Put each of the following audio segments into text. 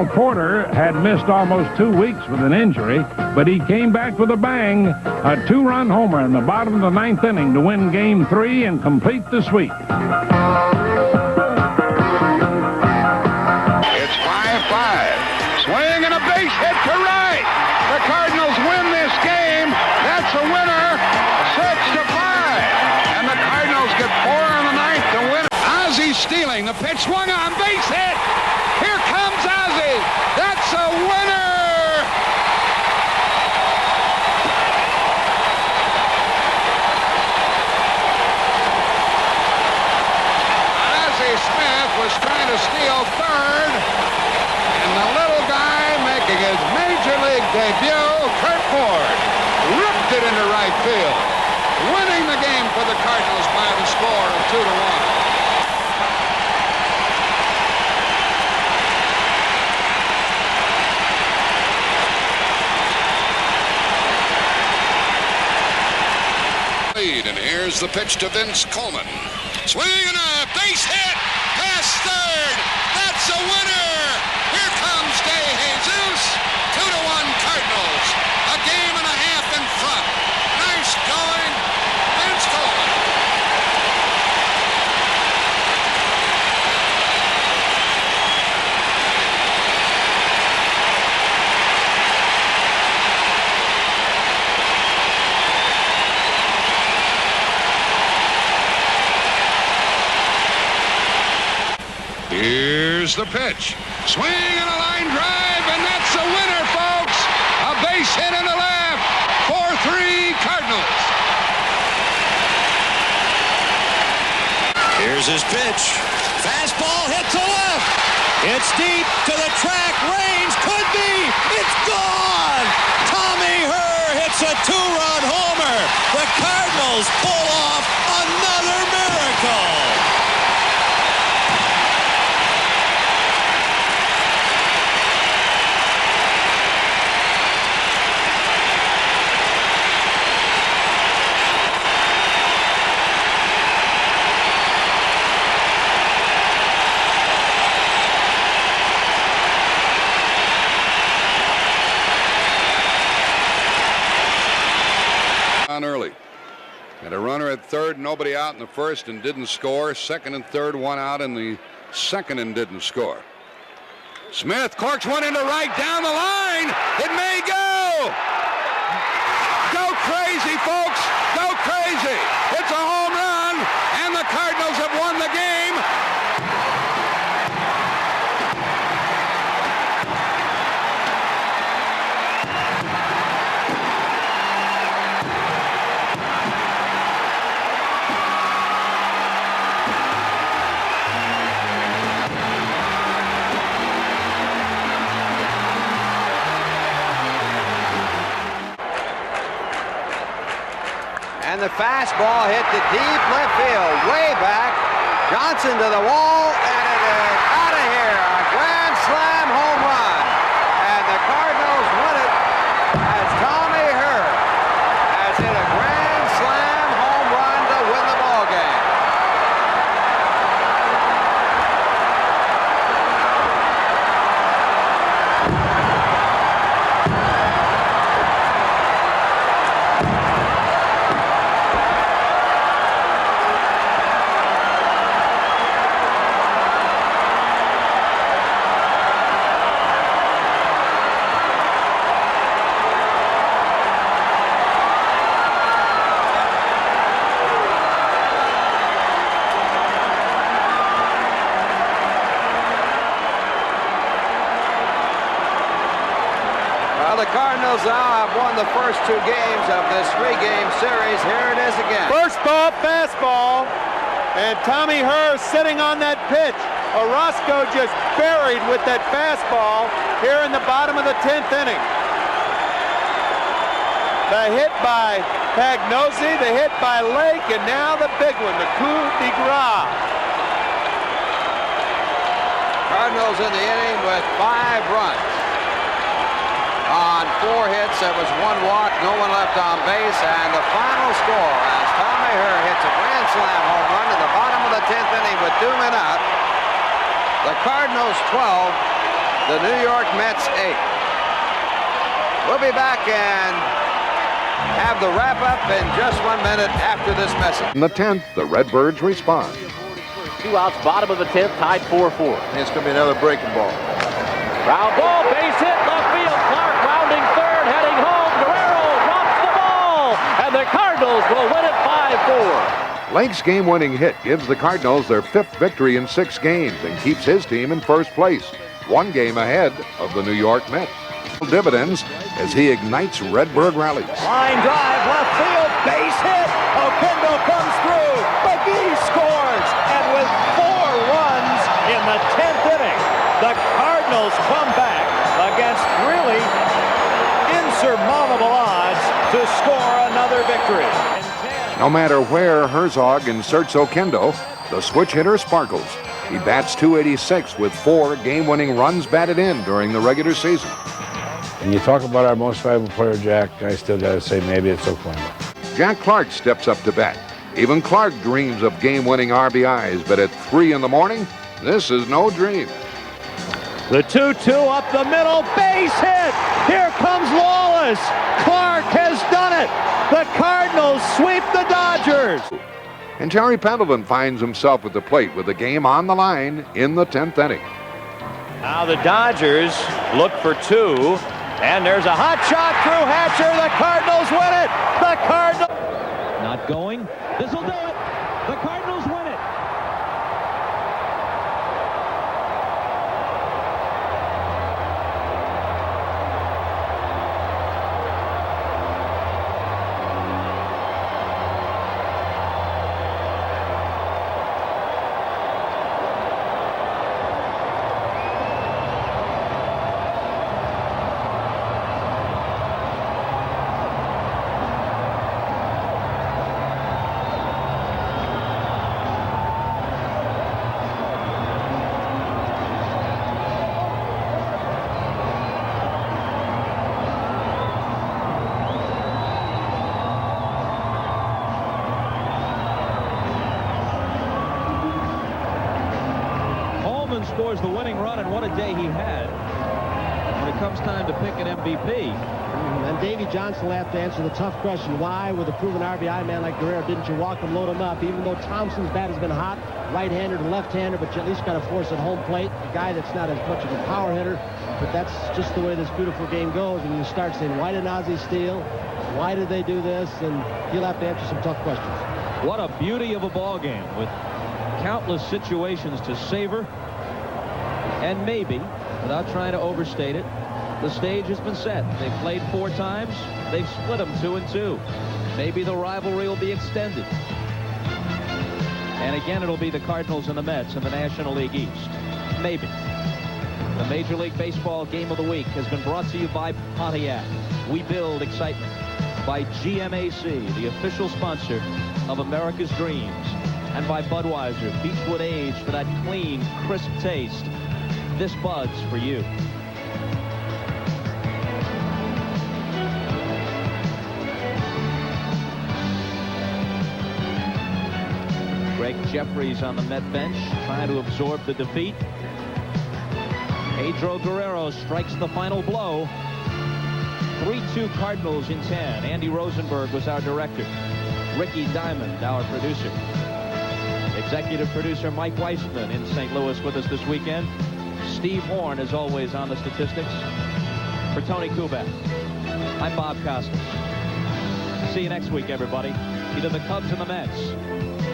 Well, Porter had missed almost 2 weeks with an injury, but he came back with a bang. A 2-run homer in the bottom of the 9th inning to win Game 3 and complete the sweep. It's 5-5. Swing and a base hit to right. The Cardinals win this game. That's a winner. 6-5. And the Cardinals get 4 in the 9th to win it. Ozzie stealing. The pitch swung on. Base hit. Here comes Ozzie. That's a winner. Ozzie Smith was trying to steal third. And the little guy making his major league debut, Kurt Ford, ripped it into right field, winning the game for the Cardinals by the score of 2-1. And here's the pitch to Vince Coleman. Swing and a base hit past third. That's a winner. Here comes De Jesus. 2-1 Cardinals. A game and a half in front. Nice going, Vince Coleman. Here's the pitch. Swing and a line drive, and that's a winner, folks. A base hit in the left. 4-3 Cardinals. Here's his pitch. Fastball hit to left. It's deep to the track. Range could be. It's gone. Tommy Herr hits a 2-run homer. The Cardinals pull off another miracle. Early. Had a runner at third, nobody out in the first and didn't score. Second and third, one out in the second and didn't score. Smith corks one into right down the line. It may go. Go crazy, folks. Go crazy. It's a home run, and the Cardinals have won the game. And the fastball hit the deep left field, way back. Johnson to the wall, and it is out of here. A grand slam home run. And the Cardinals win it as Tommy Herr has hit a grand slam home run to win the ball game. The Cardinals now have won the first 2 games of this 3-game series. Here it is again. First ball, fastball, and Tommy Herr sitting on that pitch. Orozco just buried with that fastball here in the bottom of the 10th inning. The hit by Pagnosi, the hit by Lake, and now the big one, the coup de grace. Cardinals in the inning with 5 runs. On 4 hits, there was 1 walk, no one left on base, and the final score as Tommy Herr hits a grand slam home run in the bottom of the 10th inning with 2 men out. The Cardinals 12 The New York Mets 8. We'll be back and have the wrap-up in just 1 minute after this message. In the 10th, the Redbirds respond. 2 outs, bottom of the 10th, tied 4-4. It's going to be another breaking ball. Ground ball, base hit, left field. Clark rounding third, heading home. Guerrero drops the ball, and the Cardinals will win it 5-4. Lake's game-winning hit gives the Cardinals their 5th victory in 6 games and keeps his team in first place, 1 game ahead of the New York Mets. Dividends as he ignites Redbird rallies. Line drive, left field, base hit. Oquendo comes through. McGee scores, and with 4 runs in the 10th inning, the Cardinals come back against really insurmountable odds to score another victory. No matter where Herzog inserts Oquendo, the switch hitter sparkles. He bats .286 with 4 game-winning runs batted in during the regular season. When you talk about our most valuable player, Jack, I still got to say maybe it's Oquendo. Jack Clark steps up to bat. Even Clark dreams of game-winning RBIs, but at 3 in the morning, this is no dream. The 2-2 up the middle, base hit. Here comes Lawless. Clark has done it. The Cardinals sweep the Dodgers. And Terry Pendleton finds himself at the plate with the game on the line in the 10th inning. Now the Dodgers look for 2, and there's a hot shot through Hatcher. The Cardinals win it. The Cardinals Not going. This will do it. The Cardinals win it. Scores the winning run, and what a day he had when it comes time to pick an MVP. And Davey Johnson will have to answer the tough question. Why, with a proven RBI man like Guerrero, didn't you walk him, load him up? Even though Thompson's bat has been hot, right-hander and left-hander, but you at least got to force at home plate. A guy that's not as much of a power hitter, but that's just the way this beautiful game goes. And you start saying, why did Ozzie steal? Why did they do this? And he'll have to answer some tough questions. What a beauty of a ball game with countless situations to savor. And maybe, without trying to overstate it, the stage has been set. They've played 4 times. They've split them 2-2. Maybe the rivalry will be extended. And again, it'll be the Cardinals and the Mets in the National League East. Maybe. The Major League Baseball Game of the Week has been brought to you by Pontiac. We build excitement. By GMAC, the official sponsor of America's Dreams. And by Budweiser, Beechwood Age, for that clean, crisp taste. This Bud's for you. Greg Jeffries on the Met bench, trying to absorb the defeat. Pedro Guerrero strikes the final blow. 3-2 Cardinals in 10. Andy Rosenberg was our director. Ricky Diamond, our producer. Executive producer Mike Weissman in St. Louis with us this weekend. Steve Horn, as always, on the statistics. For Tony Kubat, I'm Bob Costas. See you next week, everybody. Either the Cubs and the Mets,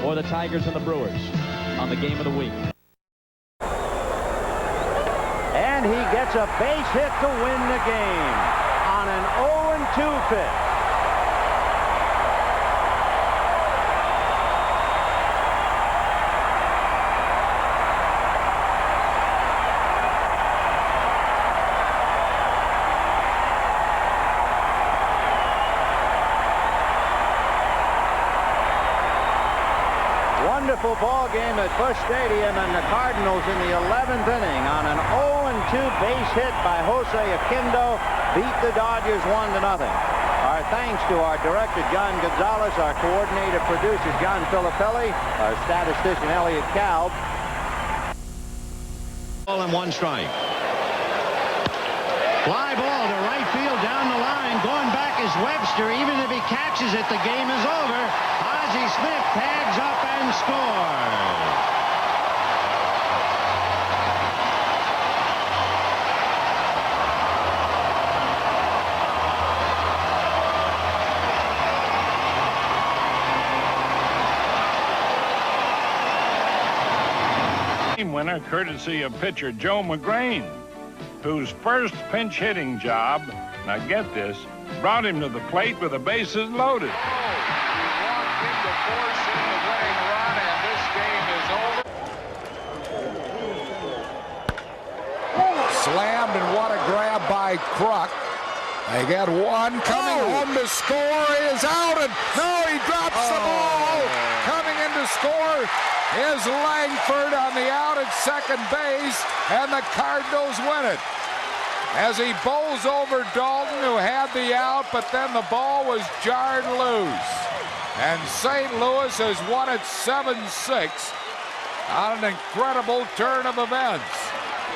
or the Tigers and the Brewers on the Game of the Week. And he gets a base hit to win the game on an 0-2 pitch. Wonderful ball game at Busch Stadium, and the Cardinals in the 11th inning on an 0-2 base hit by Jose Oquendo beat the Dodgers 1-0. Our thanks to our director John Gonzalez, our coordinator producer John Filippelli, our statistician Elliot Kalb. Ball and 1 strike. Fly ball to right field down the line. Going back is Webster. Even if he catches it, the game is over. Ozzie Smith tags up and scores. Winner courtesy of pitcher Joe McGrain, whose first pinch hitting job, now get this, brought him to the plate with the bases loaded. Walked into force in the winning run, and this game is over. Slammed, and what a grab by Kruk. They get one coming home to score. He is out, and no, he drops the ball. Coming in to score is Langford on the out at second base, and the Cardinals win it. As he bowls over Dalton, who had the out, but then the ball was jarred loose. And St. Louis has won it 7-6 on an incredible turn of events.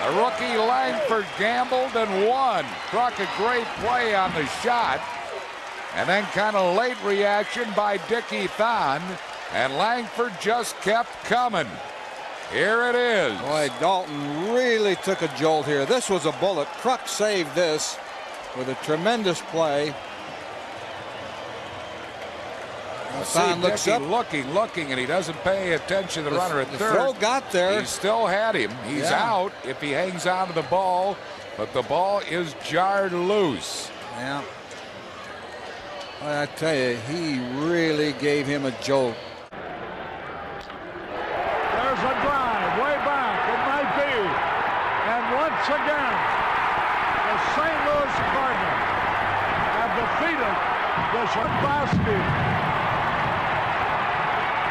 The rookie Langford gambled and won. Struck a great play on the shot. And then kind of late reaction by Dickie Thon. And Langford just kept coming. Here it is. Boy, Dalton really took a jolt here. This was a bullet. Kruk saved this with a tremendous play. Thon looks up, looking, and he doesn't pay attention to the runner at third. The throw got there. He still had him. He's out if he hangs on to the ball, but the ball is jarred loose. Yeah. Well, I tell you, he really gave him a jolt. There's a drive way back. It might be. And once again, the St. Louis Cardinals have defeated the Shabowski.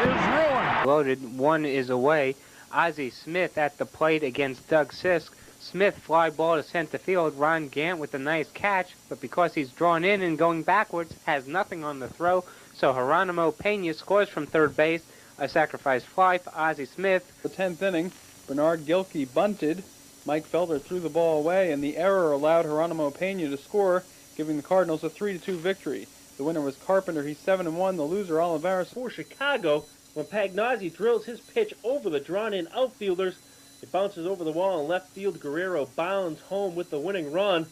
Is ruined. Loaded, one is away. Ozzie Smith at the plate against Doug Sisk. Smith fly ball to center field. Ron Gant with a nice catch, but because he's drawn in and going backwards, has nothing on the throw. So Geronimo Pena scores from third base. A sacrifice fly for Ozzie Smith. The 10th inning, Bernard Gilkey bunted. Mike Felder threw the ball away, and the error allowed Geronimo Pena to score, giving the Cardinals a 3-2 victory. The winner was Carpenter. He's 7-1. The loser, Olivares. For Chicago, when Pagnozzi drills his pitch over the drawn-in outfielders, it bounces over the wall in left field. Guerrero bounds home with the winning run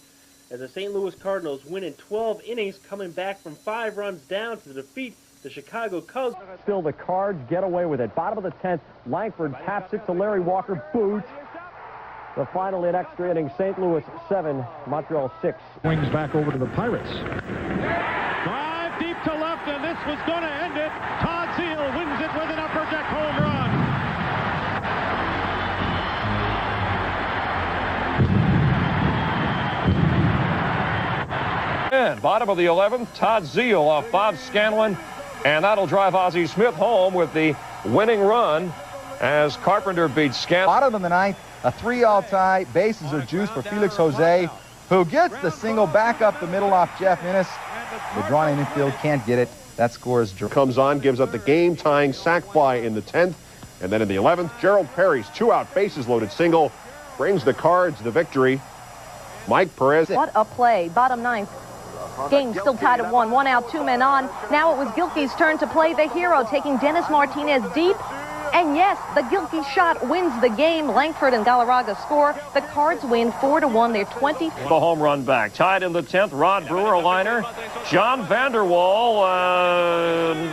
as the St. Louis Cardinals win in 12 innings, coming back from 5 runs down to defeat the Chicago Cubs. Still, the Cards get away with it. Bottom of the 10th, Langford taps it to Larry Walker. Boot. The final in extra innings, St. Louis 7, Montreal 6. Swings back over to the Pirates. Drive deep to left, and this was going to end it. Todd Zeile wins it with an upper deck home run. And bottom of the 11th, Todd Zeile off Bob Scanlon, and that'll drive Ozzie Smith home with the winning run as Carpenter beats Scanlon. Bottom of the 9th, a 3-all tie. Bases are juiced for Felix Jose, who gets the single back up the middle off Jeff Innes. The drawn-in infield can't get it. That scores. Comes on, gives up the game-tying sac fly in the 10th, and then in the 11th, Gerald Perry's 2-out bases-loaded single brings the Cards the victory. Mike Perez. What a play. Bottom 9th. Game still tied at 1. 1 out, 2 men on. Now it was Gilkey's turn to play the hero, taking Dennis Martinez deep. And yes, the Gilkey shot wins the game. Langford and Galarraga score. The Cards win 4-1. They're 20. The home run back. Tied in the 10th, Rod Brewer, a liner. John Vanderwall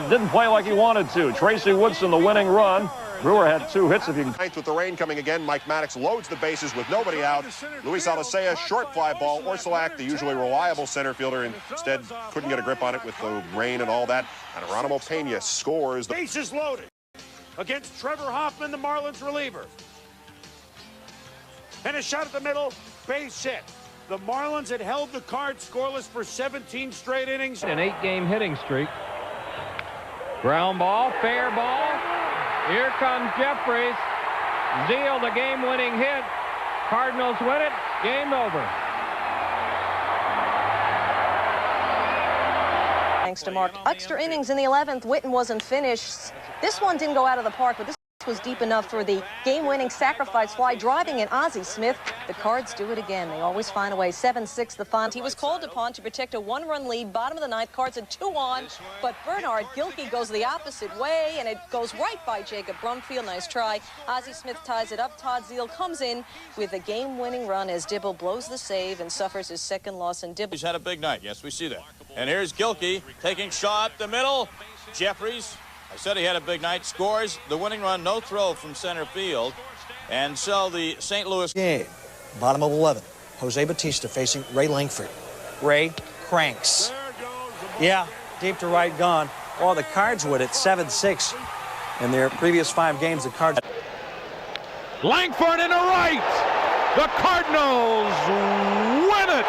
didn't play like he wanted to. Tracy Woodson, the winning run. Brewer had 2 hits. If you can. Ninth with the rain coming again, Mike Maddox loads the bases with nobody out. Luis Alicea, short fly ball. Orsolak, the usually reliable center fielder, instead couldn't get a grip on it with the rain and all that. And Geronimo Pena scores. The bases loaded against Trevor Hoffman, the Marlins reliever. And a shot at the middle, base hit. The Marlins had held the Cards scoreless for 17 straight innings. An 8-game hitting streak. Ground ball, fair ball. Here comes Jeffries. Zeile, the game-winning hit. Cardinals win it. Game over. Thanks to Mark. Extra innings in the 11th. Witten wasn't finished. This one didn't go out of the park, but this Was deep enough for the game-winning sacrifice fly, driving in Ozzie Smith. The Cards do it again. They always find a way. 7-6 the final. He was called upon to protect a one-run lead. Bottom of the ninth, Cards at 2 on, but Bernard Gilkey goes the opposite way, and it goes right by Jacob Brumfield. Nice try. Ozzie Smith ties it up. Todd Zeile comes in with a game-winning run as Dibble blows the save and suffers his second loss. And Dibble. He's had a big night. Yes, we see that. And here's Gilkey taking shot the middle. Jeffries. I said he had a big night. Scores the winning run, no throw from center field. And so the St. Louis game, bottom of 11. Jose Bautista facing Ray Langford. Ray cranks. Yeah, deep to right, gone. Oh, the Cards with it, 7-6. In their previous 5 games, the Cards. Langford in the right. The Cardinals win it.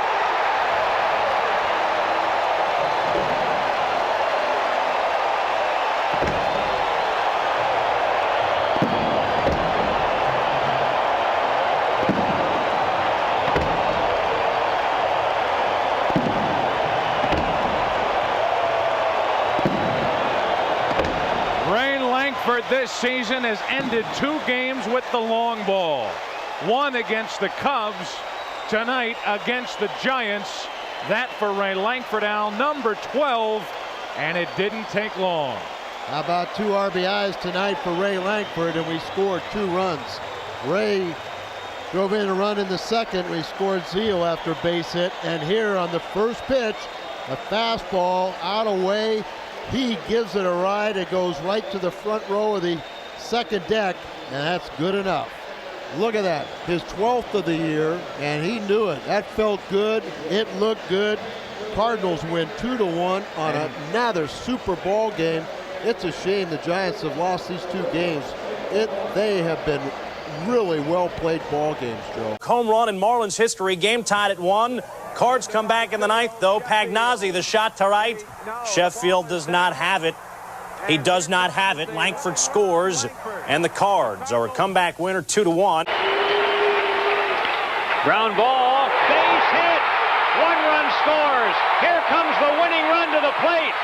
Langford this season has ended 2 games with the long ball. One against the Cubs, tonight against the Giants. That for Ray Langford, Al, number 12, and it didn't take long. How about 2 RBIs tonight for Ray Langford, and we scored 2 runs. Ray drove in a run in the second. We scored Zeile after base hit, and here on the first pitch, a fastball out of way. He gives it a ride. It goes right to the front row of the second deck, and that's good enough. Look at that. His 12th of the year, and he knew it. That felt good. It looked good. Cardinals win 2-1 on another Super Bowl game. It's a shame the Giants have lost these 2 games. They have been really well-played ball games, Joe. Home run in Marlins history. Game tied at 1. Cards come back in the 9th, though. Pagnozzi, the shot to right. Sheffield does not have it. He does not have it. Langford scores, and the Cards are a comeback winner, 2-1. Ground ball, base hit. 1 run scores. Here comes the winning run to the plate.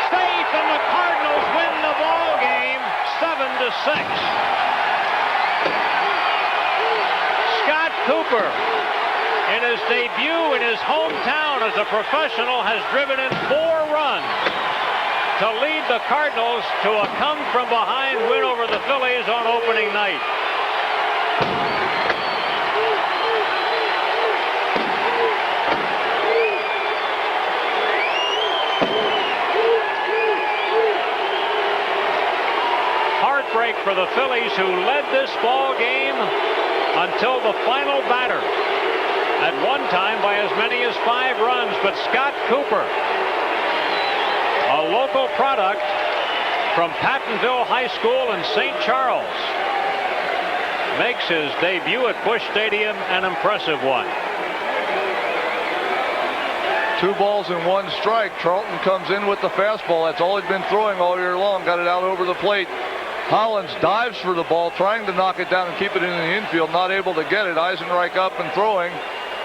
Safe, and the Cardinals win the ball game, 7-6. Scott Cooper, in his debut in his hometown as a professional, has driven in 4 runs to lead the Cardinals to a come-from-behind win over the Phillies on opening night. Heartbreak for the Phillies, who led this ball game until the final batter. At one time by as many as 5 runs, but Scott Cooper, a local product from Pattonville High School in St. Charles, makes his debut at Busch Stadium an impressive one. 2 balls and 1 strike. Charlton comes in with the fastball. That's all he's been throwing all year long. Got it out over the plate. Hollins dives for the ball, trying to knock it down and keep it in the infield. Not able to get it. Eisenreich up and throwing.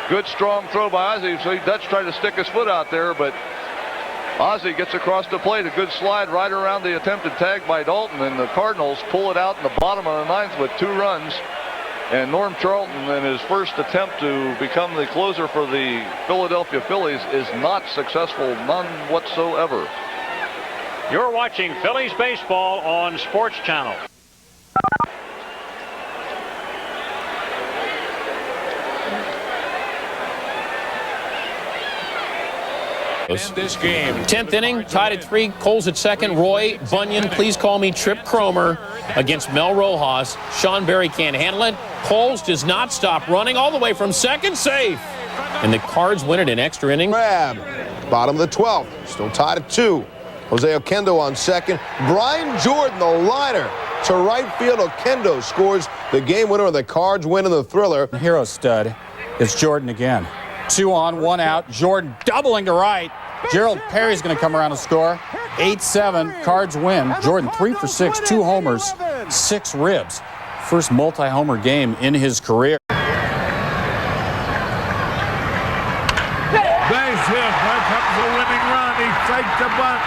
Good strong throw by Ozzie. So Dutch tried to stick his foot out there, but Ozzie gets across the plate. A good slide right around the attempted tag by Dalton, and the Cardinals pull it out in the bottom of the 9th with 2 runs. And Norm Charlton, in his first attempt to become the closer for the Philadelphia Phillies, is not successful, none whatsoever. You're watching Phillies baseball on Sports Channel. This game. 10th inning, tied at 3. Coles at second. Roy, Bunyan, please call me Trip Cromer against Mel Rojas. Sean Berry can't handle it. Coles does not stop running all the way from second, safe. And the Cards win it in extra inning. Grab. Bottom of the 12th. Still tied at 2. Jose Oquendo on second. Brian Jordan, the liner to right field. Oquendo scores the game winner, and the Cards win in the thriller. Hero stud. It's Jordan again. 2 on, 1 out. Jordan doubling to right. Gerald Perry's going to come around and score. 8-7. Cards win. Jordan 3 for 6, 2 homers, 6 ribs. First multi-homer game in his career. Base hit. Here comes the winning run. He faked the bunt.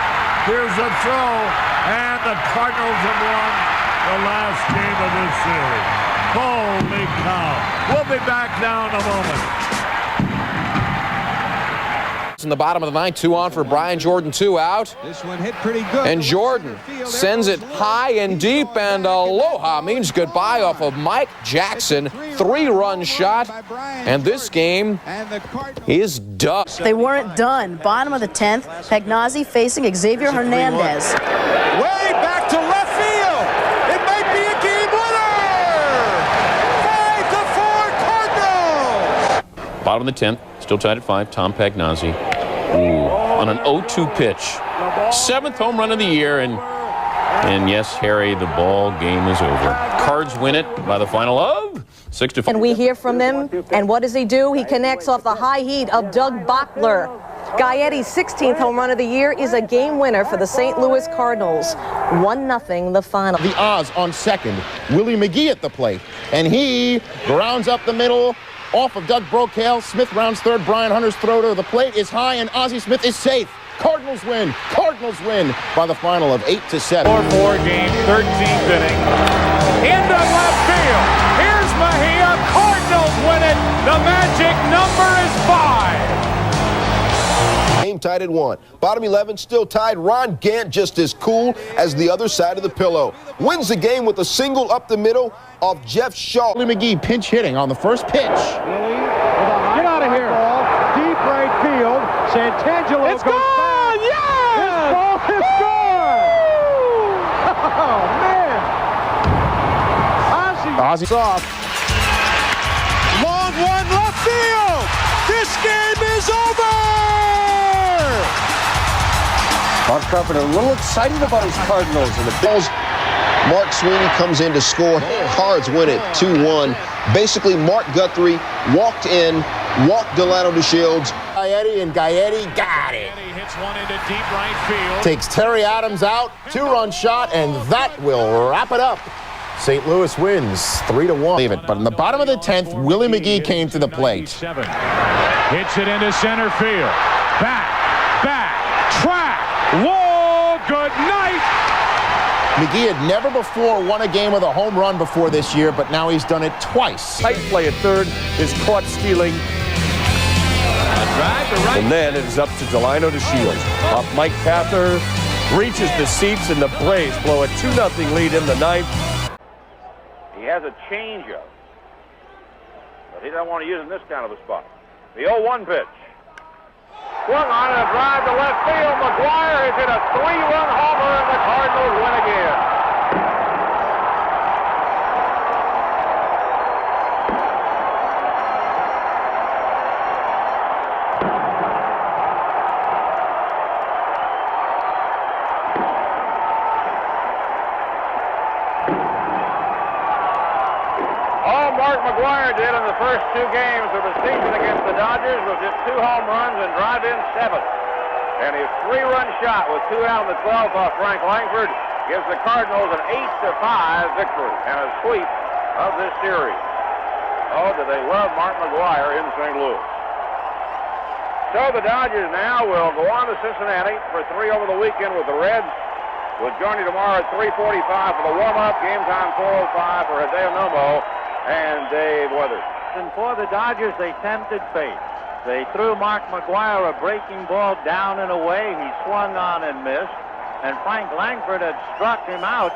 Here's a throw, and the Cardinals have won the last game of this series. Holy cow. We'll be back now in a moment. In the bottom of the ninth, 2 on for Brian Jordan, 2 out. This one hit pretty good. And Jordan sends it high and deep, and aloha means goodbye off of Mike Jackson. 3-run shot, and this game is done. They weren't done. Bottom of the 10th, Pagnozzi facing Xavier Hernandez. Way back to left field. It might be a game winner. 5-4 Cardinals. Bottom of the 10th, still tied at 5, Tom Pagnozzi. On an 0-2 pitch. 7th home run of the year, and yes, Harry, the ball game is over. Cards win it by the final of 6-4. And we hear from him, and what does he do? He connects off the high heat of Doug Bachler. Gaietti's 16th home run of the year is a game winner for the St. Louis Cardinals. 1-0 the final. The Oz on second. Willie McGee at the plate, and he grounds up the middle. Off of Doug Brokail. Smith rounds third. Brian Hunter's throw to the plate is high, and Ozzie Smith is safe. Cardinals win. Cardinals win by the final of 8-7. 4-4 game, 13th inning. Into left field. Here's Mejia. Cardinals win it. The magic number is 5. Game tied at 1. Bottom 11 still tied. Ron Gant just as cool as the other side of the pillow. Wins the game with a single up the middle of Jeff Shaw. Willie McGee pinch hitting on the first pitch. Get out of here. Ball, deep right field. Santangelo It's goes gone! back. Yes! This ball is gone! Oh, man! Ozzie's off. Long one left field! This game is over! Mark Carpenter a little excited about his Cardinals, and the Bills. Mark Sweeney comes in to score. Cards win it 2-1. Basically, Mark Guthrie walked in, walked Delano DeShields. Gaietti, and Gaietti got it. Hits one into deep right field. Takes Terry Adams out. 2-run shot, and that will wrap it up. St. Louis wins 3-1. But in the bottom of the 10th, Willie McGee came to the plate. Hits it into center field. Back, track. Whoa, good night. McGee had never before won a game with a home run before this year, but now he's done it twice. Tight play at third is caught stealing. And then it is up to Delano DeShields. Off Mike Cather, reaches the seats, and the Braves blow a 2-0 lead in the 9th. He has a changeup, but he doesn't want to use it in this kind of a spot. The 0-1 pitch. Swung on and a drive to left field. McGuire has hit a 3-run homer, and the Cardinals win again. All Mark McGuire did in the first 2 games of the season against the Dodgers was hit 2 home runs and drive in 7. And his 3-run shot with 2 out in the 12th off Frank Langford gives the Cardinals an 8-5 victory and a sweep of this series. Oh, do they love Mark McGuire in St. Louis. So the Dodgers now will go on to Cincinnati for 3 over the weekend with the Reds. We'll join you tomorrow at 3:45 for the warm-up. Game time 4:05 for Hideo Nomo and Dave Weathers. And for the Dodgers, they tempted fate. They threw Mark McGuire a breaking ball down and away. He swung on and missed. And Frank Langford had struck him out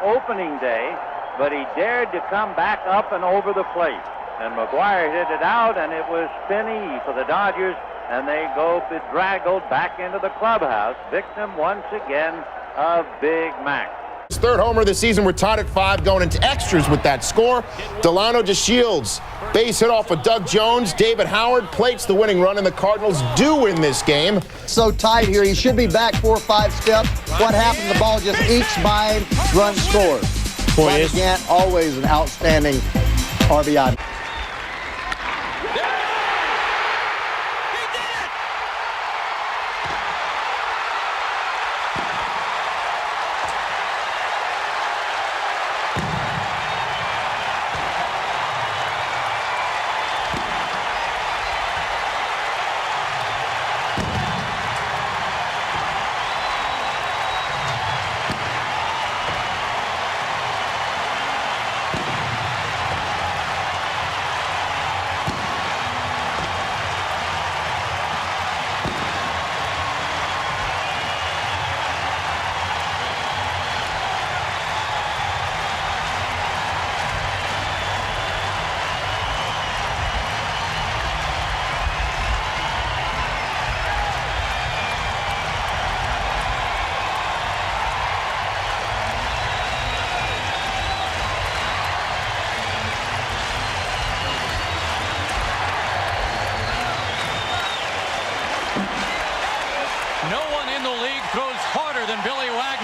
opening day, but he dared to come back up and over the plate. And McGuire hit it out, and it was spinny for the Dodgers, and they go bedraggled back into the clubhouse, victim once again of Big Mac. His 3rd homer of the season. We're tied at 5 going into extras with that score. Delano DeShields, base hit off of Doug Jones. David Howard plates the winning run, and the Cardinals do win this game. So tight here. He should be back 4 or 5 steps. What happened? The ball just ekes by him. Run scores. Point is, Gant, always an outstanding RBI.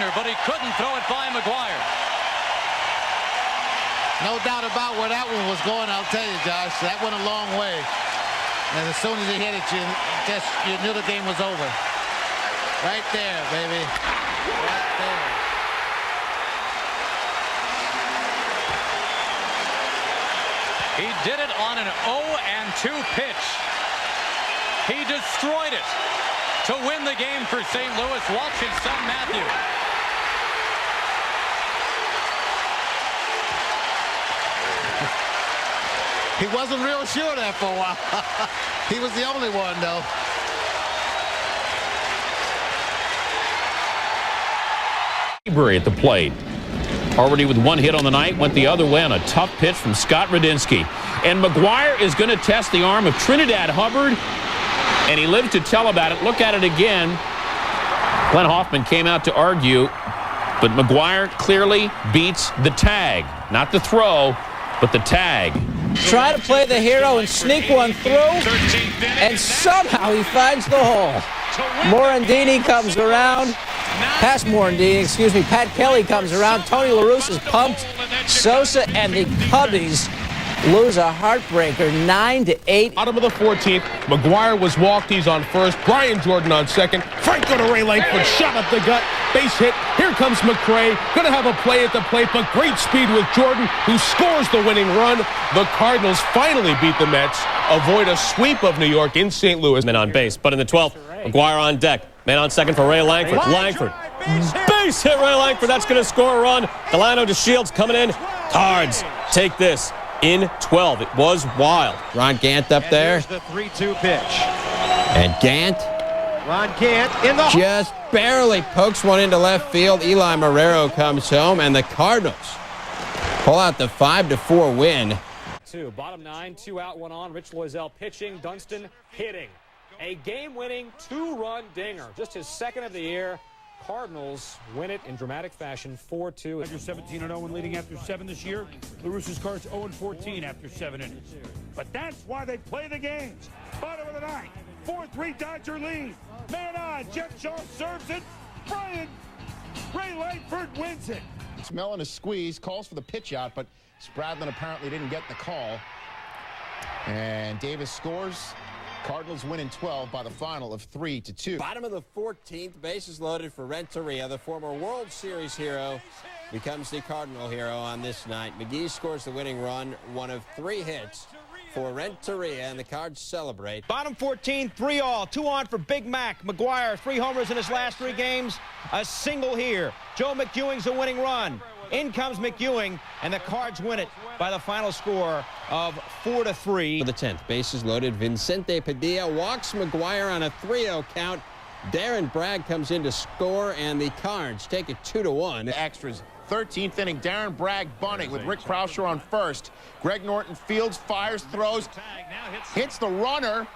Wagner, but he couldn't throw it by McGuire. No doubt about where that one was going, I'll tell you, Josh. That went a long way. And as soon as he hit it, you knew the game was over. Right there, baby. Right there. He did it on an 0-2 pitch. He destroyed it to win the game for St. Louis. Watch his son, Matthew. He wasn't real sure that for a while. He was the only one, though. At the plate. Already with one hit on the night, went the other way on a tough pitch from Scott Radinsky. And McGuire is going to test the arm of Trinidad Hubbard, and he lived to tell about it. Look at it again. Glenn Hoffman came out to argue, but McGuire clearly beats the tag. Not the throw, but the tag. Try to play the hero and sneak one through, and somehow he finds the hole. Morandini comes around. Past Morandini, excuse me. Pat Kelly comes around. Tony La Russa is pumped. Sosa and the Cubbies lose a heartbreaker, 9-8. Bottom of the 14th, McGuire was walked. He's on first. Brian Jordan on second. Franco to Ray Langford, shot up the gut. Base hit. Here comes McRae. Going to have a play at the plate, but great speed with Jordan, who scores the winning run. The Cardinals finally beat the Mets, avoid a sweep of New York in St. Louis. Men on base, but in the 12th, McGuire on deck. Man on second for Ray Langford. Langford. Base hit Ray Langford. That's going to score a run. Delano DeShields coming in. Cards take this in 12. It was wild. Ron Gant up there. Here's the 3-2 pitch. And Gant. Ron Gant in the... Just barely pokes one into left field. Eli Marrero comes home, and the Cardinals pull out the 5-4 win. Bottom 9, 2 out, 1 on. Rich Loiselle pitching. Dunston hitting. A game-winning 2-run dinger. Just his second of the year. Cardinals win it in dramatic fashion, 4-2. After 17-0 and leading after 7 this year, La Russa's Cards 0-14 after 7 innings. But that's why they play the games. Bottom of the ninth, 4-3 Dodger lead. Man on, Jeff Shaw serves it. Ray Langford wins it. Smelling a squeeze, calls for the pitch out, but Spradlin apparently didn't get the call. And Davis scores. Cardinals win in 12 by the final of 3-2. Bottom of the 14th, bases loaded for Renteria. The former World Series hero becomes the Cardinal hero on this night. McGee scores the winning run, one of 3 hits for Renteria, and the Cards celebrate. Bottom 14, 3 all, 2 on for Big Mac. McGuire, 3 homers in his last 3 games, a single here. Joe McEwing's a winning run. In comes McEwing, and the Cards win it by the final score of 4-3. For the 10th, bases loaded. Vicente Padilla walks McGuire on a 3-0 count. Darren Bragg comes in to score, and the Cards take it 2-1. Extras. 13th inning, Darren Bragg bunting with Rick Krauscher on first. Greg Norton fields, fires, throws, hits the runner,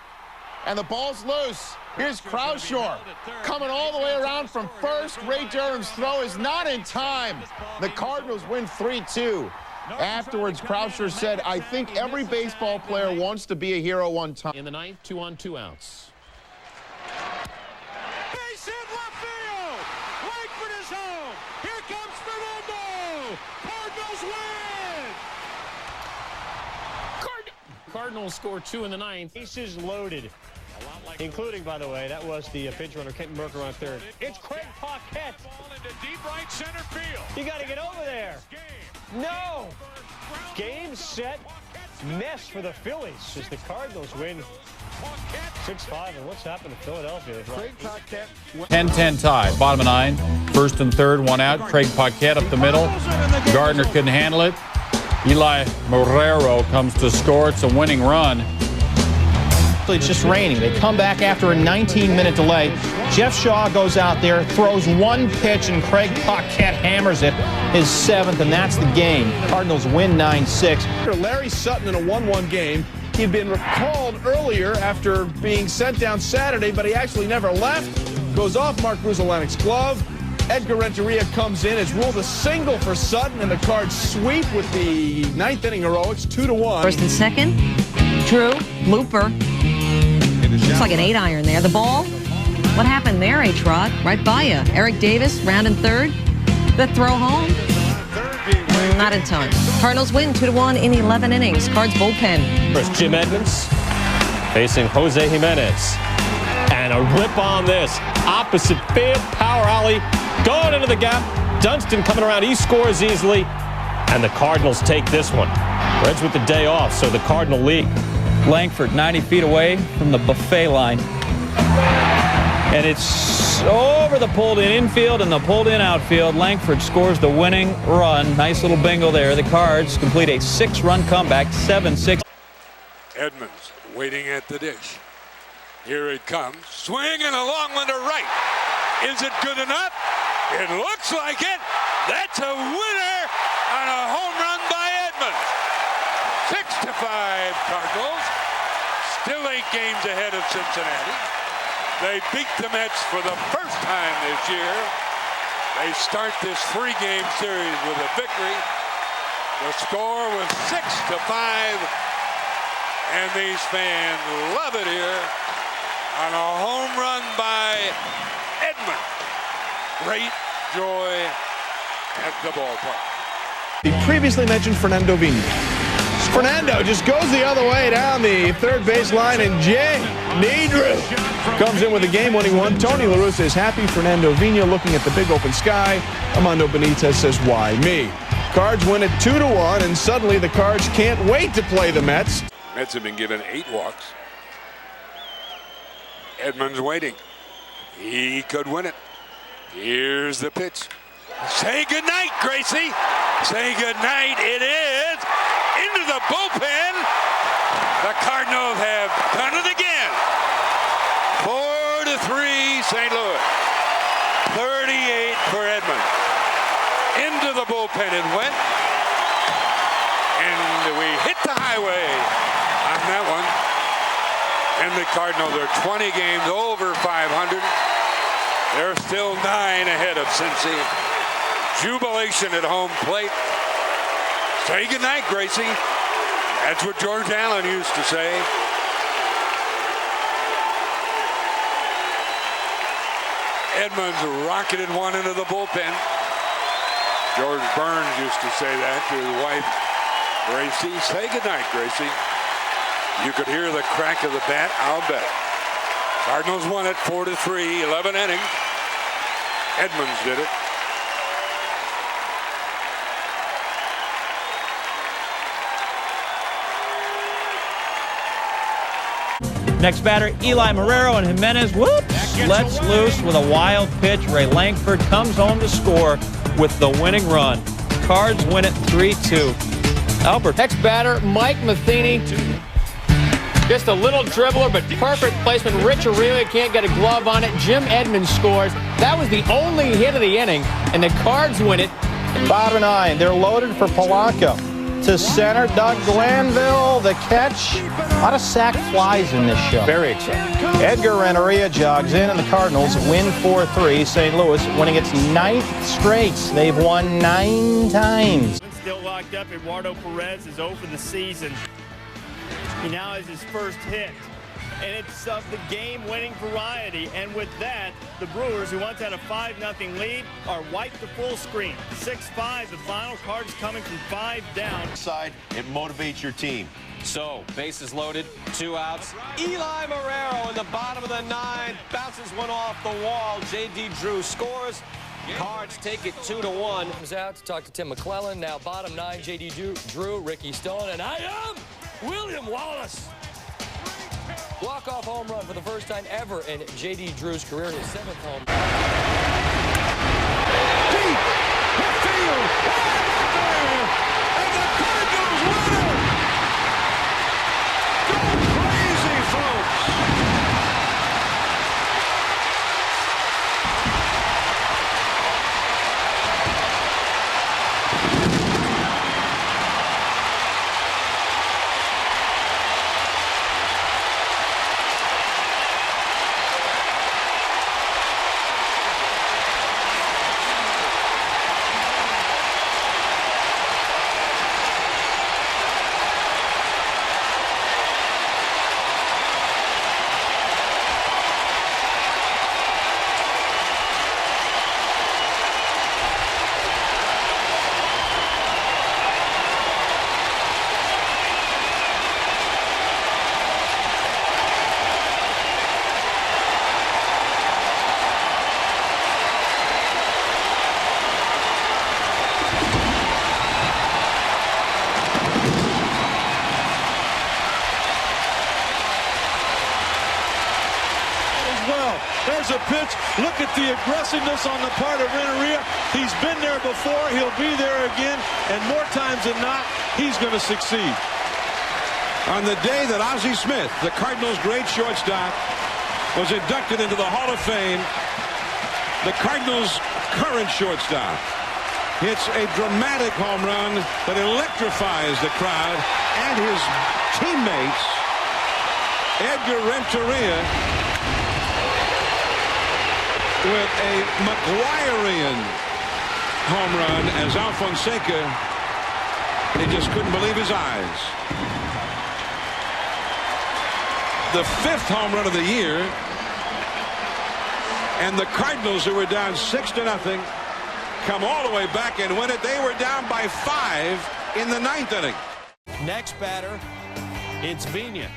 and the ball's loose. Here's Krauscher coming all the way around from first. Ray Durham's throw is not in time. The Cardinals win 3-2. Afterwards, Krauscher said, I think every baseball player wants to be a hero one time. In the ninth, 2 on, 2 outs. Base hit left field. Langford is home. Here comes Fernando. Cardinals win. Cardinals score 2 in the ninth. Bases loaded. Including, by the way, that was the pinch runner, Kenton Merker on third. It's Craig Paquette. Into deep right center field. You got to get over there. No. Game, set, mess for the Phillies as the Cardinals win 6-5. And what's happened to Philadelphia? 10-10 tie. Bottom of 9. First and third, 1 out. Craig Paquette up the middle. Gardner couldn't handle it. Eli Marrero comes to score. It's a winning run. It's just raining. They come back after a 19-minute delay. Jeff Shaw goes out there, throws 1 pitch, and Craig Paquette hammers it, his 7th, and that's the game. Cardinals win 9-6. Larry Sutton in a 1-1 game. He'd been recalled earlier after being sent down Saturday, but he actually never left. Goes off Mark Gruzelanek's glove. Edgar Renteria comes in. It's ruled a single for Sutton, and the Cards sweep with the 9th inning heroics, 2-1. First and second. Drew, looper. Looks like an 8-iron there. The ball What happened there, H-Rod? Right by you. Eric Davis, rounding third. The throw home? Not in time. Cardinals win 2-1 in 11 innings. Cards bullpen. First, Jim Edmonds facing Jose Jimenez. And a rip on this. Opposite field, power alley, going into the gap. Dunston coming around, he scores easily. And the Cardinals take this one. Reds with the day off, so the Cardinal lead. Langford 90 feet away from the buffet line. And it's over the pulled-in infield and the pulled-in outfield. Langford scores the winning run. Nice little bingo there. The Cards complete a 6-run comeback, 7-6. Edmonds waiting at the dish. Here it comes. Swing and a long one to right. Is it good enough? It looks like it. That's a winner on a home run by Edmonds. 6-5 Cardinals. Still 8 games ahead of Cincinnati. They beat the Mets for the first time this year. They start this 3-game series with a victory. The score was 6-5. And these fans love it here on a home run by Edmonds. Great joy at the ballpark. The previously mentioned Fernando Vina. Fernando just goes the other way down the third base line, and J.D. Drew comes in with a game-winning one. Tony La Russa is happy. Fernando Vina looking at the big open sky. Armando Benitez says, why me? Cards win it 2-1, and suddenly the Cards can't wait to play the Mets. Mets have been given 8 walks. Edmonds waiting. He could win it. Here's the pitch. Say goodnight, Gracie. Say goodnight. It is into the bullpen. The Cardinals have done it again. 4-3 St. Louis. 38 for Edmonds. Into the bullpen it went. And we hit the highway on that one. And the Cardinals are 20 games over 500. They're still 9 ahead of Cincy. Jubilation at home plate. Say goodnight, Gracie. That's what George Allen used to say. Edmonds rocketed one into the bullpen. George Burns used to say that to his wife, Gracie. Say goodnight, Gracie. You could hear the crack of the bat, I'll bet. Cardinals won it 4-3, 11 innings. Edmonds did it. Next batter, Eli Marrero, and Jimenez, whoops, lets loose with a wild pitch. Ray Langford comes home to score with the winning run. Cards win it 3-2. Albert. Next batter, Mike Matheny. Just a little dribbler, but perfect placement. Rich Aurelia can't get a glove on it. Jim Edmonds scores. That was the only hit of the inning, and the Cards win it. Bottom 9, they're loaded for Polanco. To center, Doug Glanville, the catch. A lot of sack flies in this show. Very exciting. Edgar Renteria jogs in, and the Cardinals win 4-3. St. Louis winning its 9th straight. They've won 9 times. Still locked up. Eduardo Perez is 0 for the season. He now has his first hit. And it's of the game-winning variety. And with that, the Brewers, who once had a 5-0 lead, are wiped to full screen. 6-5, the final. Cards coming from 5 down. Side, it motivates your team. So, bases loaded, 2 outs. Eli Marrero in the bottom of the 9, bounces one off the wall. J.D. Drew scores. Cards take it 2-1. Comes out to talk to Tim McClellan. Now bottom 9, J.D. Drew, Ricky Stone, and I am William Wallace. Walk-off home run for the first time ever in J.D. Drew's career, his 7th home run. Deep left field, and the Cardinals win it! Go crazy, folks! well. There's a pitch. Look at the aggressiveness on the part of Renteria. He's been there before. He'll be there again. And more times than not, he's going to succeed. On the day that Ozzie Smith, the Cardinals' great shortstop, was inducted into the Hall of Fame, the Cardinals' current shortstop hits a dramatic home run that electrifies the crowd and his teammates. Edgar Renteria with a Maguirean home run as Alfonseca, he just couldn't believe his eyes. The 5th home run of the year, and the Cardinals, who were down 6-0, come all the way back and win it. They were down by 5 in the 9th inning. Next batter, it's Vigna.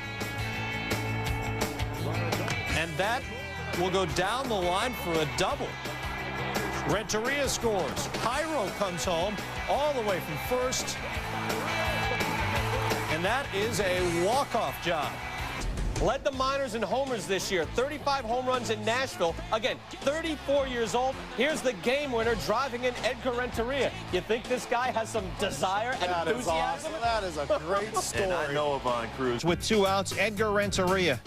And that will go down the line for a double. Renteria scores. Cairo comes home all the way from first. And that is a walk-off job. Led the minors in homers this year. 35 home runs in Nashville. Again, 34 years old. Here's the game winner driving in Edgar Renteria. You think this guy has some desire and enthusiasm? Awesome. That is a great story. And I know Von Cruz. With 2 outs, Edgar Renteria.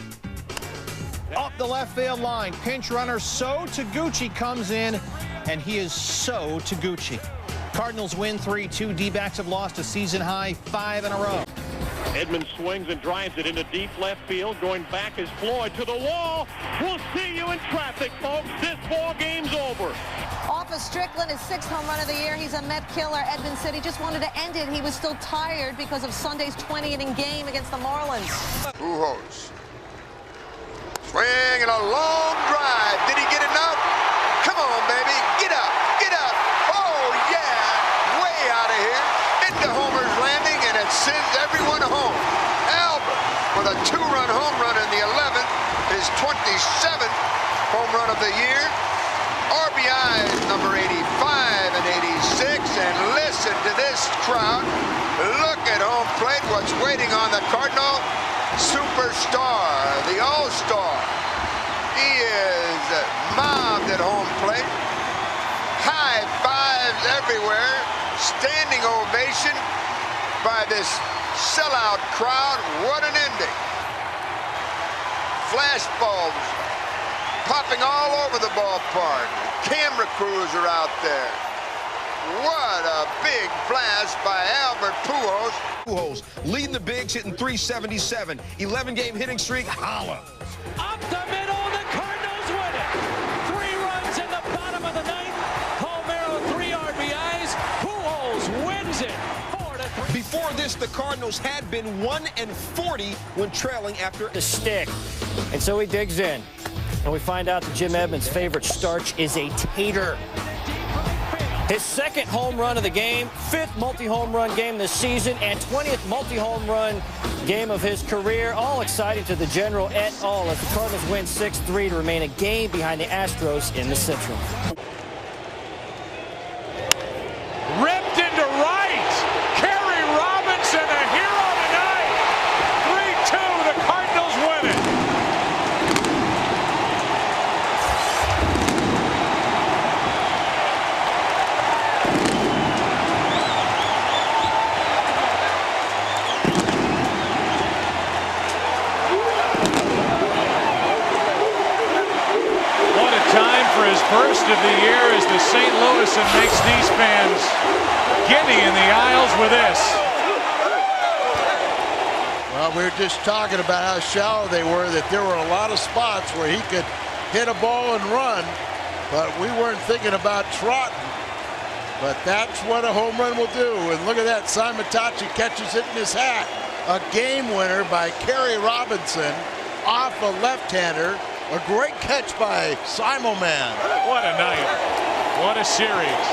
Up the left field line. Pinch runner So Taguchi comes in, and he is So Taguchi. Cardinals win 3-2. D-backs have lost a season-high 5 in a row. Edmonds swings and drives it into deep left field. Going back is Floyd to the wall. We'll see you in traffic, folks. This ball game's over. Off of Strickland, his 6th home run of the year. He's a Met killer. Edmonds said he just wanted to end it. He was still tired because of Sunday's 20-inning game against the Marlins. Pujols. Swing and a long drive. Did he get enough? Come on, baby. Get up. Get up. Oh, yeah. Way out of here. Into Homer's Landing, and it sends everyone home. Albert with a 2-run home run in the 11th, his 27th home run of the year. RBIs number 85 and 86, and listen to this crowd. Look at home plate, what's waiting on the Cardinal superstar, the All-Star. He is mobbed at home plate. High fives everywhere. Standing ovation by this sellout crowd. What an ending. Flash bulbs popping all over the ballpark. Camera crews are out there. What a big blast by Albert Pujols. Pujols leading the bigs, hitting .377. 11-game hitting streak. Holla. Up the middle, the Cardinals win it. 3 runs in the bottom of the 9th. Homero, 3 RBIs. Pujols wins it. 4-3. Before this, the Cardinals had been 1-40 when trailing after the stick. And so he digs in. And we find out that Jim Edmonds' favorite starch is a tater. His 2nd home run of the game, 5th multi-home run game this season, and 20th multi-home run game of his career. All exciting to the General et al. As the Cardinals win 6-3 to remain a game behind the Astros in the Central. Ripped into right. Kerry Robinson, a hero tonight. 3-2, the Cardinals win it. First of the year is the St. Louis, and makes these fans giddy in the aisles with this. Well, we were just talking about how shallow they were, that there were a lot of spots where he could hit a ball and run, but we weren't thinking about trotting. But that's what a home run will do. And look at that, Simon Tachi catches it in his hat. A game winner by Kerry Robinson off a left-hander. A great catch by Simoman. What a night. What a series.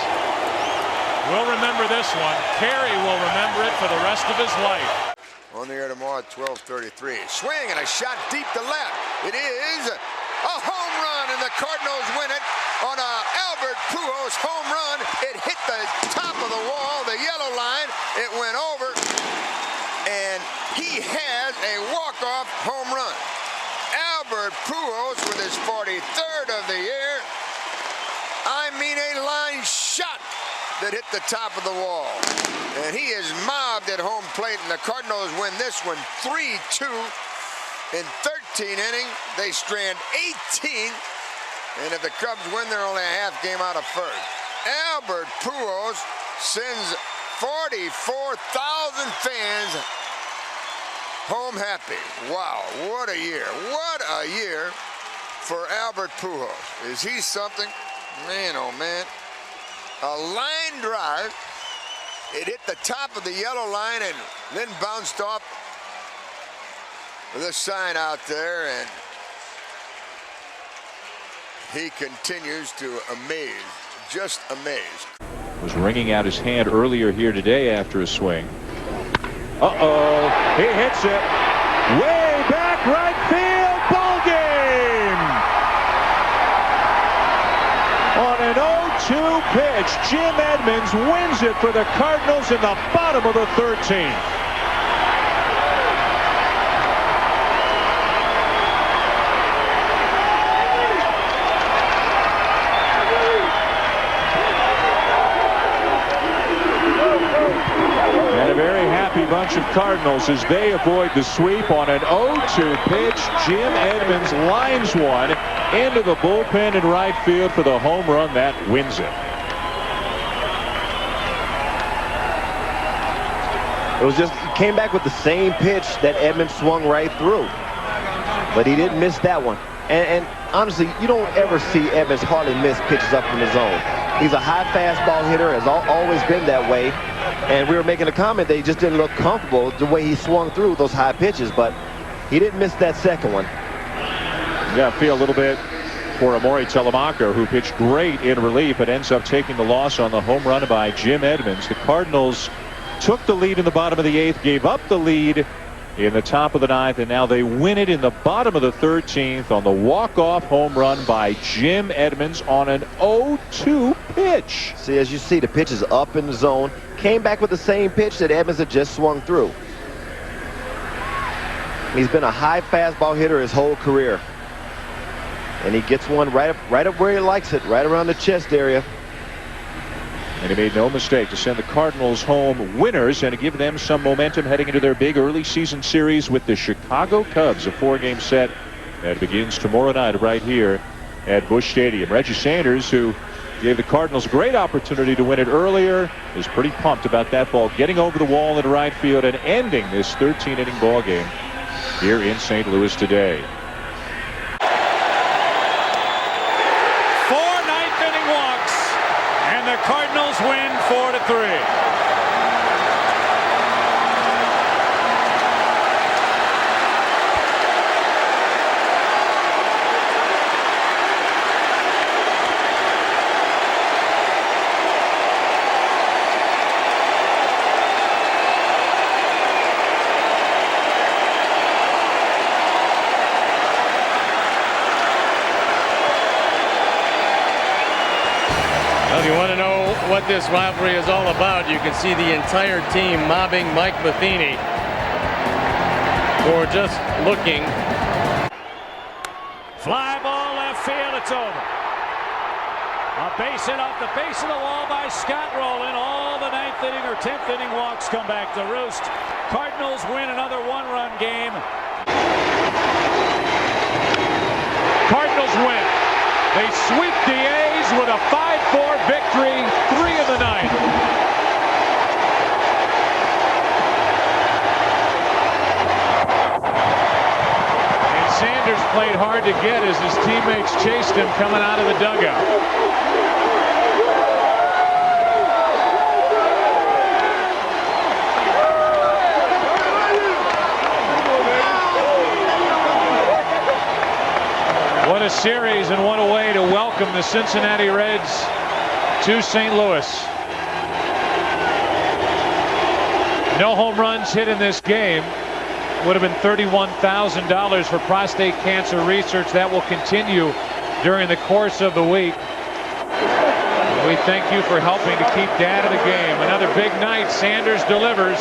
We'll remember this one. Kerry will remember it for the rest of his life. On the air tomorrow at 12:33. Swing and a shot deep to left. It is a home run, and the Cardinals win it on a Albert Pujols home run. It hit the top of the wall, the yellow line. It went over, and he has a walk-off home run. Albert Pujols with his 43rd of the year. I mean, a line shot that hit the top of the wall. And he is mobbed at home plate, and the Cardinals win this one 3-2. In 13 innings, they strand 18. And if the Cubs win, they're only a half game out of first. Albert Pujols sends 44,000 fans home happy. Wow, what a year. What a year for Albert Pujols. Is he something? Man, oh man. A line drive. It hit the top of the yellow line and then bounced off the sign out there, and he continues to amaze, just amaze. Was wringing out his hand earlier here today after a swing. Uh-oh, he hits it way back right field, ball game! On an 0-2 pitch, Jim Edmonds wins it for the Cardinals in the bottom of the 13th. Bunch of Cardinals as they avoid the sweep on an 0-2 pitch. Jim Edmonds lines one into the bullpen in right field for the home run that wins it. It was just, he came back with the same pitch that Edmonds swung right through, but he didn't miss that one. And honestly, you don't ever see Edmonds hardly miss pitches up in the zone. He's a high fastball hitter, has always been that way. And we were making a comment that he just didn't look comfortable the way he swung through those high pitches, but he didn't miss that second one. Yeah, feel a little bit for Amori Telemaco, who pitched great in relief, but ends up taking the loss on the home run by Jim Edmonds. The Cardinals took the lead in the bottom of the 8th, gave up the lead in the top of the 9th, and now they win it in the bottom of the 13th on the walk-off home run by Jim Edmonds on an 0-2 pitch. See, as you see, the pitch is up in the zone. Came back with the same pitch that Edmonds had just swung through. He's been a high fastball hitter his whole career. And he gets one right up where he likes it, right around the chest area. And he made no mistake to send the Cardinals home winners and to give them some momentum heading into their big early season series with the Chicago Cubs, a 4-game set that begins tomorrow night right here at Busch Stadium. Reggie Sanders, who gave the Cardinals a great opportunity to win it earlier, is pretty pumped about that ball getting over the wall in right field and ending this 13-inning ball game here in St. Louis today. 4 ninth-inning walks, and the Cardinals win 4-3. If you want to know what this rivalry is all about, you can see the entire team mobbing Mike Matheny for just looking. Fly ball left field, it's over. A base hit off the base of the wall by Scott Rowland. All the 9th inning or 10th inning walks come back to roost. Cardinals win another 1-run game. Cardinals win. They sweep the A's with a 5-4 victory, 3 of the 9th. And Sanders played hard to get as his teammates chased him coming out of the dugout. What a series and what a way to welcome the Cincinnati Reds to St. Louis. No home runs hit in this game. Would have been $31,000 for prostate cancer research. That will continue during the course of the week. We thank you for helping to keep Dad in the game. Another big night. Sanders delivers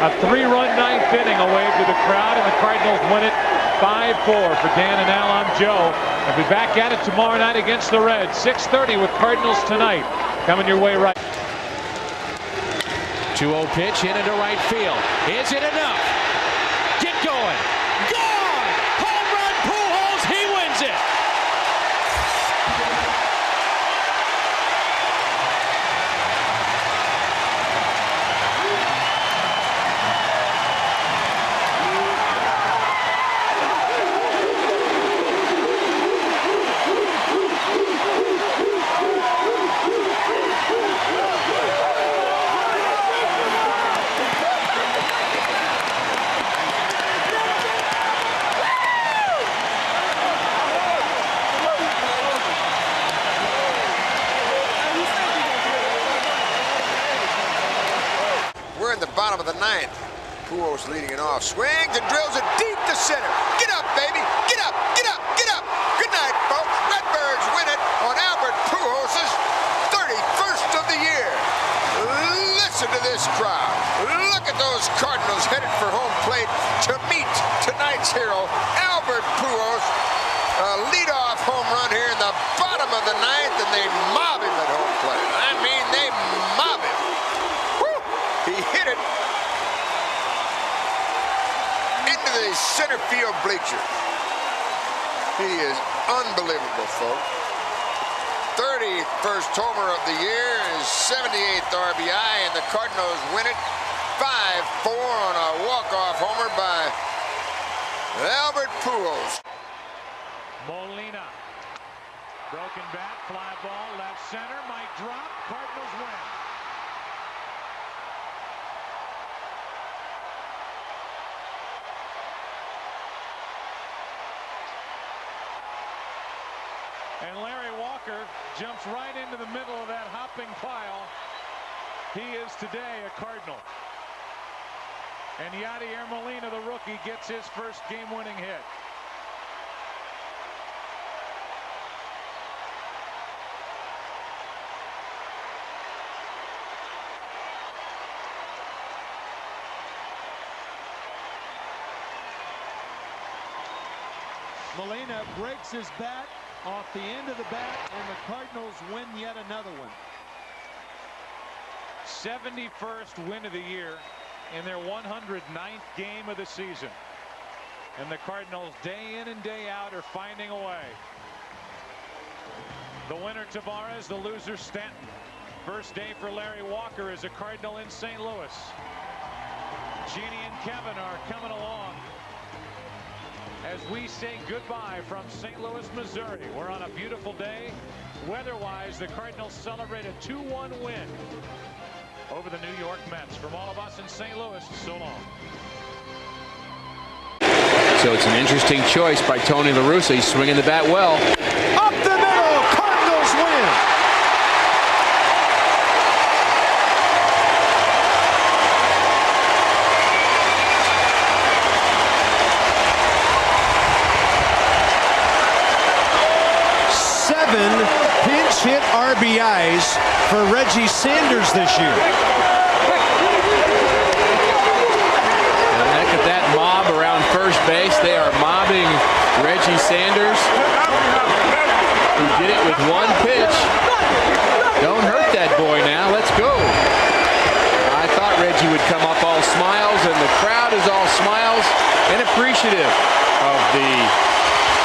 a 3-run 9th inning away to the crowd, and the Cardinals win it 5-4 for Dan and Al. I'm Joe. We'll be back at it tomorrow night against the Reds. 6:30 with Cardinals tonight. Coming your way right. 2-0 pitch hit into right field. Is it enough? Get going. Gone! Home run, Pujols. He wins it. We're in the bottom of the ninth. Pujols leading it off. Swings and drills it deep to center. Get up, baby. Get up, get up, get up. Good night, folks. Redbirds win it on Albert Pujols' 31st of the year. Listen to this crowd. Look at those Cardinals headed for home plate to meet tonight's hero, Albert Pujols. A leadoff home run here in the bottom of the ninth, and they mob him at home plate. I mean, they mob him. Woo! He hit it into the center field bleachers. He is unbelievable, folks. 31st homer of the year, his 78th RBI, and the Cardinals win it 5-4 on a walk-off homer by Albert Pujols. Molina. Broken bat, fly ball, left center, might drop. Cardinals win. And Larry Walker jumps right into the middle of that hopping pile. He is today a Cardinal. And Yadier Molina, the rookie, gets his first game-winning hit. Molina breaks his bat off the end of the bat, and the Cardinals win yet another one. 71st win of the year in their 109th game of the season. And the Cardinals, day in and day out, are finding a way. The winner Tavares, the loser Stanton. First day for Larry Walker as a Cardinal in St. Louis. Jeannie and Kevin are coming along as we say goodbye from St. Louis, Missouri. We're on a beautiful day. Weather-wise, the Cardinals celebrate a 2-1 win over the New York Mets. From all of us in St. Louis, so long. So it's an interesting choice by Tony La Russa. He's swinging the bat well. Up the middle, Cardinals win. Pinch hit RBIs for Reggie Sanders this year. And look at that mob around first base. They are mobbing Reggie Sanders, who did it with one pitch. Don't hurt that boy now. Let's go. I thought Reggie would come up all smiles, and the crowd is all smiles and appreciative of the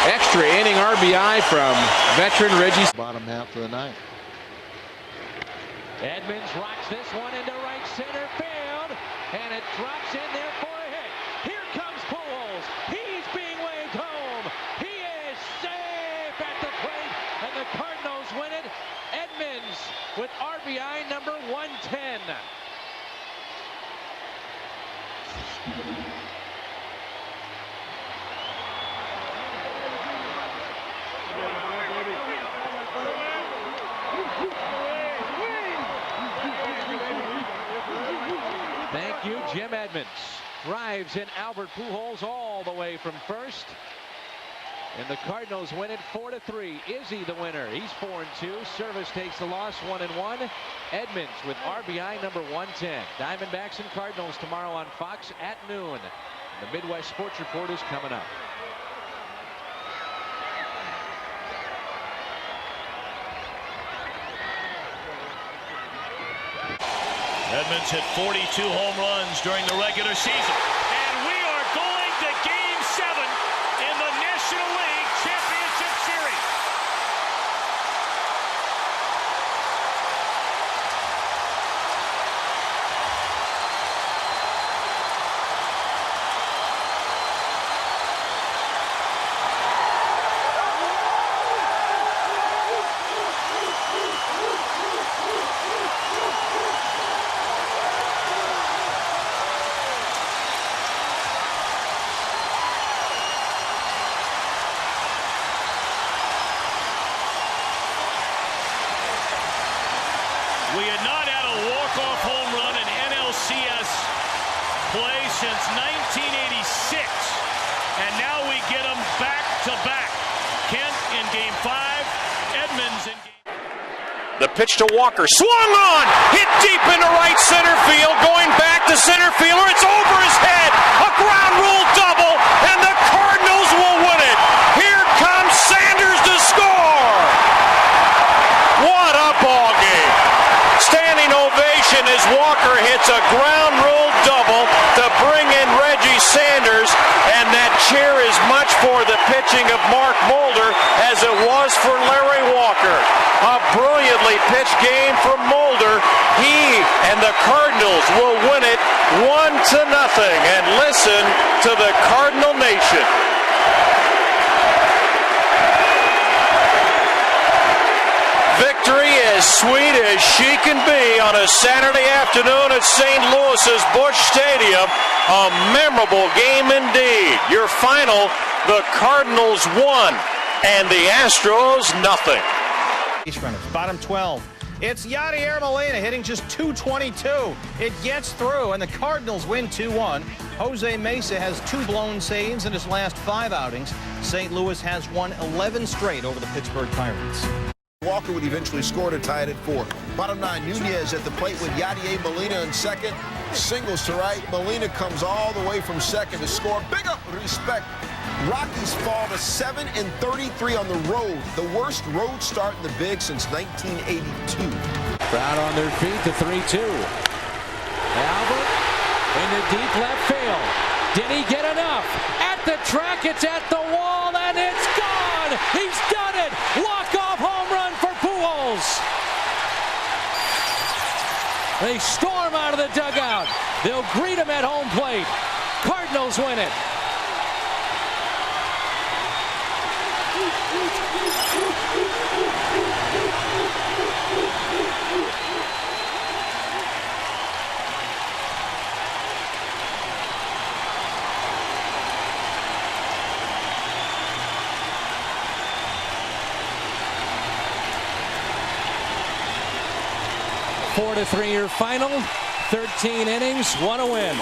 extra inning RBI from veteran Reggie. Bottom half of the ninth. Edmonds rocks this one into right center field, and it drops in there for a hit. Here comes Pujols. He's being waved home. He is safe at the plate, and the Cardinals win it. Edmonds with RBI number 110. Thank you, Jim Edmonds. Drives in Albert Pujols all the way from first. And the Cardinals win it 4-3. Izzy the winner. He's 4-2. Service takes the loss 1-1. Edmonds with RBI number 110. Diamondbacks and Cardinals tomorrow on Fox at noon. The Midwest Sports Report is coming up. Edmonds hit 42 home runs during the regular season. And we are going to Game 7 in the National League Championship Series. We had not had a walk-off home run in NLCS play since 1986, and now we get them back-to-back. Kent in Game 5, Edmonds in Game... The pitch to Walker, swung on, hit deep into right center field, going back to center fielder, it's over his head, a ground rule double, and the Cardinals will win it. Here comes Sanders to score. What a ball game. Standing ovation as Walker hits a ground rule double to bring in Reggie Sanders, and that cheer is much for the pitching of Mark Mulder as it was for Larry Walker. A brilliantly pitched game from Mulder. He and the Cardinals will win it 1-0. And listen to the Cardinal Nation. Victory as sweet as she can be on a Saturday afternoon at St. Louis's Busch Stadium. A memorable game indeed. Your final, the Cardinals 1 and the Astros nothing. Bottom 12. It's Yadier Molina hitting just .222. It gets through, and the Cardinals win 2-1. Jose Mesa has 2 blown saves in his last 5 outings. St. Louis has won 11 straight over the Pittsburgh Pirates. Walker would eventually score to tie it at 4. Bottom 9, Nunez at the plate with Yadier Molina in second. Singles to right. Molina comes all the way from second to score. Big up respect. Rockies fall to 7-33 on the road. The worst road start in the Big since 1982. Crowd on their feet to 3-2. Albert into deep left field. Did he get enough? At the track, it's at the wall, and it's gone! He's done it! Walk-off home run for Pujols! They storm out of the dugout. They'll greet him at home plate. Cardinals win it. Four to 3 year final, 13 innings, 1 a win.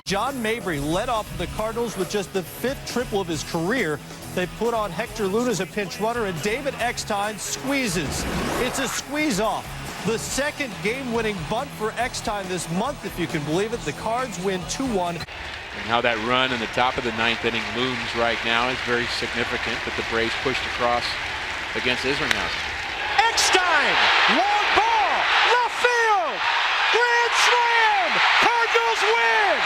John Mabry led off the Cardinals with just the 5th triple of his career. They put on Hector Luna as a pinch runner, and David Eckstein squeezes. It's a squeeze-off. The second game-winning bunt for Eckstein this month, if you can believe it. The Cards win 2-1. And how that run in the top of the 9th inning looms right now is very significant that the Braves pushed across against Isringhausen. Eckstein, long ball, left field, grand slam, Cardinals win.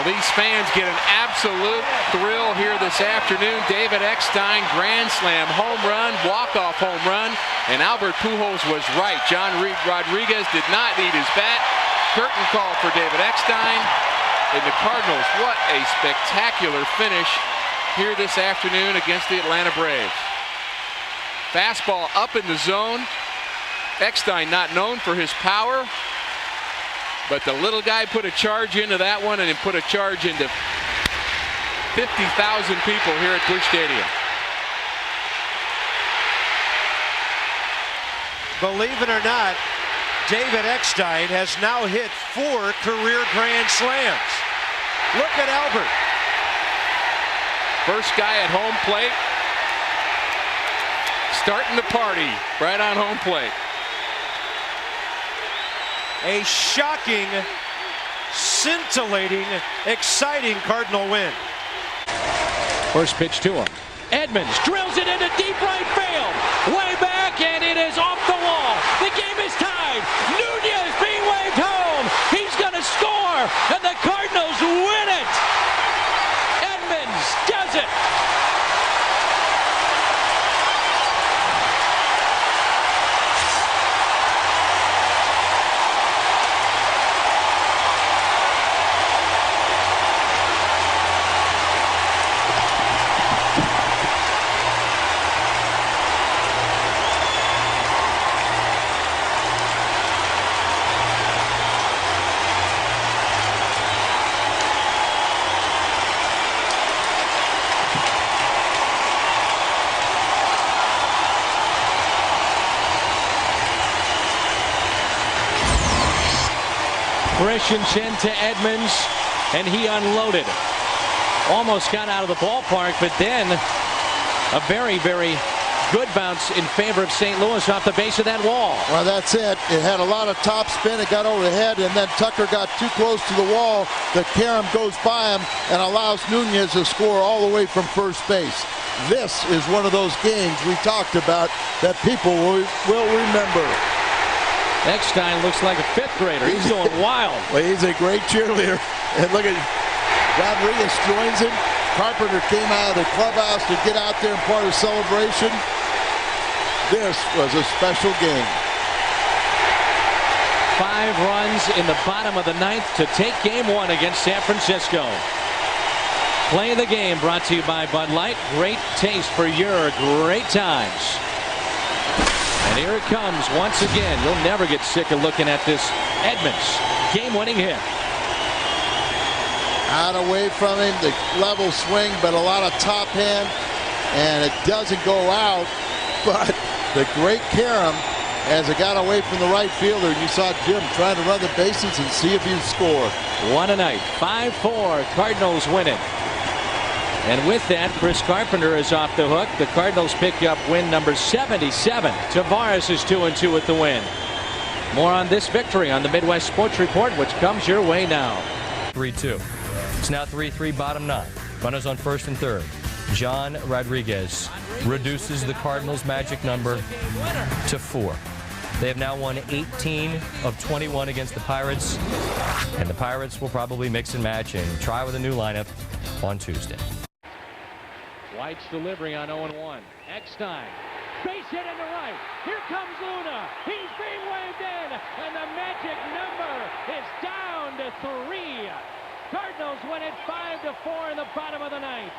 These fans get an absolute thrill here this afternoon. David Eckstein, grand slam home run, walk-off home run, and Albert Pujols was right. John Rodriguez did not need his bat. Curtain call for David Eckstein. And the Cardinals, what a spectacular finish here this afternoon against the Atlanta Braves. Fastball up in the zone. Eckstein not known for his power. But the little guy put a charge into that one, and he put a charge into 50,000 people here at Busch Stadium. Believe it or not, David Eckstein has now hit 4 career grand slams. Look at Albert. First guy at home plate. Starting the party right on home plate. A shocking, scintillating, exciting Cardinal win. First pitch to him. Edmonds drills it into deep right field. Way back, and it is off the wall. The game is tied. Nunez being waved home. He's going to score, and the Cardinals win it. Edmonds does it. Christensen to Edmonds, and he unloaded. Almost got out of the ballpark, but then a very, very good bounce in favor of St. Louis off the base of that wall. Well, that's it. It had a lot of top spin. It got over the head, and then Tucker got too close to the wall. The carom goes by him and allows Nunez to score all the way from first base. This is one of those games we talked about that people will remember. Eckstein looks like a 5th grader. He's going wild. Well, he's a great cheerleader. And look at Rodriguez joins him. Carpenter came out of the clubhouse to get out there and part of the celebration. This was a special game. 5 runs in the bottom of the 9th to take game 1 against San Francisco. Play of the game brought to you by Bud Light. Great taste for your great times. And here it comes once again. You'll never get sick of looking at this Edmonds game-winning hit. Out away from him, the level swing, but a lot of top hand, and it doesn't go out. But the great carom as it got away from the right fielder. You saw Jim trying to run the bases and see if he'd score. 1 a night, 5-4. Cardinals win it. And with that, Chris Carpenter is off the hook. The Cardinals pick up win number 77. Tavares is 2-2 with the win. More on this victory on the Midwest Sports Report, which comes your way now. 3-2. It's now 3-3, bottom 9. Runners on first and third. John Rodriguez reduces the Cardinals' magic number to 4. They have now won 18 of 21 against the Pirates, and the Pirates will probably mix and match and try with a new lineup on Tuesday. White's delivering on 0-1. Eckstein. Base hit in the right. Here comes Luna. He's being waved in, and the magic number is down to 3. Cardinals win it 5-4 in the bottom of the 9th.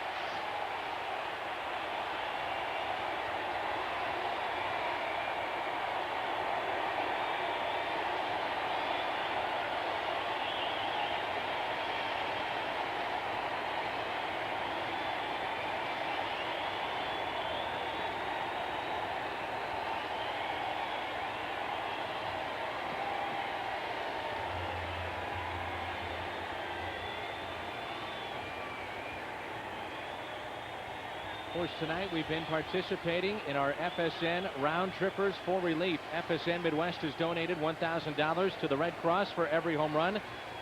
Of course, tonight we've been participating in our FSN Round Trippers for Relief. FSN Midwest has donated $1,000 to the Red Cross for every home run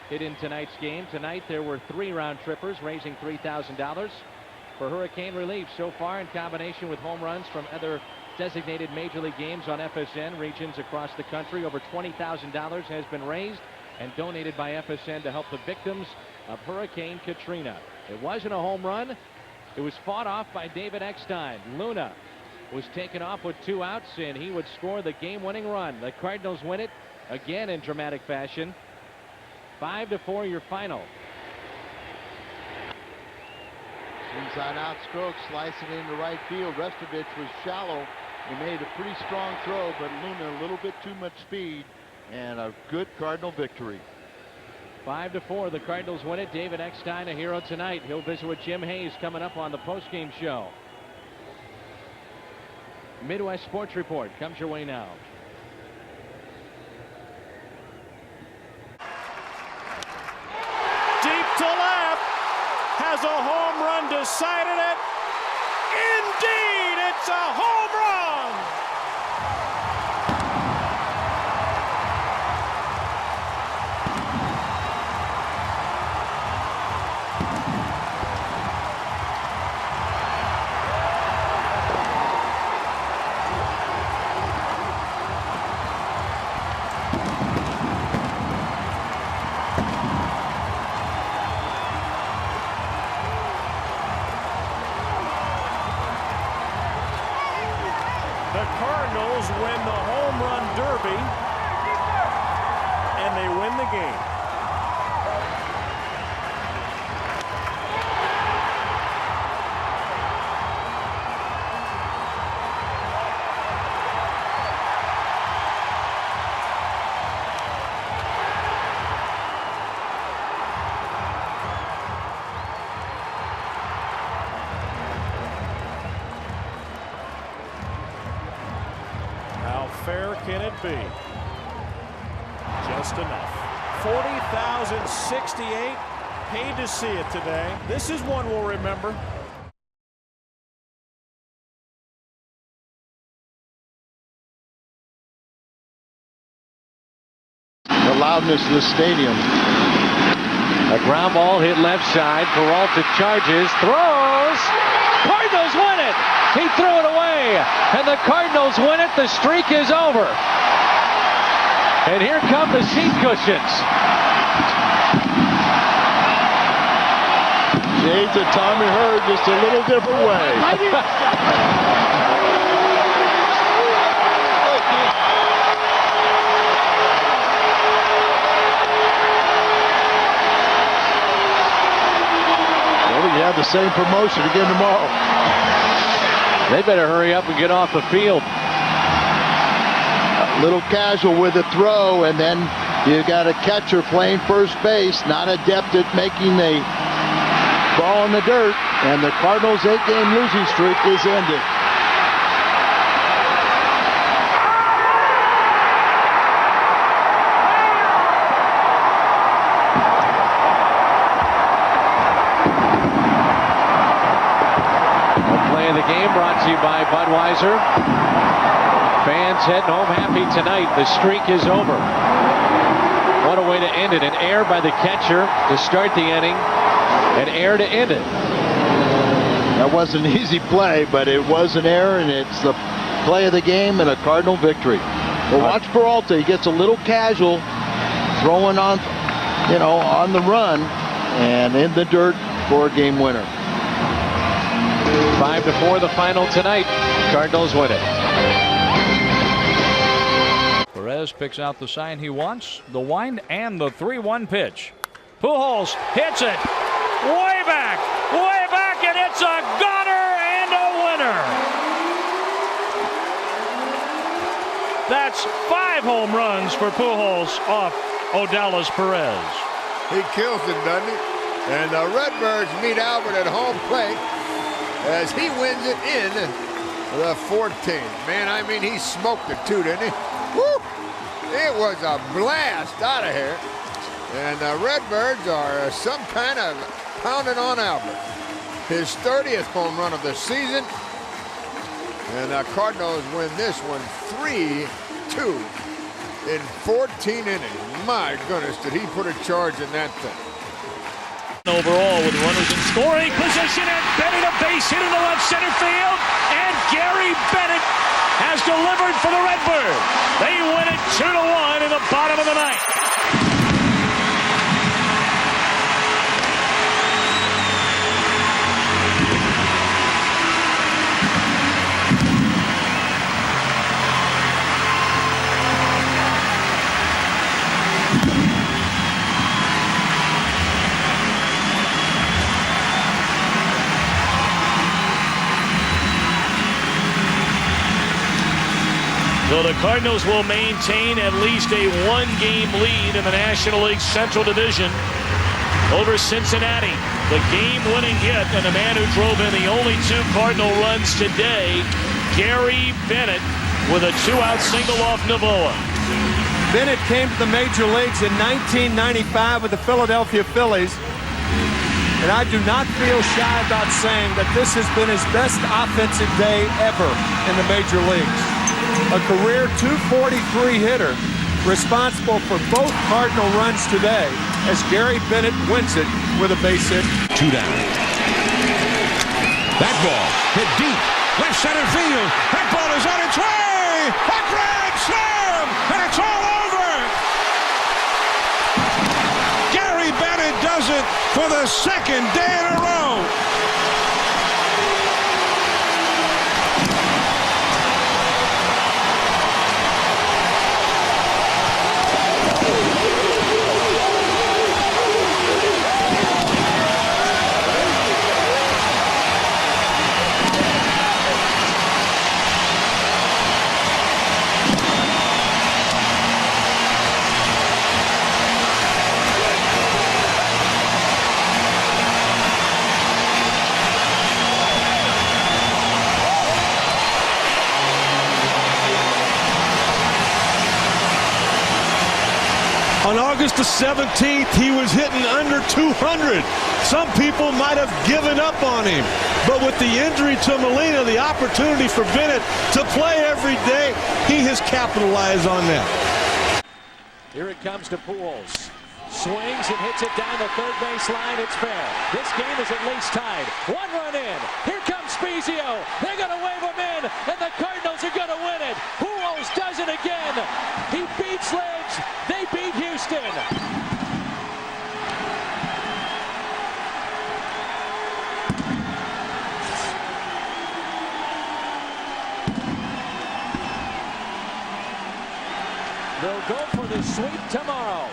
hit in tonight's game. Tonight there were 3 round trippers raising $3,000 for hurricane relief. So far, in combination with home runs from other designated Major League games on FSN regions across the country, over $20,000 has been raised and donated by FSN to help the victims of Hurricane Katrina. It wasn't a home run. It was fought off by David Eckstein. Luna was taken off with 2 outs, and he would score the game-winning run. The Cardinals win it again in dramatic fashion. 5-4 your final. Inside out stroke, slicing into right field. Restovich was shallow. He made a pretty strong throw, but Luna a little bit too much speed, and a good Cardinal victory. 5-4, the Cardinals win it. David Eckstein, a hero tonight. He'll visit with Jim Hayes coming up on the postgame show. Midwest Sports Report comes your way now. Deep to left. Has a home run decided it? Indeed, it's a home run! The Cardinals win the home run derby, and they win the game. How fair can it be? Just enough. 40,068 paid to see it today. This is one we'll remember. The loudness of the stadium. A ground ball hit left side. Peralta charges, throws. Cardinals win it. He threw it away, and the Cardinals win it. The streak is over. And here come the seat cushions. Shades of Tommy Hurd, just a little different way. You have the same promotion again tomorrow. They better hurry up and get off the field. A little casual with the throw, and then you got a catcher playing first base, not adept at making the ball in the dirt, and the Cardinals' 8-game losing streak is ended. Brought to you by Budweiser. Fans heading home happy tonight. The streak is over. What a way to end it. An error by the catcher to start the inning. An error to end it. That wasn't an easy play, but it was an error, and it's the play of the game and a Cardinal victory. Well, watch Peralta. He gets a little casual, throwing on, on the run and in the dirt for a game winner. 5-4 the final tonight. Cardinals win it. Perez picks out the sign he wants, the wind, and the 3-1 pitch. Pujols hits it way back, and it's a gunner and a winner. That's 5 home runs for Pujols off Odalis Perez. He kills it, doesn't he? And the Redbirds meet Albert at home plate as he wins it in the 14th. Man, I mean, he smoked it too, didn't he? Woo! It was a blast out of here. And the Redbirds are some kind of pounding on Albert. His 30th home run of the season. And the Cardinals win this one 3-2 in 14 innings. My goodness, did he put a charge in that thing. Overall, with runners in scoring position, and Bennett a base hit in the left center field, and Gary Bennett has delivered for the Redbirds. They win it 2-1 in the bottom of the ninth. So the Cardinals will maintain at least a one-game lead in the National League Central Division over Cincinnati. The game-winning hit, and the man who drove in the only 2 Cardinal runs today, Gary Bennett, with a 2-out single off Novoa. Bennett came to the major leagues in 1995 with the Philadelphia Phillies. And I do not feel shy about saying that this has been his best offensive day ever in the major leagues. A career .243 hitter, responsible for both Cardinal runs today, as Gary Bennett wins it with a base hit. 2 down. That ball hit deep, left center field. That ball is on its way. A grand slam, and it's all over. Gary Bennett does it for the 2nd day in a row. On August the 17th, he was hitting under 200. Some people might have given up on him. But with the injury to Molina, the opportunity for Bennett to play every day, he has capitalized on that. Here it comes to Pujols. Swings and hits it down the third base line. It's fair. This game is at least tied. 1 run in. Here comes Spezio. They're going to wave him in, and the Cardinals are going to win it. Pujols does it again. He beats Lidge. They beat Houston. They'll go for the sweep tomorrow.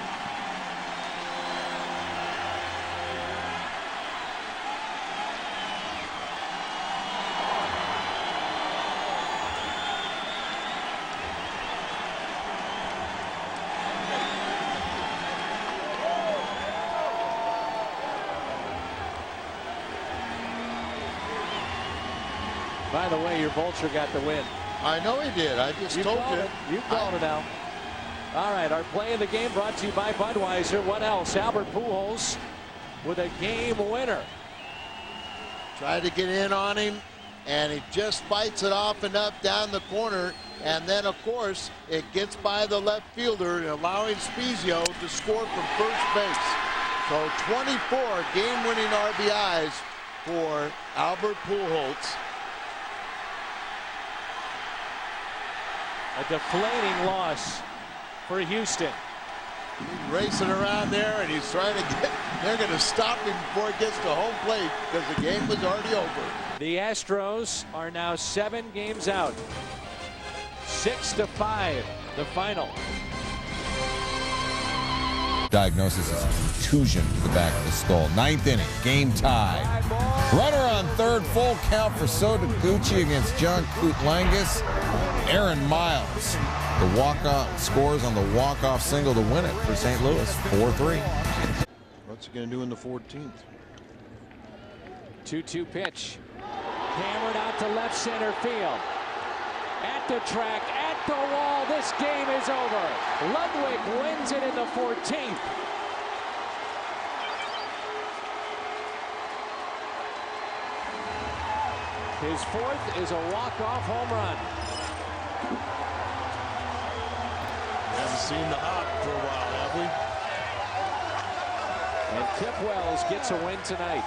By the way, your Vulture got the win. I know he did. I just told you. You called it now. All right, our play of the game brought to you by Budweiser. What else? Albert Pujols with a game winner. Tried to get in on him, and he just bites it off and up down the corner. And then, of course, it gets by the left fielder, allowing Spezio to score from first base. So 24 game-winning RBIs for Albert Pujols. A deflating loss for Houston. He's racing around there, and he's trying to get. They're going to stop him before he gets to home plate because the game was already over. The Astros are now 7 games out. 6-5, the final. Diagnosis is contusion to the back of the skull. 9th inning, game tied. Runner on third, full count for Soda Gucci against John Kutlangas. Aaron Miles, the walk-off, scores on the walk-off single to win it for St. Louis, 4-3. What's he going to do in the 14th? 2-2 pitch. Hammered out to left center field. At the track, at the wall, this game is over. Ludwig wins it in the 14th. His 4th is a walk-off home run. We haven't seen the hop for a while, have we? And Kip Wells gets a win tonight.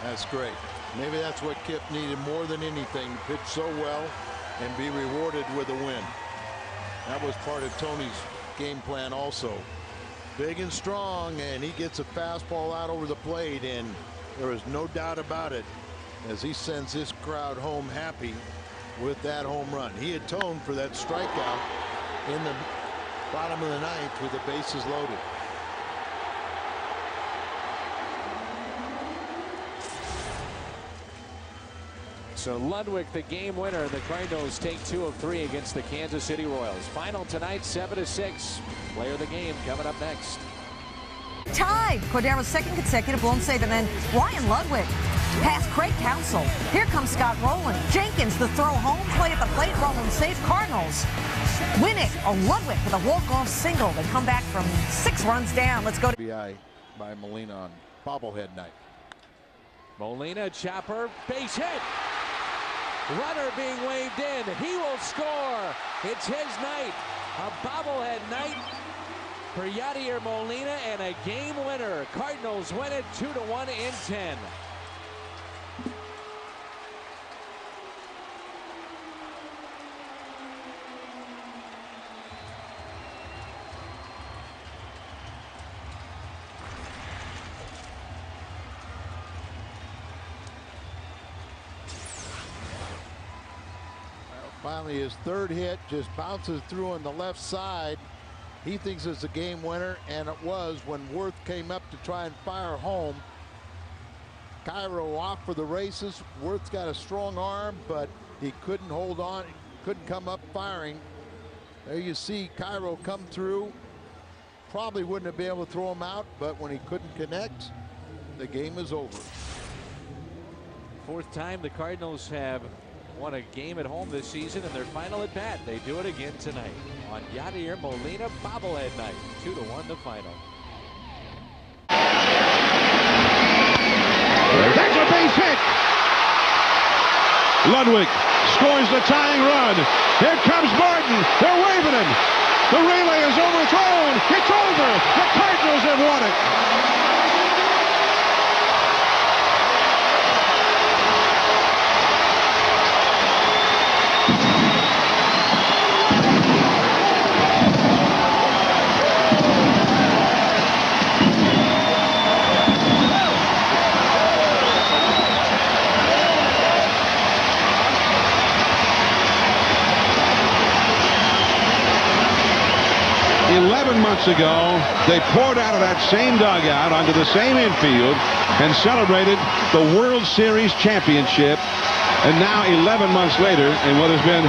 That's great. Maybe that's what Kip needed more than anything, to pitch so well and be rewarded with a win. That was part of Tony's game plan also. Big and strong, and he gets a fastball out over the plate, and there is no doubt about it as he sends his crowd home happy with that home run. He atoned for that strikeout in the bottom of the 9th with the bases loaded. So Ludwig, the game winner. The Cardinals take 2 of 3 against the Kansas City Royals. Final tonight, 7-6. Player of the game coming up next. Tied. Cordero's second consecutive blown save, and then Ryan Ludwig past Craig Counsell. Here comes Scott Rowland. Jenkins, the throw home play at the plate. Rowland safe. Cardinals win it. Ludwig with a walk-off single. They come back from 6 runs down. Let's go to by Molina on bobblehead night. Molina, chopper, base hit. Runner being waved in. He will score. It's his night. A bobblehead night for Yadier Molina and a game winner. Cardinals win it 2-1 in 10. Finally, his third hit just bounces through on the left side. He thinks it's a game winner, and it was when Worth came up to try and fire home. Cairo off for the races. Worth's got a strong arm, but he couldn't hold on, couldn't come up firing. There you see Cairo come through. Probably wouldn't have been able to throw him out, but when he couldn't connect, the game is over. 4th time the Cardinals have won a game at home this season, and their final at bat. They do it again tonight on Yadier Molina bobblehead night. 2-1 the final. That's a base hit. Ludwig scores the tying run. Here comes Martin. They're waving him. The relay is overthrown. It's over. The Cardinals have won it. 11 months ago, they poured out of that same dugout onto the same infield and celebrated the World Series championship. And now, 11 months later, in what has been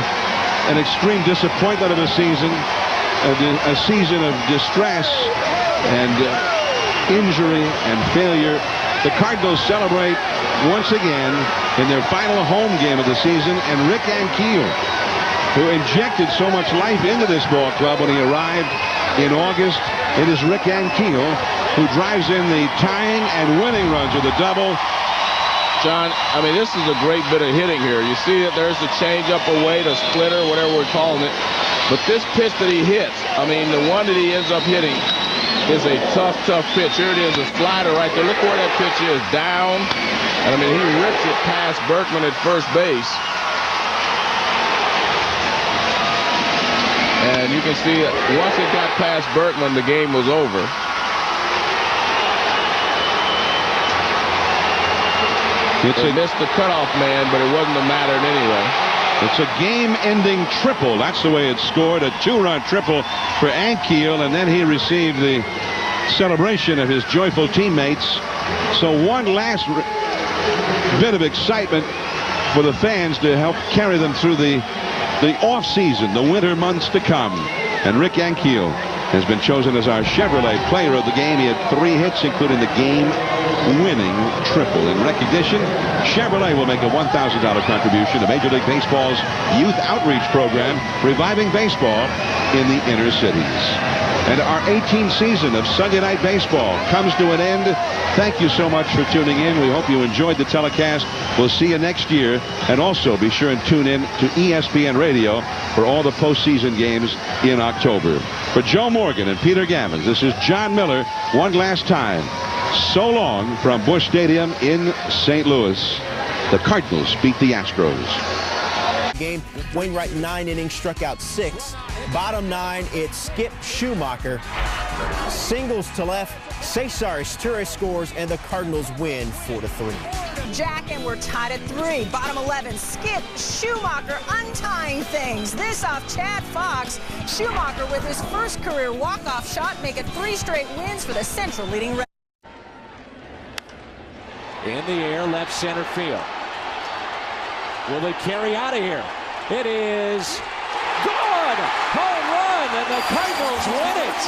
an extreme disappointment of a season of distress and injury and failure, the Cardinals celebrate once again in their final home game of the season. And Rick Ankiel, who injected so much life into this ball club when he arrived in August, it is Rick Ankiel who drives in the tying and winning runs with a double. John, I mean, this is a great bit of hitting here. You see that there's the changeup away, the splitter, whatever we're calling it. But this pitch that he hits, I mean, the one that he ends up hitting is a tough, tough pitch. Here it is, a slider right there. Look where that pitch is, down. And I mean, he rips it past Berkman at first base. And you can see once it got past Berkman, the game was over. They missed the cutoff man, but it wasn't a matter anyway. It's a game-ending triple. That's the way it's scored. A 2-run triple for Ankiel, and then he received the celebration of his joyful teammates. So one last bit of excitement for the fans to help carry them through the off-season, the winter months to come. And Rick Ankiel has been chosen as our Chevrolet player of the game. He had 3 hits, including the game-winning triple. In recognition, Chevrolet will make a $1,000 contribution to Major League Baseball's youth outreach program, reviving baseball in the inner cities. And our 18th season of Sunday Night Baseball comes to an end. Thank you so much for tuning in. We hope you enjoyed the telecast. We'll see you next year. And also be sure and tune in to ESPN Radio for all the postseason games in October. For Joe Morgan and Peter Gammons, this is John Miller. One last time, so long from Busch Stadium in St. Louis. The Cardinals beat the Astros. Game, Wainwright 9 innings, struck out 6. Bottom 9, it's Skip Schumacher. Singles to left. Cesar Estura scores, and the Cardinals win 4-3. Jack, and we're tied at 3. Bottom 11, Skip Schumacher untying things. This off Chad Fox. Schumacher with his first career walk-off shot, make it 3 straight wins for the Central leading. In the air, left center field. Will they carry out of here? It is good! Home run, and the Cardinals win it!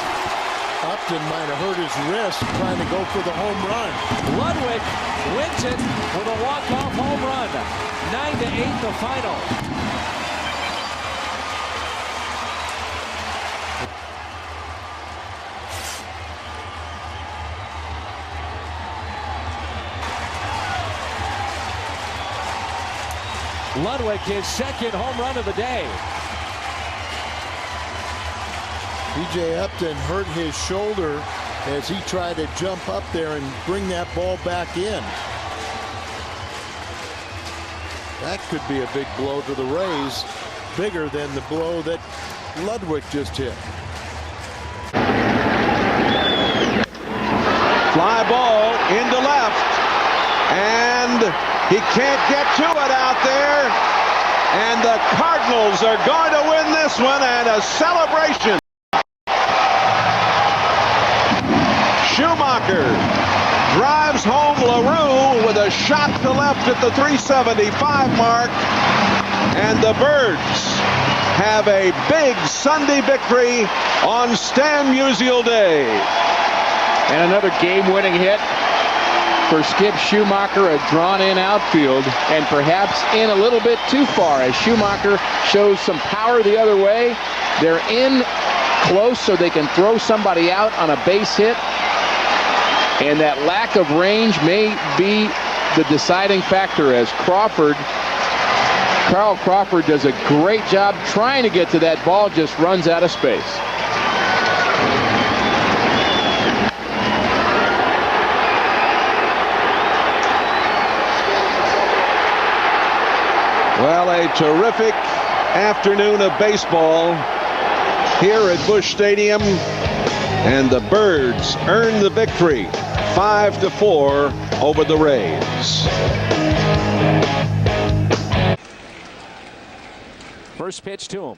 Upton might have hurt his wrist trying to go for the home run. Ludwig wins it with a walk-off home run. 9-8 the final. Ludwig, his second home run of the day. B.J. Upton hurt his shoulder as he tried to jump up there and bring that ball back in. That could be a big blow to the Rays, bigger than the blow that Ludwig just hit. Fly ball into left, and he can't get to it out there, and the Cardinals are going to win this one, and a celebration. Schumacher drives home LaRue with a shot to left at the 375 mark, and the Birds have a big Sunday victory on Stan Musial Day. And another game-winning hit for Skip Schumacher, a drawn-in outfield, and perhaps in a little bit too far as Schumacher shows some power the other way. They're in close so they can throw somebody out on a base hit. And that lack of range may be the deciding factor as Carl Crawford does a great job trying to get to that ball, just runs out of space. Well, a terrific afternoon of baseball here at Busch Stadium, and the Birds earn the victory 5-4 over the Rays. First pitch to him.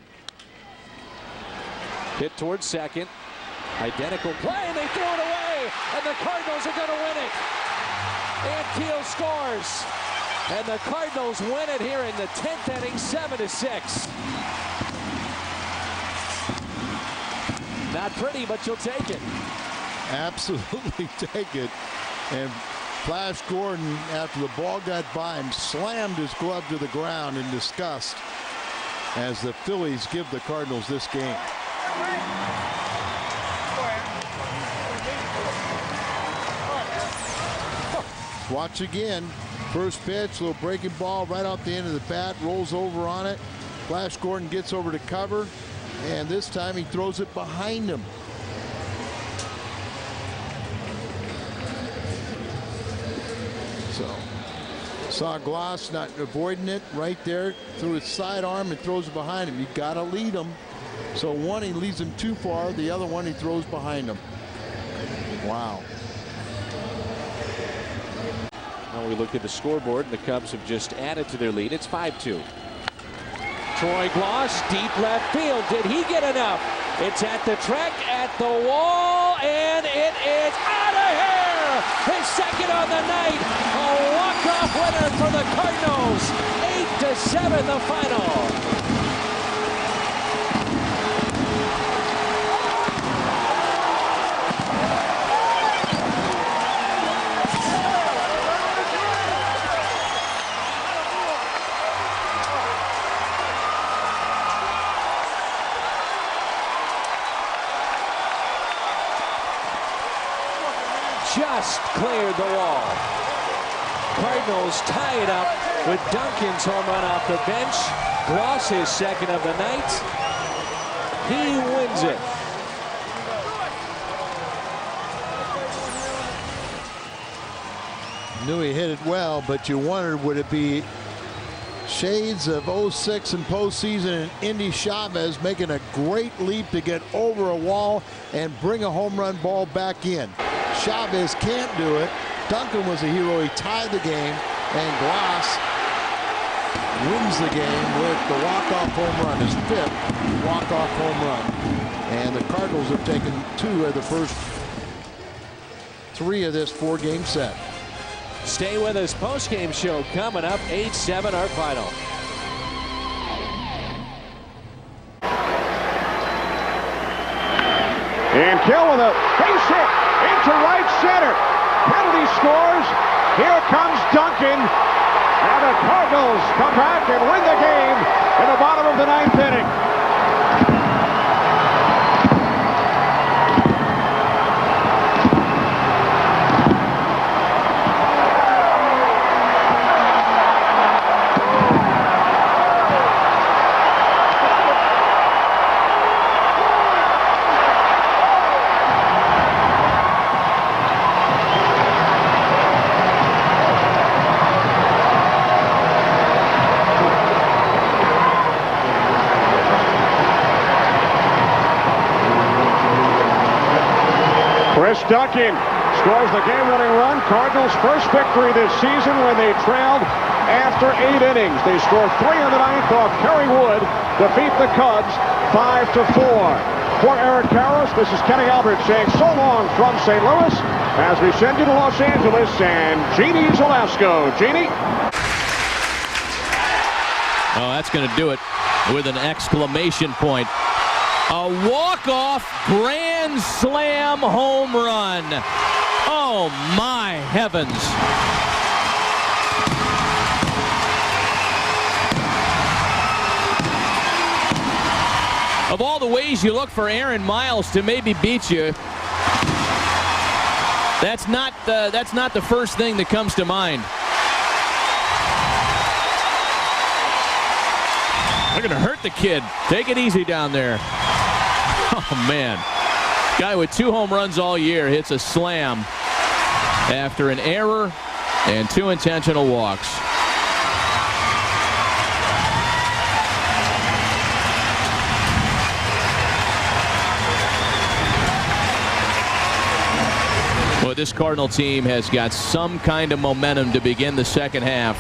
Hit towards second. Identical play, and they throw it away, and the Cardinals are going to win it. Antiel scores, and the Cardinals win it here in the 10th inning, 7-6. Not pretty, but you'll take it. Absolutely take it. And Flash Gordon, after the ball got by him, slammed his glove to the ground in disgust as the Phillies give the Cardinals this game. Watch again. First pitch, little breaking ball right off the end of the bat, rolls over on it. Flash Gordon gets over to cover, and this time he throws it behind him. So, saw Gloss not avoiding it right there, threw his sidearm and throws it behind him. You got to lead him. So one, he leads him too far. The other one, he throws behind him. Wow. Now we look at the scoreboard, and the Cubs have just added to their lead. It's 5-2. Troy Gloss, deep left field. Did he get enough? It's at the track, at the wall, and it is out of here! His second on the night. A walk-off winner for the Cardinals. 8-7 the final. Just cleared the wall. Cardinals tie it up with Duncan's home run off the bench. Gloss, his second of the night. He wins it. Knew he hit it well, but you wondered, would it be shades of 06 and postseason, and Indy Chavez making a great leap to get over a wall and bring a home run ball back in. Chavez can't do it. Duncan was a hero. He tied the game, and Gloss wins the game with the walk-off home run, his fifth walk-off home run. And the Cardinals have taken 2 of the first 3 of this 4-game set. Stay with us. Post-game show coming up. 8-7 our final. And Kill with a base hit into right center. Kennedy scores. Here comes Duncan. And the Cardinals come back and win the game in the bottom of the 9th inning. Chris Duncan scores the game-winning run. Cardinals' first victory this season when they trailed after 8 innings. They score 3 in the 9th off Kerry Wood, defeat the Cubs 5-4. For Eric Karros, this is Kenny Albert saying so long from St. Louis as we send you to Los Angeles and Jeannie Zelasco. Jeannie? Oh, that's going to do it with an exclamation point. A walk-off grand slam home run. Oh, my heavens. Of all the ways you look for Aaron Miles to maybe beat you, that's not the first thing that comes to mind. They're going to hurt the kid. Take it easy down there. Oh, man. Guy with 2 home runs all year hits a slam after an error and 2 intentional walks. Well, this Cardinal team has got some kind of momentum to begin the second half.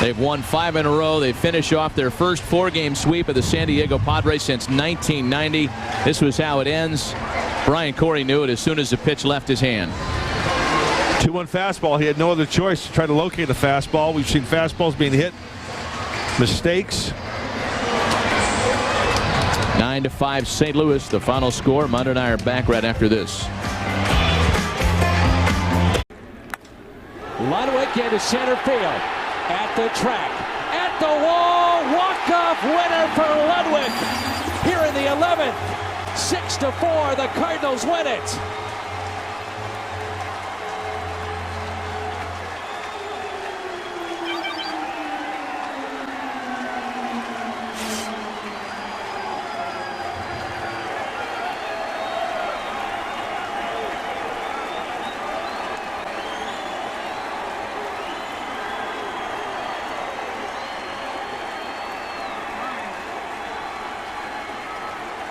They've won 5 in a row. They finish off their first 4-game sweep of the San Diego Padres since 1990. This was how it ends. Brian Corey knew it as soon as the pitch left his hand. 2-1 fastball. He had no other choice to try to locate the fastball. We've seen fastballs being hit. Mistakes. 9-5 St. Louis, the final score. Munder and I are back right after this. Ludwig into center field. At the track, at the wall, walk-off winner for Ludwig. Here in the 11th, 6-4, the Cardinals win it.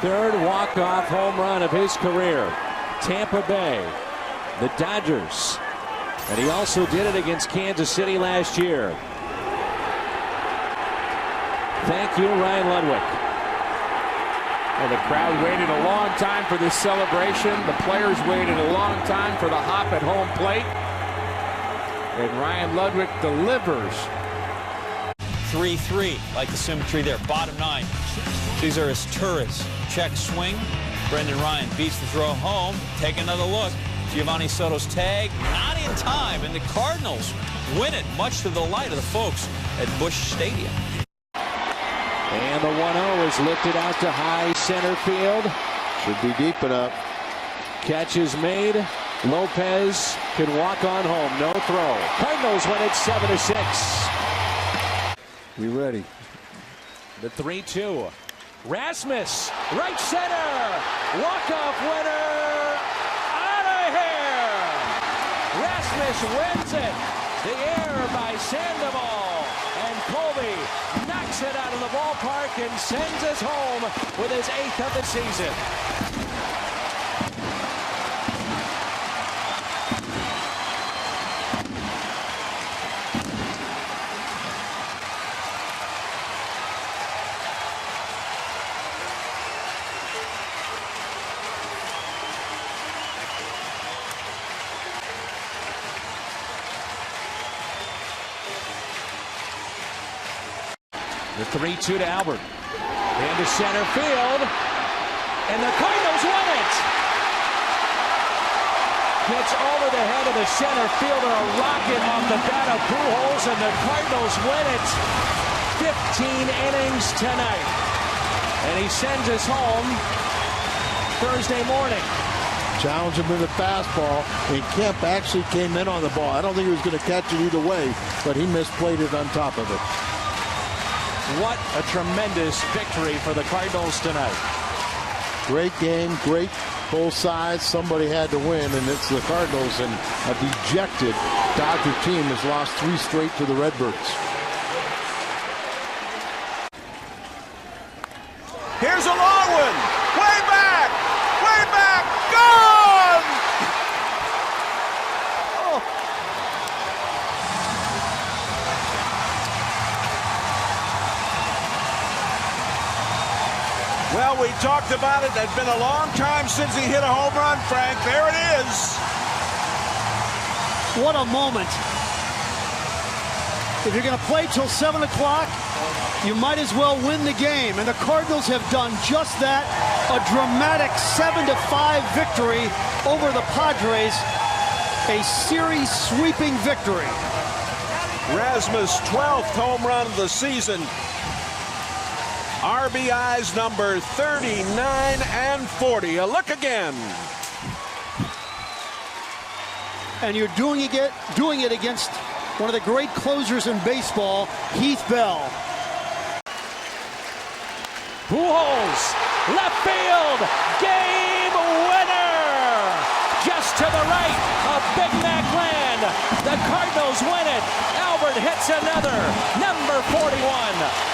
Third walk-off home run of his career. Tampa Bay, the Dodgers. And he also did it against Kansas City last year. Thank you, Ryan Ludwig. Well, the crowd waited a long time for this celebration. The players waited a long time for the hop at home plate. And Ryan Ludwig delivers. 3-3, like the symmetry there. Bottom 9. These are his tourists. Check swing. Brendan Ryan beats the throw home. Take another look. Giovanni Soto's tag, not in time, and the Cardinals win it, much to the delight of the folks at Busch Stadium. And the 1-0 is lifted out to high center field. Should be deep enough. Catch is made. Lopez can walk on home. No throw. Cardinals win it 7-6. We ready. The 3-2. Rasmus, right center. Walk-off winner. Out of here. Rasmus wins it. The error by Sandoval. And Colby knocks it out of the ballpark and sends us home with his 8th of the season. The 3-2 to Albert. Into center field. And the Cardinals win it. Gets over the head of the center fielder, a rocket off the bat of Pujols, and the Cardinals win it. 15 innings tonight. And he sends us home Thursday morning. Challenged him with a fastball, and Kemp actually came in on the ball. I don't think he was going to catch it either way, but he misplayed it on top of it. What a tremendous victory for the Cardinals tonight. Great game, great both sides. Somebody had to win, and it's the Cardinals, and a dejected Dodger team has lost 3 straight to the Redbirds. Here's a long one. Way back. Gone! Oh. Well, we talked about it. It's been a long time since he hit a home run, Frank. There it is. What a moment. If you're going to play till 7 o'clock, you might as well win the game. And the Cardinals have done just that. A dramatic 7-5 victory over the Padres. A series sweeping victory. Rasmus' 12th home run of the season. RBIs number 39 and 40. A look again. And you're doing it against one of the great closers in baseball, Heath Bell. Pujols, left field, game winner! Just to the right of Big Mac land, the Cardinals win it. Albert hits another, number 41.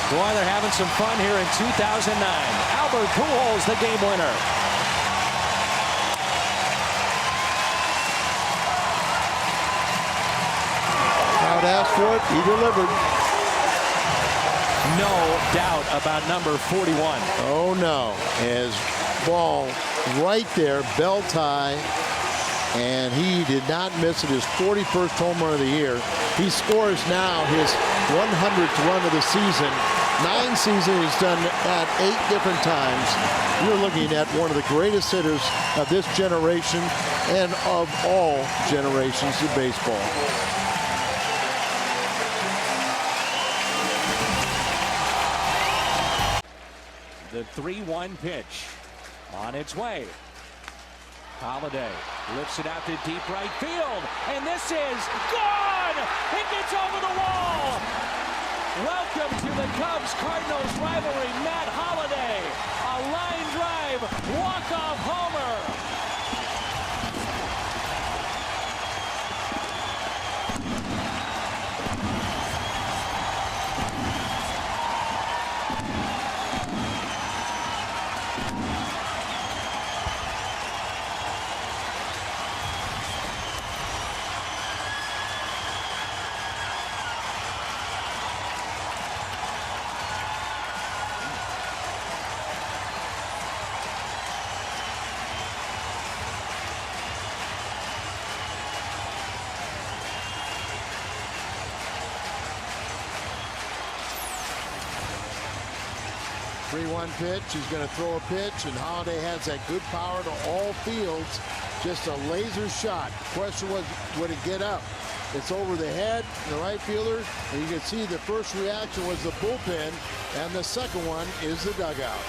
Boy, they're having some fun here in 2009. Albert Pujols, the game winner. Crowd asked for it, he delivered. No doubt about number 41. Oh no, his ball right there, belt high, and he did not miss it. His 41st home run of the year. He scores now his 100th run of the season. 9 seasons, he's done that 8 different times. You're looking at one of the greatest hitters of this generation and of all generations of baseball. The 3-1 pitch on its way. Holiday lifts it out to deep right field, and this is gone! It gets over the wall! Welcome to the Cubs-Cardinals rivalry, Matt Holiday. A line drive, walk-off homer. Pitch. He's going to throw a pitch, and Holiday has that good power to all fields. Just a laser shot. Question was, would it get up? It's over the head, the right fielder, and you can see the first reaction was the bullpen, and the second one is the dugout.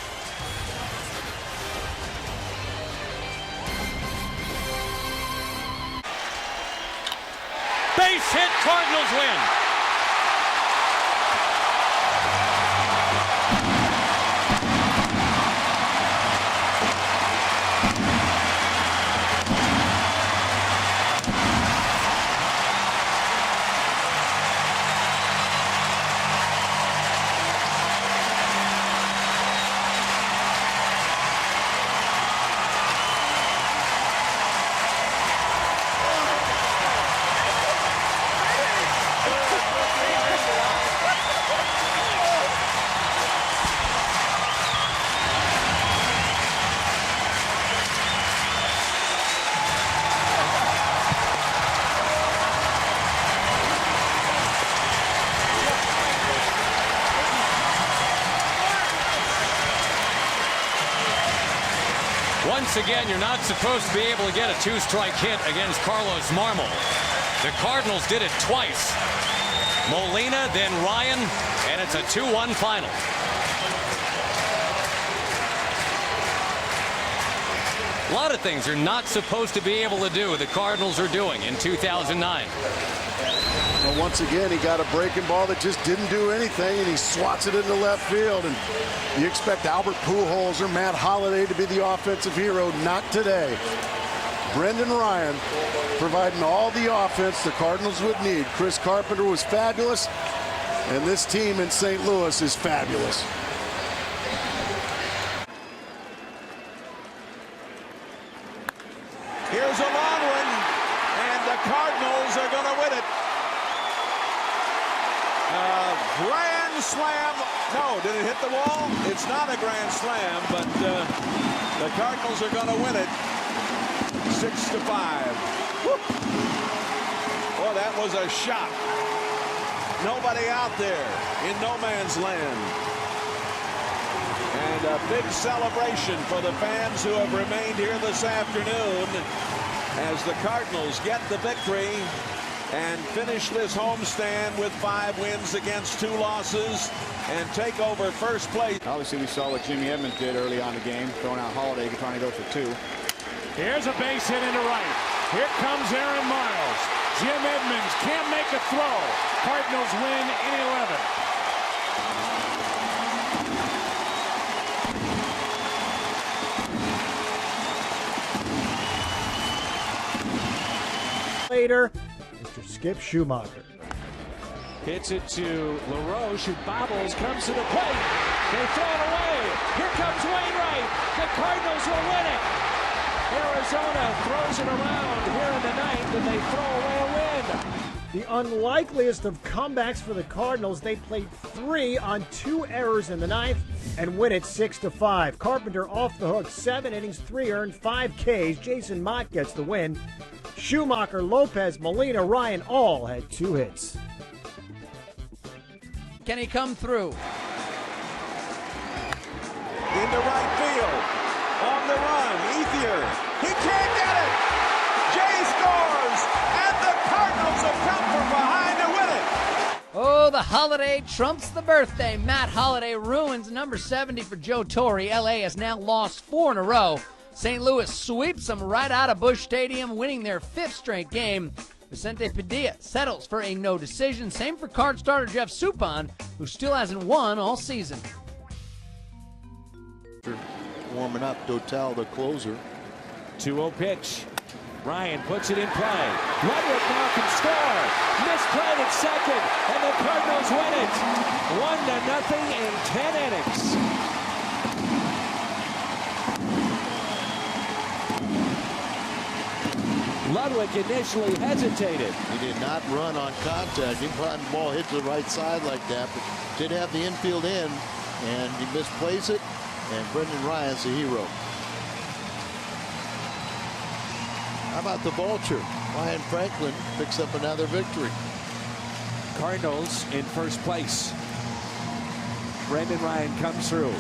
Base hit, Cardinals win. Once again, you're not supposed to be able to get a two-strike hit against Carlos Marmol. The Cardinals did it twice. Molina, then Ryan, and it's a 2-1 final. A lot of things you're not supposed to be able to do, the Cardinals are doing in 2009. Well, once again, he got a breaking ball that just didn't do anything, and he swats it into left field. And you expect Albert Pujols or Matt Holliday to be the offensive hero. Not today. Brendan Ryan providing all the offense the Cardinals would need. Chris Carpenter was fabulous, and this team in St. Louis is fabulous. Here's a long one, and the Cardinals are going to win it. Grand slam. No, did it hit the wall? It's not a grand slam, but the Cardinals are going to win it 6-5. Boy, that was a shot. Nobody out there in no man's land. And a big celebration for the fans who have remained here this afternoon as the Cardinals get the victory and finish this homestand with 5 wins against 2 losses and take over first place. Obviously, we saw what Jimmy Edmonds did early on in the game, throwing out Holliday, trying to go for 2. Here's a base hit into right. Here comes Aaron Miles. Jim Edmonds can't make a throw. Cardinals win in 11. Later, Mr. Skip Schumacher. Hits it to LaRoche, who bobbles, comes to the plate. They throw it away. Here comes Wainwright. The Cardinals will win it. Arizona throws it around here in the 9th, and they throw away a win. The unlikeliest of comebacks for the Cardinals. They played 3 on 2 errors in the 9th and win it 6-5. Carpenter off the hook, 7 innings, 3 earned, 5 Ks. Jason Mott gets the win. Schumacher, Lopez, Molina, Ryan all had 2 hits. Can he come through? Into right field. On the run, Ethier. He can't get it. Jay scores, and the Cardinals have come from behind to win it. Oh, the holiday trumps the birthday. Matt Holliday ruins number 70 for Joe Torre. LA has now lost 4 in a row. St. Louis sweeps them right out of Busch Stadium, winning their 5th straight game. Vicente Padilla settles for a no decision. Same for Card starter Jeff Suppan, who still hasn't won all season. Warming up, Dotel, the closer. 2-0 pitch. Ryan puts it in play. Ludwig now can score. Misplayed at second, and the Cardinals win it. 1-0 in 10 innings. Ludwig initially hesitated. He did not run on contact. Anytime the ball hits the right side like that, but did have the infield in, and he misplays it, and Brendan Ryan's the hero. How about the vulture? Ryan Franklin picks up another victory. Cardinals in first place. Brendan Ryan comes through.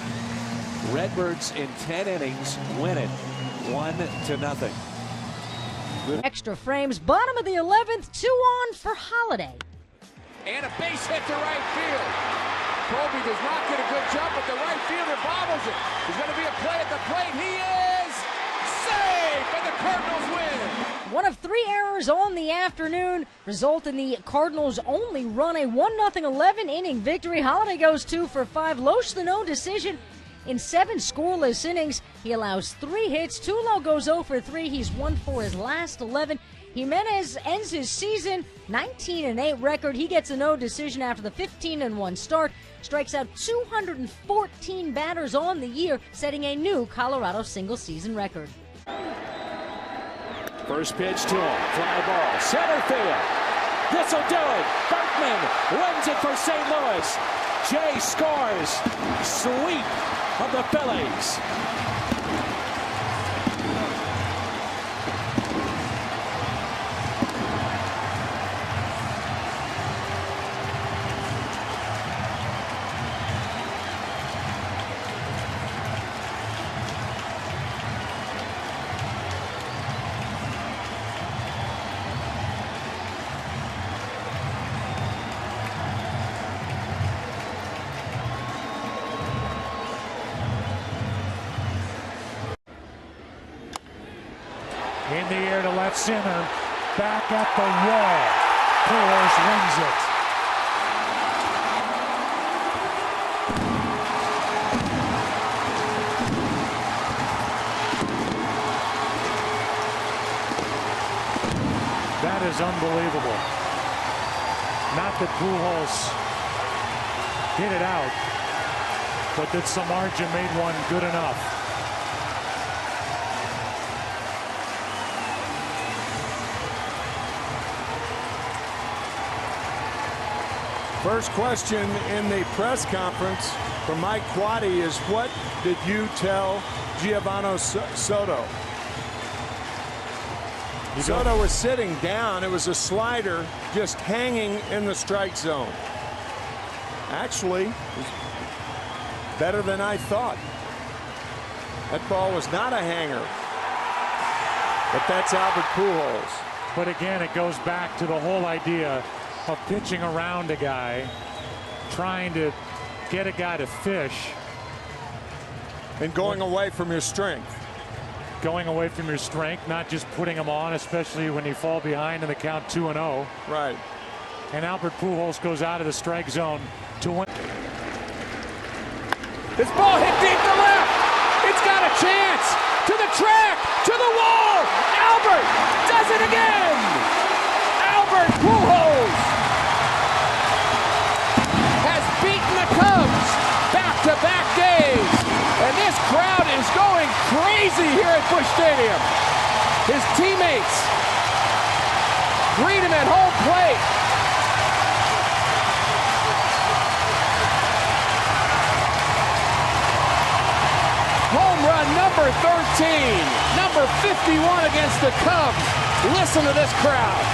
Redbirds in 10 innings win it 1-0. Extra frames, bottom of the 11th, 2 on for Holliday. And a base hit to right field. Colby does not get a good jump, but the right fielder bobbles it. There's going to be a play at the plate. He is safe, and the Cardinals win. One of 3 errors on the afternoon result in the Cardinals only run a 1-0 11-inning victory. Holliday goes 2 for 5. Loesch the no decision. In 7 scoreless innings, he allows 3 hits. Tulo goes 0 for 3. He's 1 for his last 11. Jimenez ends his season 19-8 record. He gets a no decision after the 15-1 start. Strikes out 214 batters on the year, setting a new Colorado single-season record. First pitch to him. Fly ball. Center field. This'll do it. Berkman runs it for St. Louis. Jay scores. Sweep of the Phillies. there to left center. Back at the wall. Pujols wins it. That is unbelievable. Not that Pujols hit it out, but that Samardzija made one good enough. First question in the press conference from Mike Quaddy is, what did you tell Giovanni Soto? Soto was sitting down. It was a slider just hanging in the strike zone. Actually, it was better than I thought. That ball was not a hanger. But that's Albert Pujols. But again, it goes back to the whole idea of pitching around a guy, trying to get a guy to fish. And going away from your strength. Going away from your strength, not just putting him on, especially when you fall behind in the count 2-0. Right. And Albert Pujols goes out of the strike zone to win. This ball hit deep to left. It's got a chance. To the track, to the wall. Albert does it again. Albert Pujols has beaten the Cubs back-to-back days. And this crowd is going crazy here at Busch Stadium. His teammates greet him at home plate. Home run number 13, number 51 against the Cubs. Listen to this crowd.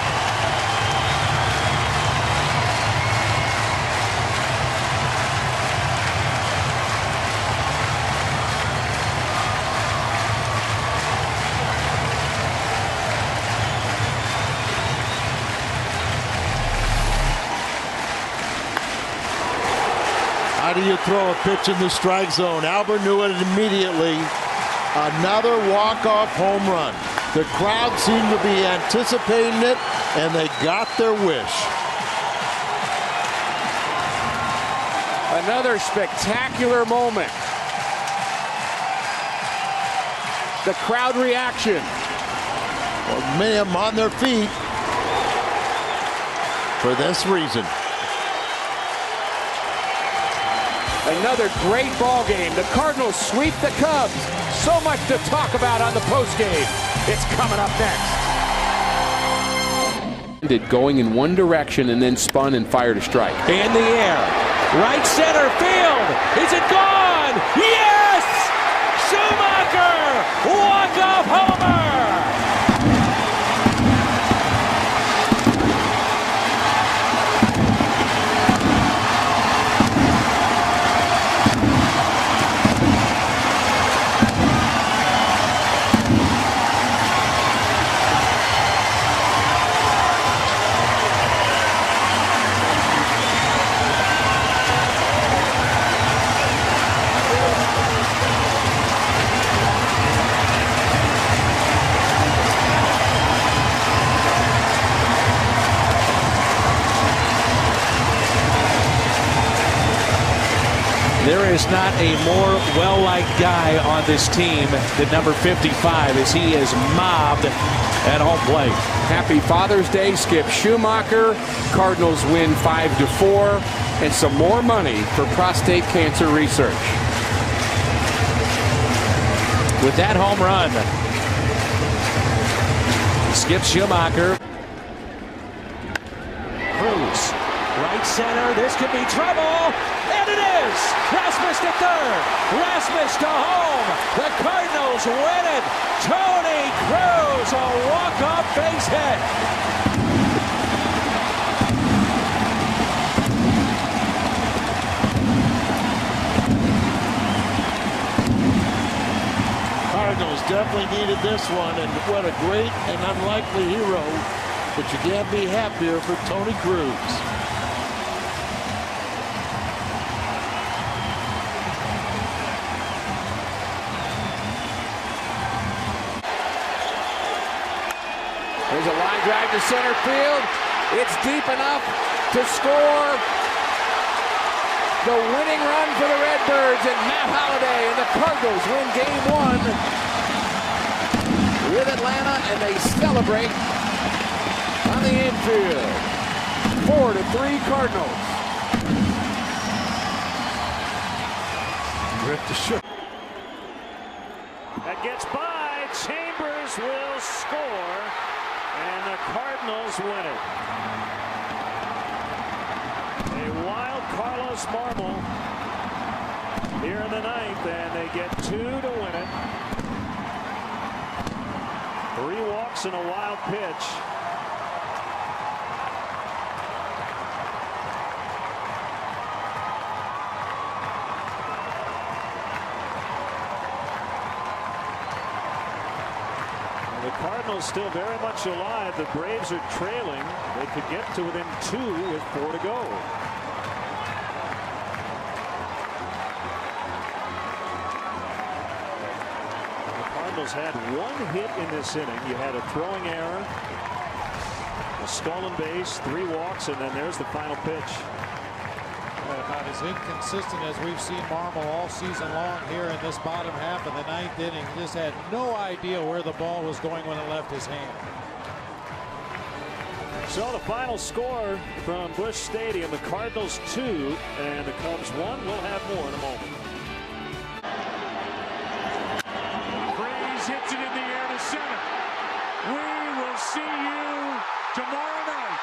How do you throw a pitch in the strike zone? Albert knew it immediately. Another walk-off home run. The crowd seemed to be anticipating it, and they got their wish. Another spectacular moment. The crowd reaction. Well, many of them on their feet for this reason. Another great ball game. The Cardinals sweep the Cubs. So much to talk about on the postgame. It's coming up next. Did going in one direction and then spun and fired a strike. In the air. Right center field. Is it gone? Yes! Schumacher! Walk-off homer! There is not a more well-liked guy on this team than number 55 as he is mobbed at home plate. Happy Father's Day, Skip Schumacher. Cardinals win 5-4 and some more money for prostate cancer research. With that home run, Skip Schumacher. Cruz, right center. This could be trouble. And it is! Rasmus to third. Rasmus to home. The Cardinals win it. Tony Cruz, a walk-off base hit. Cardinals definitely needed this one, and what a great and unlikely hero. But you can't be happier for Tony Cruz. drive to center field. It's deep enough to score the winning run for the Redbirds, and Matt Holliday and the Cardinals win Game 1 with Atlanta, and they celebrate on the infield. 4-3 Cardinals. That gets by. Chambers will score, and the Cardinals win it. A wild Carlos Marmol here in the ninth, and they get 2 to win it. 3 walks and a wild pitch. The Cardinals still very much alive. The Braves are trailing. They could get to within 2 with 4 to go. The Cardinals had 1 hit in this inning. You had a throwing error, a stolen base, 3 walks, and then there's the final pitch. About as inconsistent as we've seen Marmol all season long here in this bottom half of the 9th inning. He just had no idea where the ball was going when it left his hand. So the final score from Busch Stadium, the Cardinals 2 and the Cubs 1. We'll have more in a moment. Freeze hits it in the air to center. We will see you tomorrow night.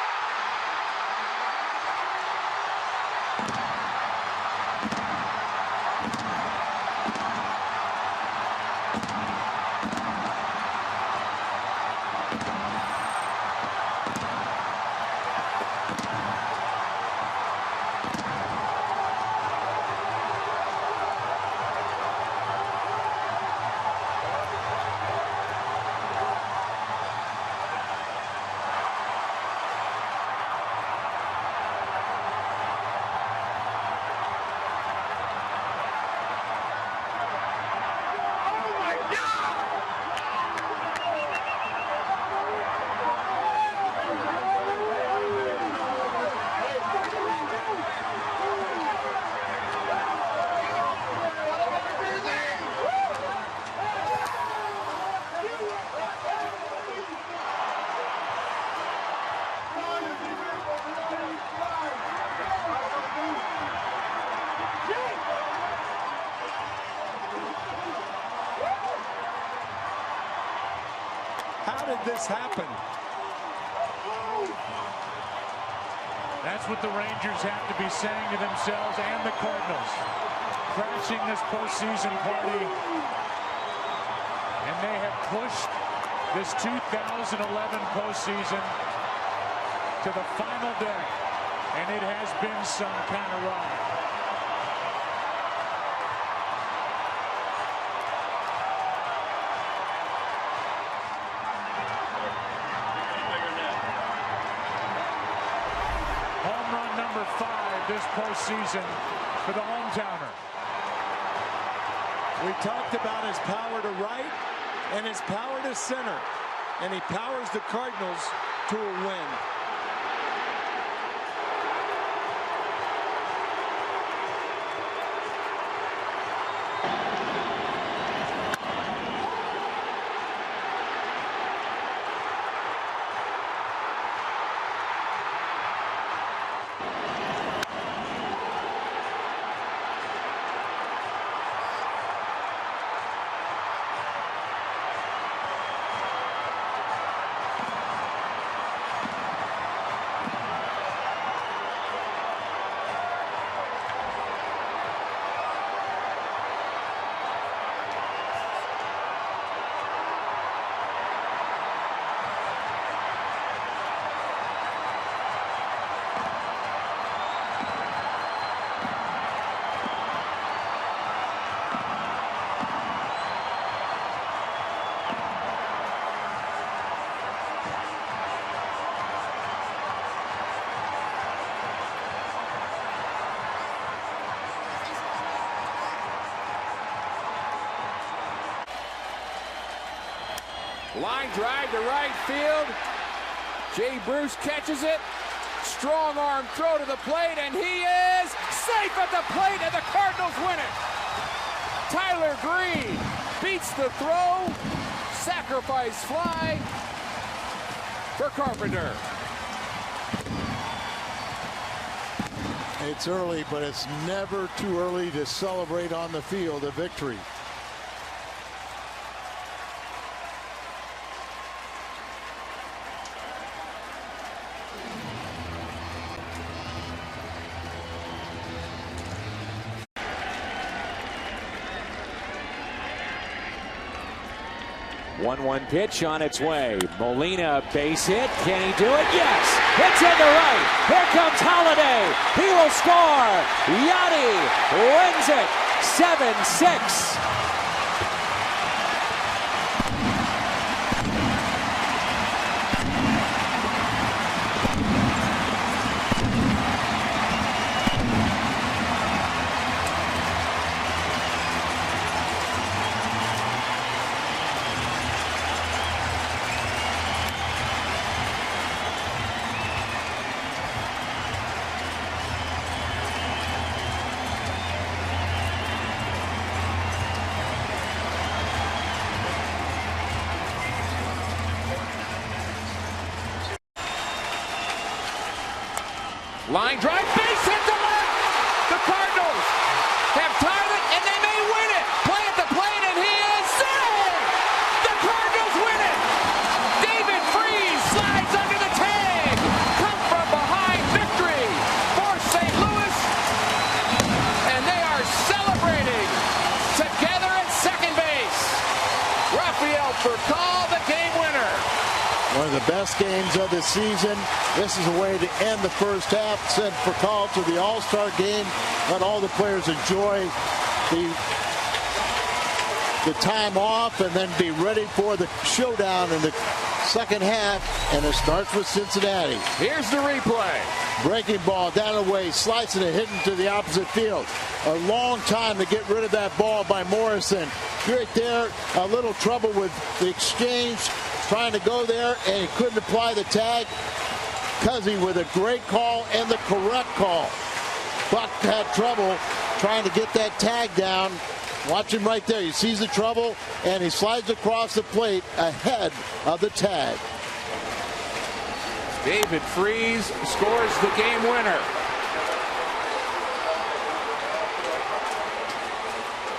How did this happen? That's what the Rangers have to be saying to themselves and the Cardinals. Crashing this postseason party. And they have pushed this 2011 postseason to the final day. And it has been some kind of ride. Number 5 this postseason for the hometowner. We talked about his power to right and his power to center, and he powers the Cardinals to a win. Line drive to right field. Jay Bruce catches it. Strong arm throw to the plate, and he is safe at the plate, and the Cardinals win it. Tyler Green beats the throw. Sacrifice fly for Carpenter. It's early, but it's never too early to celebrate on the field a victory. One pitch on its way. Molina, base hit. Can he do it? Yes. It's in the right. Here comes Holiday. He will score. Yachty wins it. 7-6. Line drive, base hit to left. The Cardinals have tied it, and they may win it. Play at the plate, and he is safe. The Cardinals win it. David Freese slides under the tag. Come from behind victory for St. Louis, and they are celebrating together at second base. Rafael Furcal, the game winner. One of the best games of the season. This is a way to end the first half. Send Furcal to the All-Star game. Let all the players enjoy the time off and then be ready for the showdown in the second half. And it starts with Cincinnati. Here's the replay. Breaking ball down the way, slicing it, hitting to the opposite field. A long time to get rid of that ball by Morrison. Right there, a little trouble with the exchange. Trying to go there, and he couldn't apply the tag. Cuzzy with a great call and the correct call. Buck had trouble trying to get that tag down. Watch him right there. He sees the trouble, and he slides across the plate ahead of the tag. David Freese scores the game winner.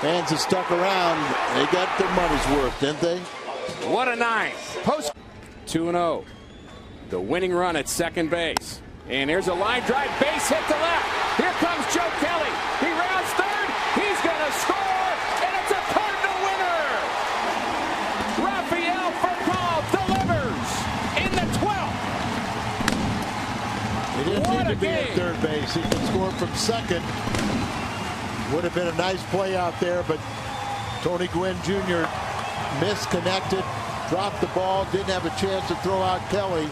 Fans have stuck around. They got their money's worth, didn't they? What a night. Post 2-0. The winning run at second base. And here's a line drive, base hit to left. Here comes Joe Kelly. He rounds third. He's going to score. And it's a Cardinal winner. Rafael Furcal delivers in the 12th. He didn't need to be at third base. He can score from second. Would have been a nice play out there, but Tony Gwynn Jr. misconnected, dropped the ball, didn't have a chance to throw out Kelly,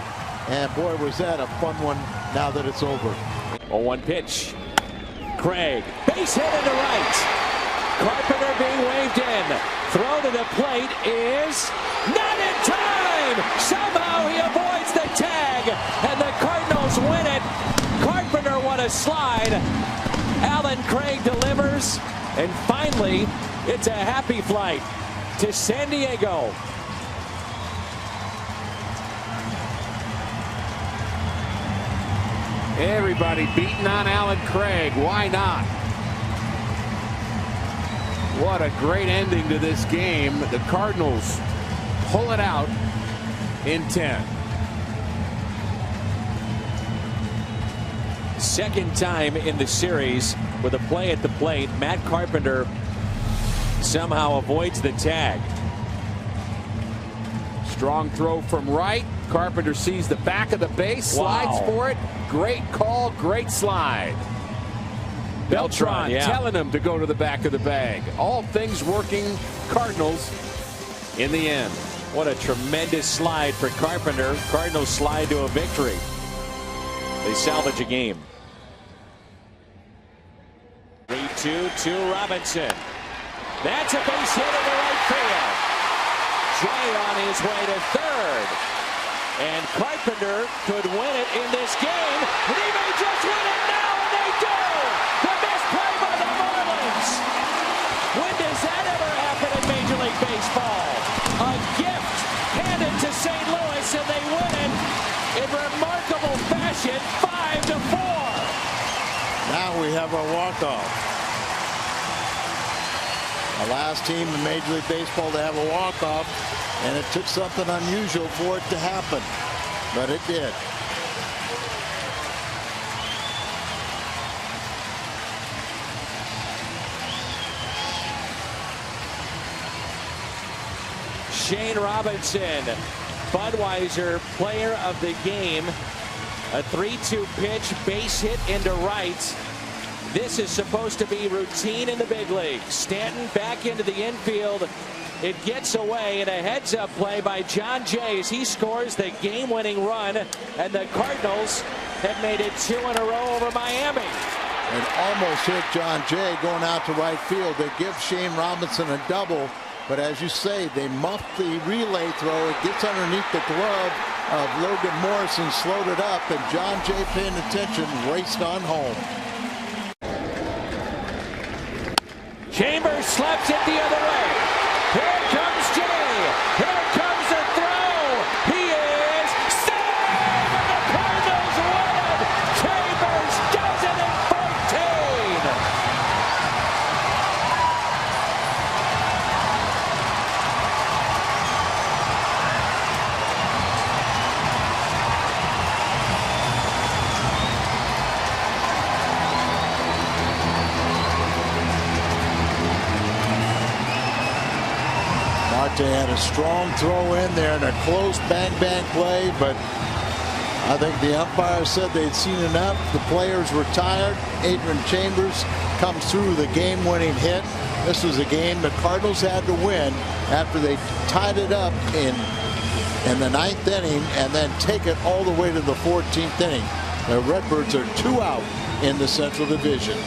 and boy, was that a fun one now that it's over. 0-1 pitch. Craig, base hit into right. Carpenter being waved in. Throw to the plate is not in time. Somehow he avoids the tag, and the Cardinals win it. Carpenter won a slide. Alan Craig delivers, and finally, it's a happy flight to San Diego. Everybody beating on Alan Craig. Why not? What a great ending to this game. The Cardinals pull it out in 10. Second time in the series with a play at the plate. Matt Carpenter somehow avoids the tag. Strong throw from right. Carpenter sees the back of the base, slides for it. Great call, great slide. Beltran telling him to go to the back of the bag. All things working Cardinals in the end. What a tremendous slide for Carpenter. Cardinals slide to a victory. They salvage a game. 3-2 to Robinson. That's a base hit in the right field. Jay on his way to third. And Carpenter could win it in this game. And he may just win it now, and they do! The best play by the Marlins! When does that ever happen in Major League Baseball? A gift handed to St. Louis, and they win it in remarkable fashion, 5-4. Now we have our walk-off. The last team in Major League Baseball to have a walk-off, and it took something unusual for it to happen, but it did. Shane Robinson, Budweiser player of the game. A 3-2 pitch, base hit into right. This is supposed to be routine in the big league. Stanton back into the infield. It gets away, and a heads-up play by John Jay as he scores the game-winning run, and the Cardinals have made it 2 in a row over Miami. And almost hit John Jay going out to right field. They give Shane Robinson a double, but as you say, they muff the relay throw. It gets underneath the glove of Logan Morrison, slowed it up, and John Jay, paying attention, raced on home. Chambers slaps it the other way. Here comes Jay. Here comes the throw. He is safe. The Cardinals win. Chambers does it in 14. Marte had a strong throw in there and a close bang-bang play, but I think the umpire said they'd seen enough. The players were tired. Adrian Chambers comes through the game-winning hit. This was a game the Cardinals had to win after they tied it up in the 9th inning and then take it all the way to the 14th inning. The Redbirds are 2 out in the Central Division.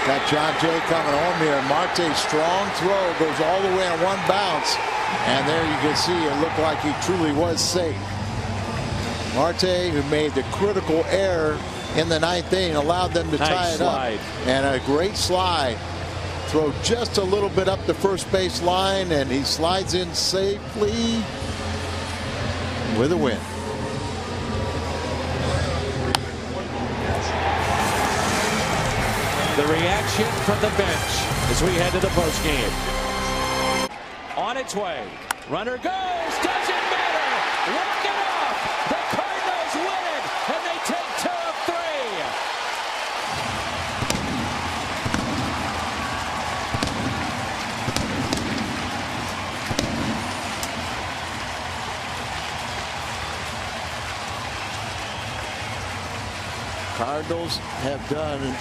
Got John Jay coming home here. Marte's strong throw goes all the way on one bounce. And there you can see it looked like he truly was safe. Marte, who made the critical error in the 9th inning, allowed them to tie it up. And a great slide. Throw just a little bit up the first base line, and he slides in safely with a win. The reaction from the bench as we head to the postgame. On its way. Runner goes. Doesn't matter. Walk it off. The Cardinals win it. And they take 2 of 3. Cardinals have done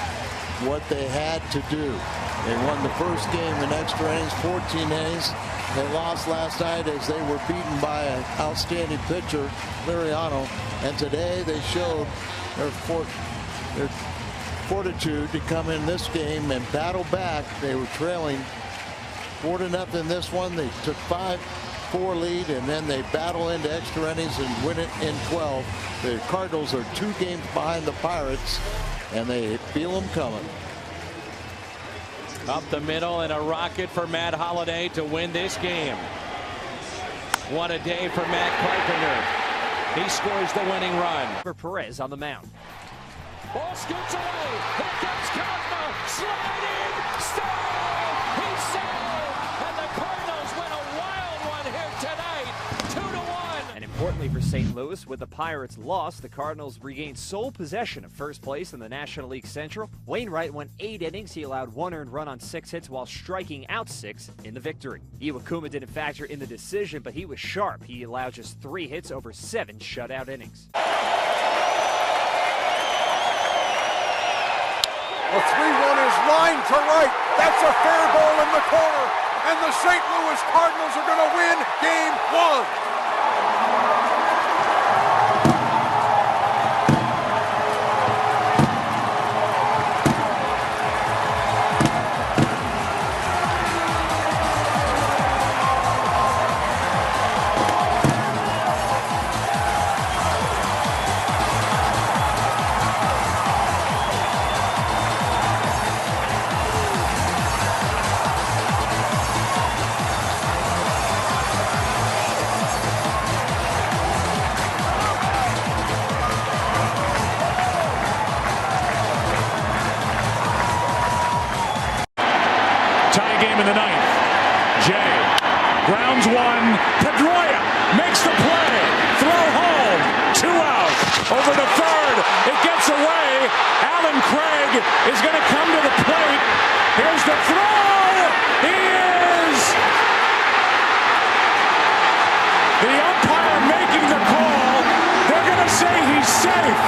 what they had to do. They won the first game in extra innings, 14 innings. They lost last night as they were beaten by an outstanding pitcher, Liriano. And today they showed their fortitude to come in this game and battle back. They were trailing 4-0 this one. They took 5-4 lead, and then they battle into extra innings and win it in 12. The Cardinals are 2 games behind the Pirates, and they feel them coming. Up the middle, and a rocket for Matt Holliday to win this game. What a day for Matt Carpenter. He scores the winning run. For Perez on the mound. Ball scoots away. Here comes Cosmo. Sliding. Stone. He's saved. And the Cardinals win a wild one here tonight. 2-1. And importantly for St. Louis, with the Pirates' loss, the Cardinals regained sole possession of first place in the National League Central. Wainwright went 8 innings. He allowed 1 earned run on 6 hits while striking out 6 in the victory. Iwakuma didn't factor in the decision, but he was sharp. He allowed just 3 hits over 7 shutout innings. The 3-1 is lined to right. That's a fair ball in the corner. And the St. Louis Cardinals are going to win Game 1. Grounds one. Pedroia makes the play. Throw home. 2 out. Over to third. It gets away. Alan Craig is going to come to the plate. Here's the throw. He is. The umpire making the call. They're going to say he's safe.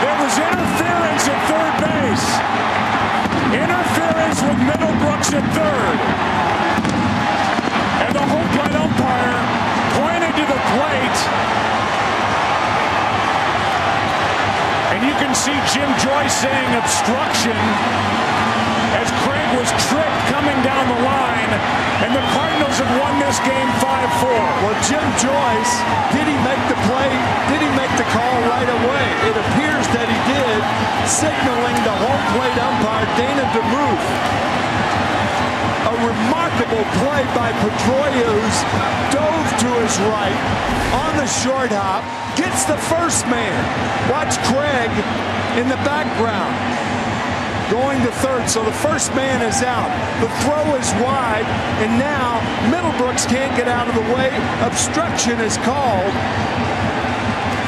There was interference at third base. Interference with Middlebrooks at third. And the home plate umpire pointed to the plate. And you can see Jim Joyce saying obstruction as Craig was tripped coming down the line. And the Cardinals have won this game 5-4. Well, Jim Joyce, did he make the play? Did he make the call right away? It appears that he did, signaling the home plate umpire, Dana DeMuth. A remarkable play by Pedroia, who's dove to his right on the short hop, gets the first man. Watch Craig in the background going to third, so the first man is out. The throw is wide, and now Middlebrooks can't get out of the way. Obstruction is called.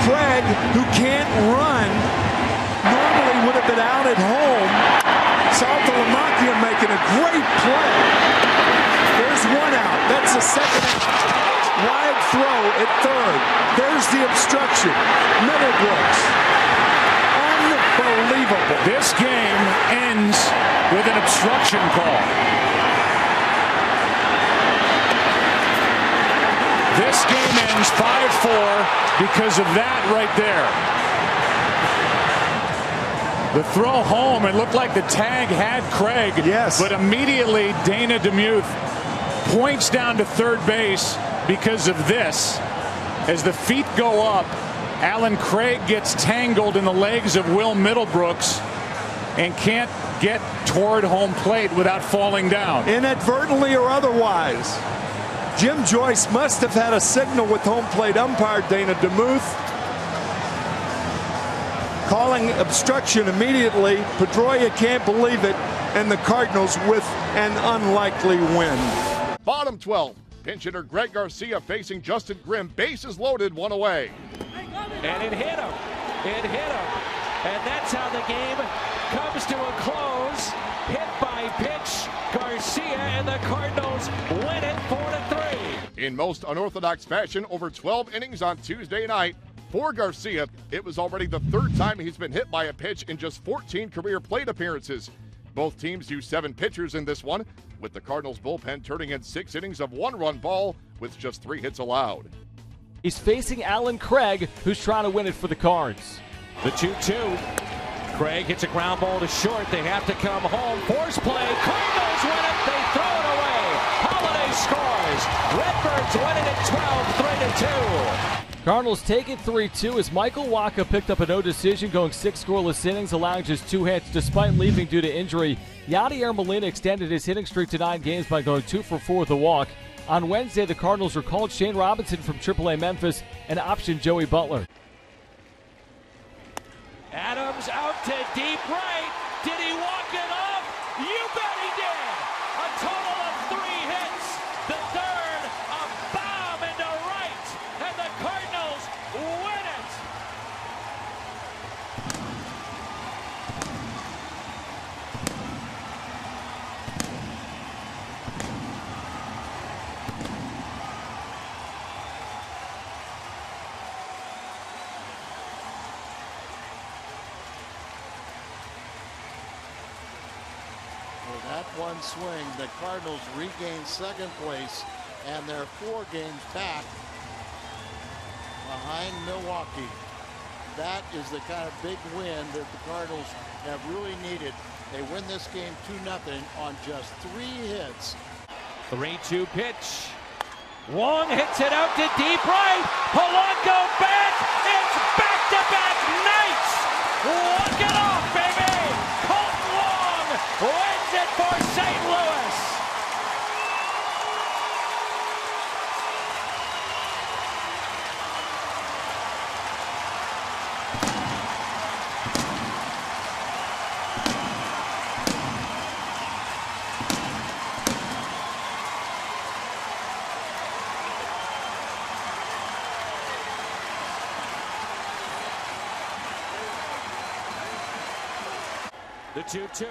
Craig, who can't run, normally would have been out at home. Saltalamacchia making a great play. There's one out. That's the second wide throw at third. There's the obstruction. Middlebrooks. Unbelievable. This game ends with an obstruction call. This game ends 5-4 because of that right there. The throw home, it looked like the tag had Craig. Yes. But immediately Dana DeMuth points down to third base because of this. As the feet go up, Alan Craig gets tangled in the legs of Will Middlebrooks and can't get toward home plate without falling down. Inadvertently or otherwise. Jim Joyce must have had a signal with home plate umpire Dana DeMuth, calling obstruction immediately. Pedroia can't believe it, and the Cardinals with an unlikely win. Bottom 12. Pinch hitter Greg Garcia facing Justin Grimm. Bases loaded, one away. And it hit him. It hit him. And that's how the game comes to a close. Hit by pitch. Garcia, and the Cardinals win it 4-3. In most unorthodox fashion, over 12 innings on Tuesday night. For Garcia, it was already the third time he's been hit by a pitch in just 14 career plate appearances. Both teams used 7 pitchers in this one, with the Cardinals bullpen turning in 6 innings of 1-run ball with just 3 hits allowed. He's facing Alan Craig, who's trying to win it for the Cards. The 2-2. Craig hits a ground ball to short. They have to come home. Force play. Cardinals win it. They throw it away. Holiday scores. Redbirds win it at 12, 3-2. Cardinals take it 3-2 as Michael Wacha picked up a no decision, going 6 scoreless innings, allowing just 2 hits despite leaving due to injury. Yadier Molina extended his hitting streak to 9 games by going 2 for 4 with a walk. On Wednesday, the Cardinals recalled Shane Robinson from AAA Memphis and optioned Joey Butler. Adams out to deep right. Did he walk it off? You bet he did. A total of 3 hits. The third, a bomb into right. And the Cardinals win it. That one swing, the Cardinals regain second place, and they're 4 games back behind Milwaukee. That is the kind of big win that the Cardinals have really needed. They win this game 2-0 on just 3 hits. 3-2 pitch. Wong hits it out to deep right. Polanco back. It's back-to-back nights. Walk it off, baby. Colton Wong wins it for St. Louis. The 2-2.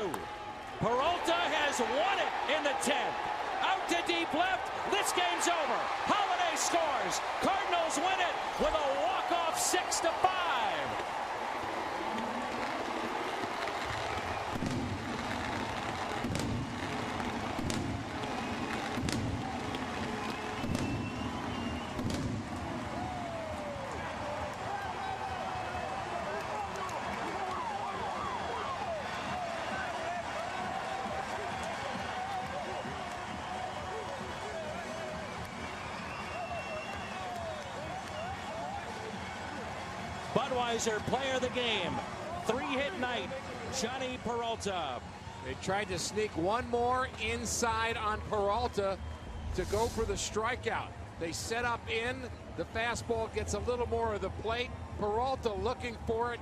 Peralta has won it in the 10th. Out to deep left. This game's over. Holiday scores. Cardinals win it with a walk-off 6-5. Budweiser, player of the game. 3-hit night, Johnny Peralta. They tried to sneak one more inside on Peralta to go for the strikeout. They set up in. The fastball gets a little more of the plate. Peralta looking for it,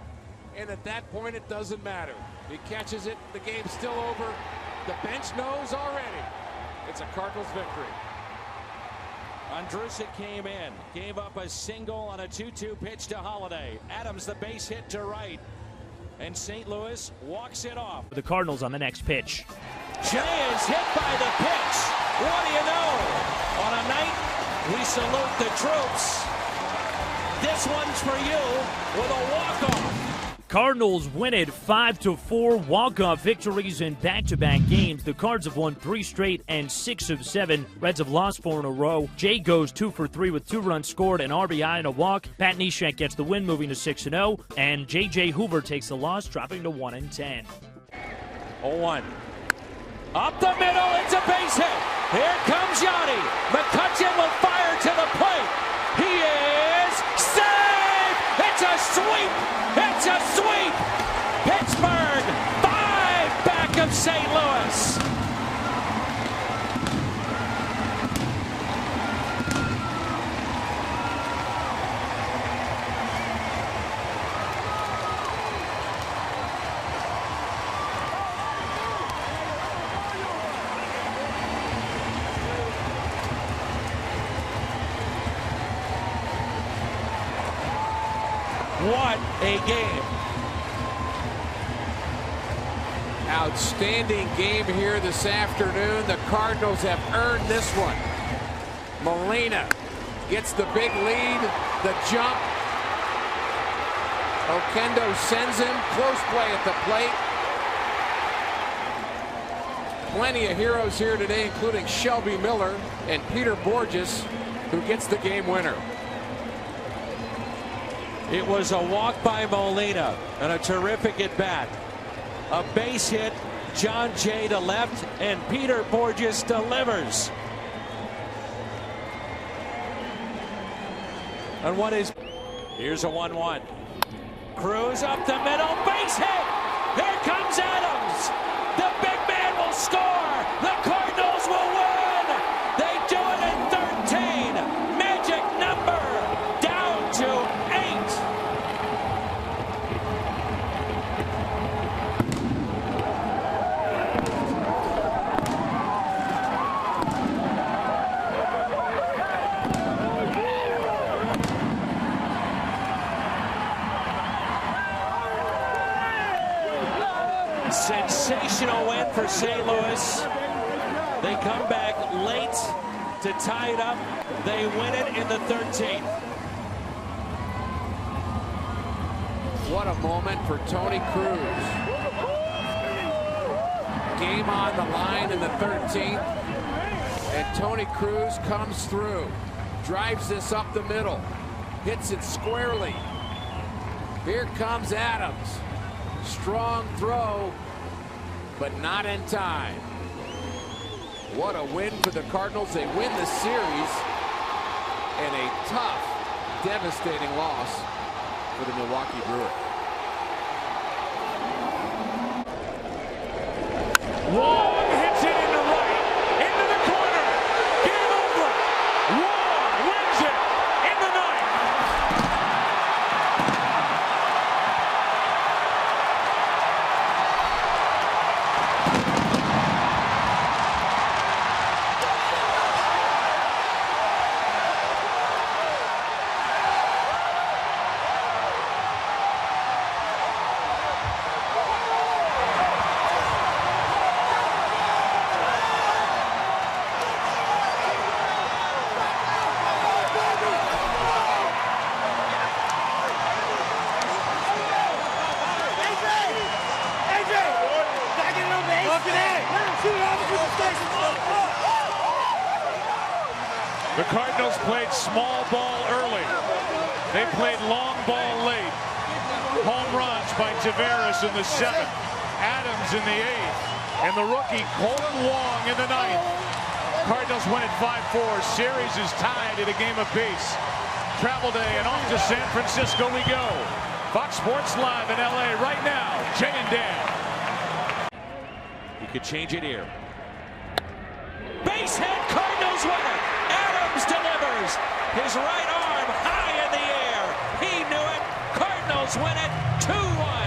and at that point it doesn't matter. He catches it. The game's still over. The bench knows already. It's a Cardinals victory. Andrusic came in, gave up a single on a 2-2 pitch to Holiday. Adams the base hit to right, and St. Louis walks it off. The Cardinals on the next pitch. Jay is hit by the pitch. What do you know? On a night we salute the troops. This one's for you with a walk-off. Cardinals win it 5-4, walk-off victories in back-to-back games. The Cards have won 3 straight and 6 of 7. Reds have lost 4 in a row. Jay goes 2 for 3 with 2 runs scored, an RBI and a walk. Pat Neshek gets the win, moving to 6-0, and J.J. Hoover takes the loss, dropping to 1-10. 0-1. Up the middle, it's a base hit. Here comes Yanni. McCutchen will fire to the plate. He is safe. It's a sweep. It's a sweep. Pittsburgh 5 back of St. Louis. What a game. Outstanding game here this afternoon. The Cardinals have earned this one. Molina gets the big lead, the jump. Oquendo sends him, close play at the plate. Plenty of heroes here today, including Shelby Miller and Peter Borges, who gets the game winner. It was a walk by Molina and a terrific at bat. A base hit, John Jay to left, and Peter Borges delivers. And what is... Here's a 1-1. Cruz up the middle, base hit! Here comes Adams! The big man will score! The Cardinals will win! They do it in 13! Magic number! Down to 8! Sensational win for St. Louis. They come back late to tie it up. They win it in the 13th. What a moment for Tony Cruz. Game on the line in the 13th. And Tony Cruz comes through. Drives this up the middle. Hits it squarely. Here comes Adams. Strong throw, but not in time. What a win for the Cardinals. They win the series, and a tough, devastating loss for the Milwaukee Brewers. Wong hits it into right, into the corner. Game over. Wong wins it in the ninth. Cardinals played small ball early. They played long ball late. Home runs by Tavares in the 7th, Adams in the 8th, and the rookie Colton Wong in the 9th. Cardinals win at 5-4. Series is tied at a game apiece. Travel day and off to San Francisco we go. Fox Sports Live in LA right now. Jay and Dan. He could change it here. Base hit, Cardinals win it. Adams delivers. His right arm high in the air. He knew it. Cardinals win it 2-1.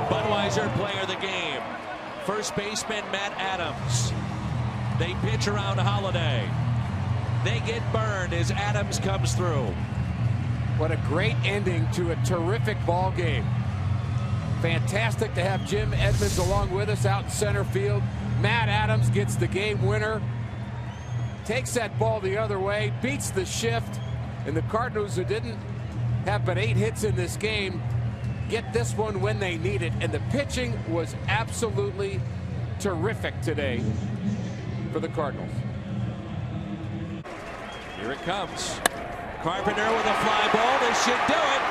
Budweiser player of the game. First baseman Matt Adams. They pitch around Holiday. They get burned as Adams comes through. What a great ending to a terrific ball game. Fantastic to have Jim Edmonds along with us out in center field. Matt Adams gets the game winner. Takes that ball the other way, beats the shift, and the Cardinals, who didn't have but 8 hits in this game, get this one when they need it. And the pitching was absolutely terrific today for the Cardinals. Here it comes. Carpenter with a fly ball. This should do it.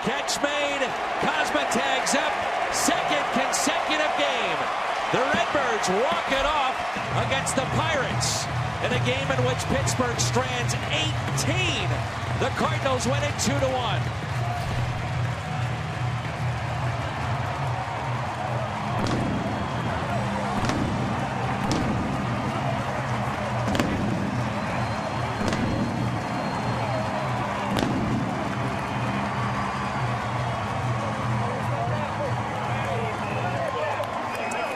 Catch made. Cosma tags up. Second consecutive game. The Redbirds walk it off against the Pirates in a game in which Pittsburgh strands 18. The Cardinals win it 2-1.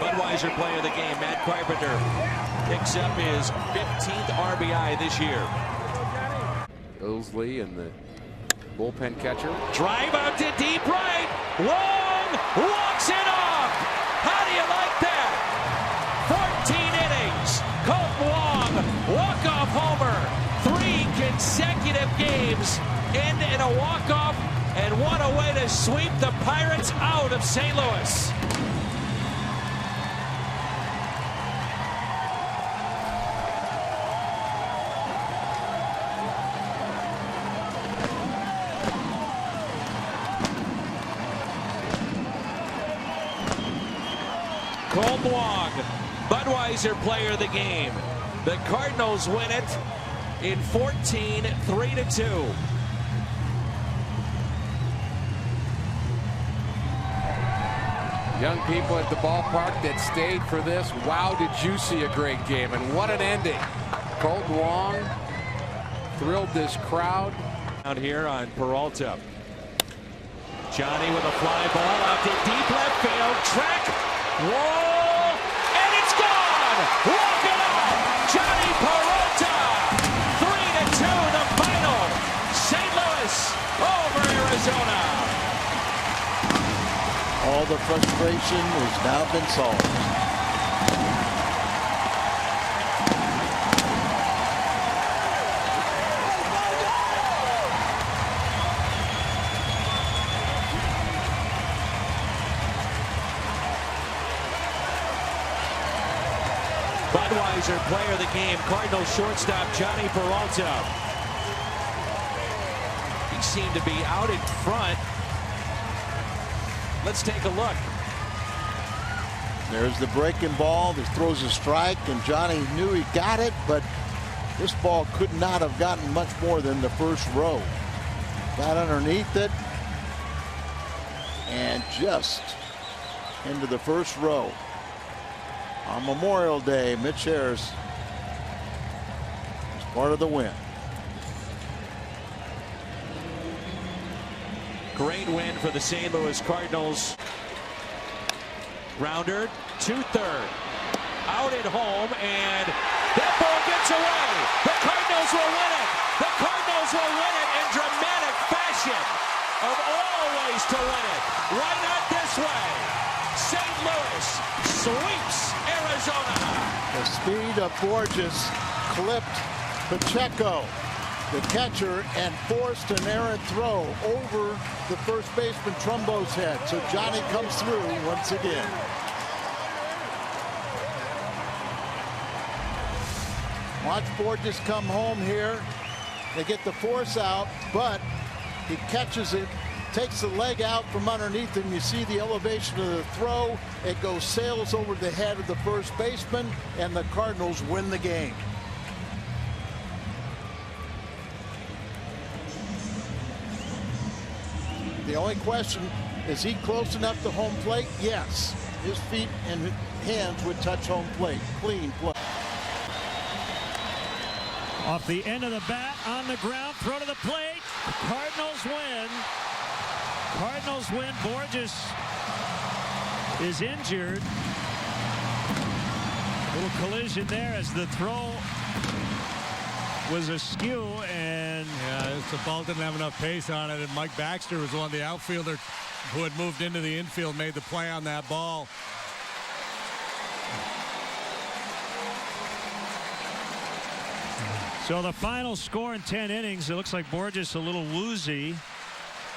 Budweiser player of the game, Matt Carpenter, picks up his 15th RBI this year. Ilsley and the bullpen catcher. Drive out to deep right. Wong walks it off. How do you like that? 14 innings. Colton Wong, walk-off homer. 3 consecutive games end in a walk-off, and what a way to sweep the Pirates out of St. Louis. Colton Wong, Budweiser player of the game. The Cardinals win it in 14, 3-2. Young people at the ballpark that stayed for this. Wow, did you see a great game, and what an ending. Colton Wong thrilled this crowd. Out here on Peralta. Johnny with a fly ball out to deep left field. Track, wall, and it's gone! Walk it off! Johnny Peralta! 3-2 the final. St. Louis over Arizona. All the frustration has now been solved. Budweiser player of the game, Cardinals shortstop Johnny Peralta. He seemed to be out in front. Let's take a look. There's the breaking ball that throws a strike, and Johnny knew he got it, but this ball could not have gotten much more than the first row. Got underneath it and just into the first row. On Memorial Day, Mitch Harris is part of the win. Great win for the St. Louis Cardinals. Rounder to third. Out at home, and that ball gets away. The Cardinals will win it. The Cardinals will win it in dramatic fashion. Of all ways to win it. Why not this way? Louis sweeps Arizona. The speed of Borges clipped Pacheco, the catcher, and forced an errant throw over the first baseman Trumbo's head. So Johnny comes through once again. Watch Borges come home here. They get the force out, but he catches it, takes the leg out from underneath him. You see the elevation of the throw. It sails over the head of the first baseman, and the Cardinals win the game. The only question, is he close enough to home plate? Yes. His feet and hands would touch home plate. Clean play. Off the end of the bat, on the ground, throw to the plate. Cardinals win. Cardinals win. Borges is injured. Little collision there as the throw was askew, and the ball didn't have enough pace on it, and Mike Baxter was one of the outfielders who had moved into the infield, made the play on that ball. So the final score in 10 innings, it looks like Borges a little woozy.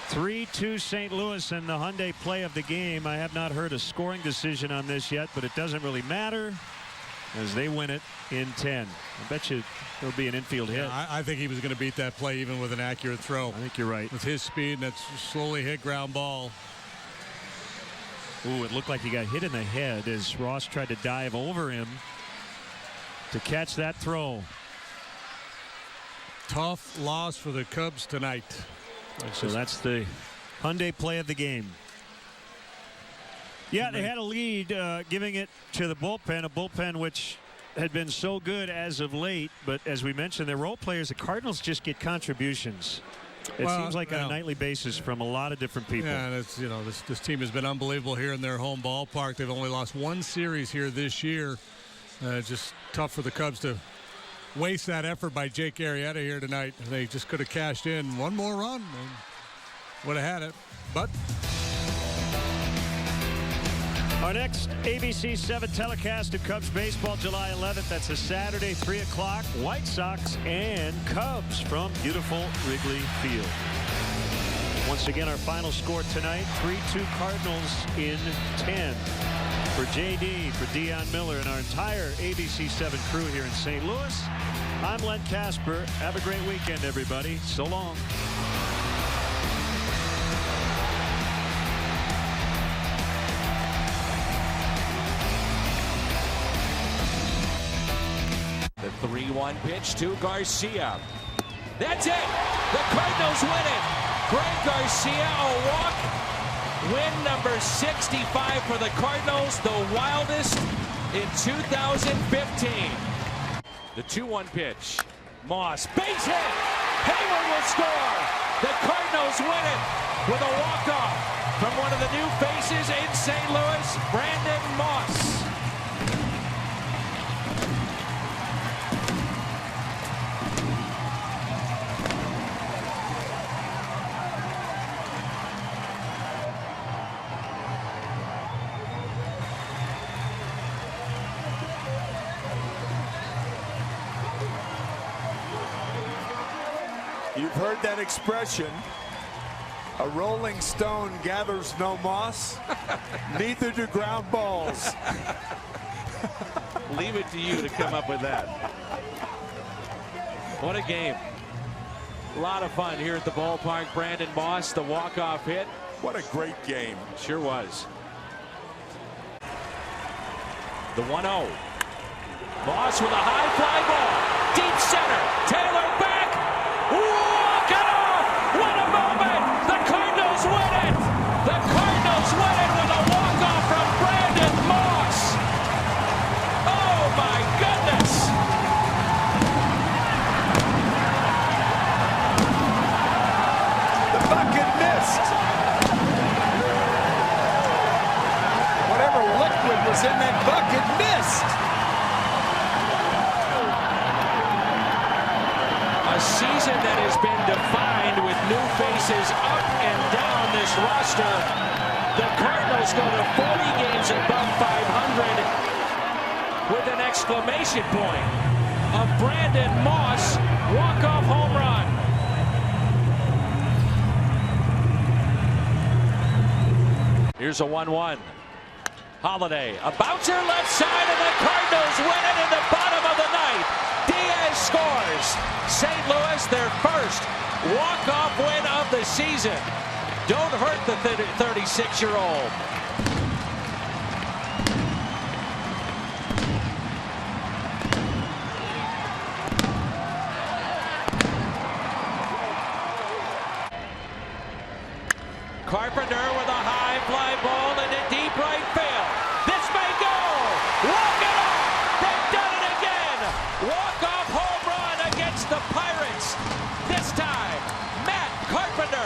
3-2 St. Louis in the Hyundai play of the game. I have not heard a scoring decision on this yet, but it doesn't really matter as they win it in 10. I bet you there'll be an infield hit. Yeah, I think he was going to beat that play even with an accurate throw. I think you're right. With his speed, and that slowly hit ground ball. Ooh, it looked like he got hit in the head as Ross tried to dive over him to catch that throw. Tough loss for the Cubs tonight. So that's the Hyundai play of the game. Yeah, they had a lead, giving it to the bullpen, a bullpen which had been so good as of late. But as we mentioned, their role players, the Cardinals just get contributions. It seems like on a nightly basis from a lot of different people. Yeah, and it's, this team has been unbelievable here in their home ballpark. They've only lost one series here this year. Just tough for the Cubs to waste that effort by Jake Arrieta here tonight. They just could have cashed in one more run and would have had it. But our next ABC 7 telecast of Cubs baseball, July 11th. That's a Saturday, 3 o'clock. White Sox and Cubs from beautiful Wrigley Field. Once again, our final score tonight, 3-2 Cardinals in 10. For JD, for Dion Miller, and our entire ABC 7 crew here in St. Louis, I'm Len Casper. Have a great weekend, everybody. So long. The 3-1 pitch to Garcia. That's it. The Cardinals win it. Greg Garcia, a walk. Win number 65 for the Cardinals, the wildest in 2015. The 2-1 pitch. Moss, base hit. Hayward will score. The Cardinals win it with a walk-off from one of the new faces in St. Louis, Brandon Moss. You've heard that expression. A rolling stone gathers no moss. Neither do ground balls. Leave it to you to come up with that. What a game. A lot of fun here at the ballpark. Brandon Moss, the walk-off hit. What a great game. Sure was. The 1-0. Moss with a high fly ball. Deep center. Taylor back. Walk it off. What a moment. The Cardinals win it. The Cardinals win it with a walk-off from Brandon Moss. Oh, my goodness. The bucket missed. Whatever liquid was in that bucket missed. A season that has been defined with new faces up and down this roster. The Cardinals go to 40 games above 500. exclamation point of Brandon Moss. Walk-off home run. Here's a 1-1. Holiday, a bouncer left side, and the Cardinals win it in the bottom of the ninth. Diaz scores. St. Louis, their first walk-off win of the season. Don't hurt the 36-year-old. Carpenter with a high fly ball and a deep right field. This may go. Walk it off. They've done it again. Walk-off home run against the Pirates. This time, Matt Carpenter.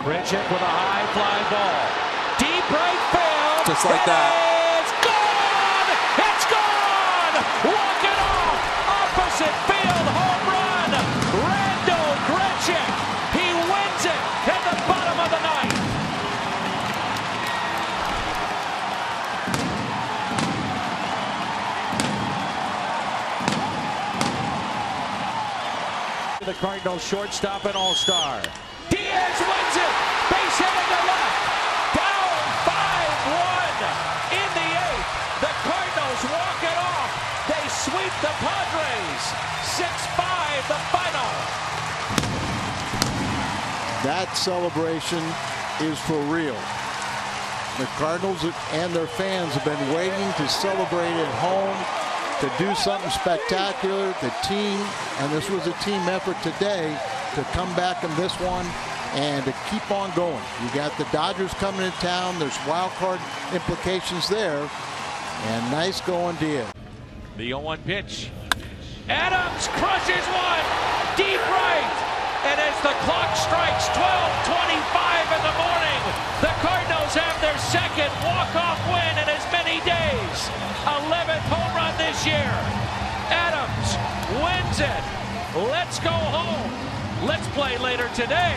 Bridget with a high fly ball. Deep right field. Just like that. It's gone! It's gone! Walk it off! Opposite field home run! Randall Grichuk. He wins it at the bottom of the ninth. The Cardinals shortstop and all-star. Diaz wins it. Base hit in the left. Down 5-1 in the eighth. The Cardinals walk it off. They sweep the Padres. 6-5 the final. That celebration is for real. The Cardinals and their fans have been waiting to celebrate at home, to do something spectacular. The team, and this was a team effort today, to come back in this one and to keep on going. You got the Dodgers coming to town. There's wild card implications there. And nice going, Diaz. The 0-1 pitch. Adams crushes one. Deep right. And as the clock strikes 12:25 in the morning, the Cardinals have their second walk-off win in as many days. 11th home run this year. Adams wins it. Let's go home. Let's play later today.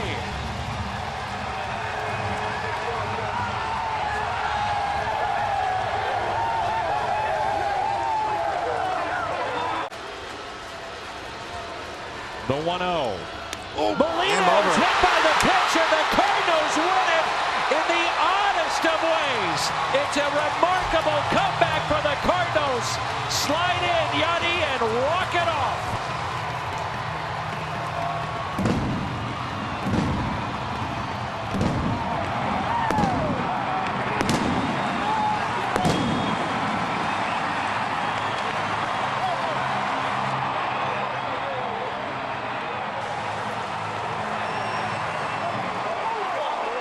The 1-0. Molina's hit by the pitch, and the Cardinals win it in the oddest of ways. It's a remarkable comeback for the Cardinals. Slide in, Yachty, and walk it off.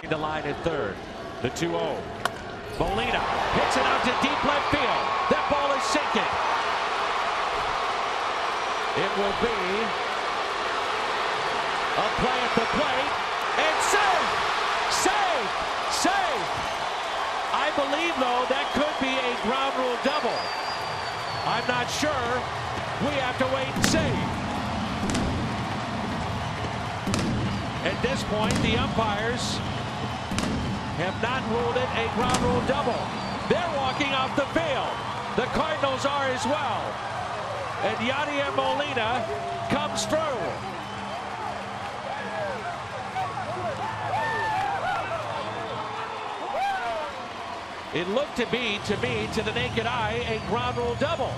The line at third. The 2-0. Molina hits it out to deep left field. That ball is sinking. It will be a play at the plate. And save! Save! Save! I believe, though, that could be a ground rule double. I'm not sure. We have to wait and see. At this point, the umpires have not ruled it a ground rule double. They're walking off the field. The Cardinals are as well. And Yadier Molina comes through. It looked to be, to the naked eye, a ground rule double.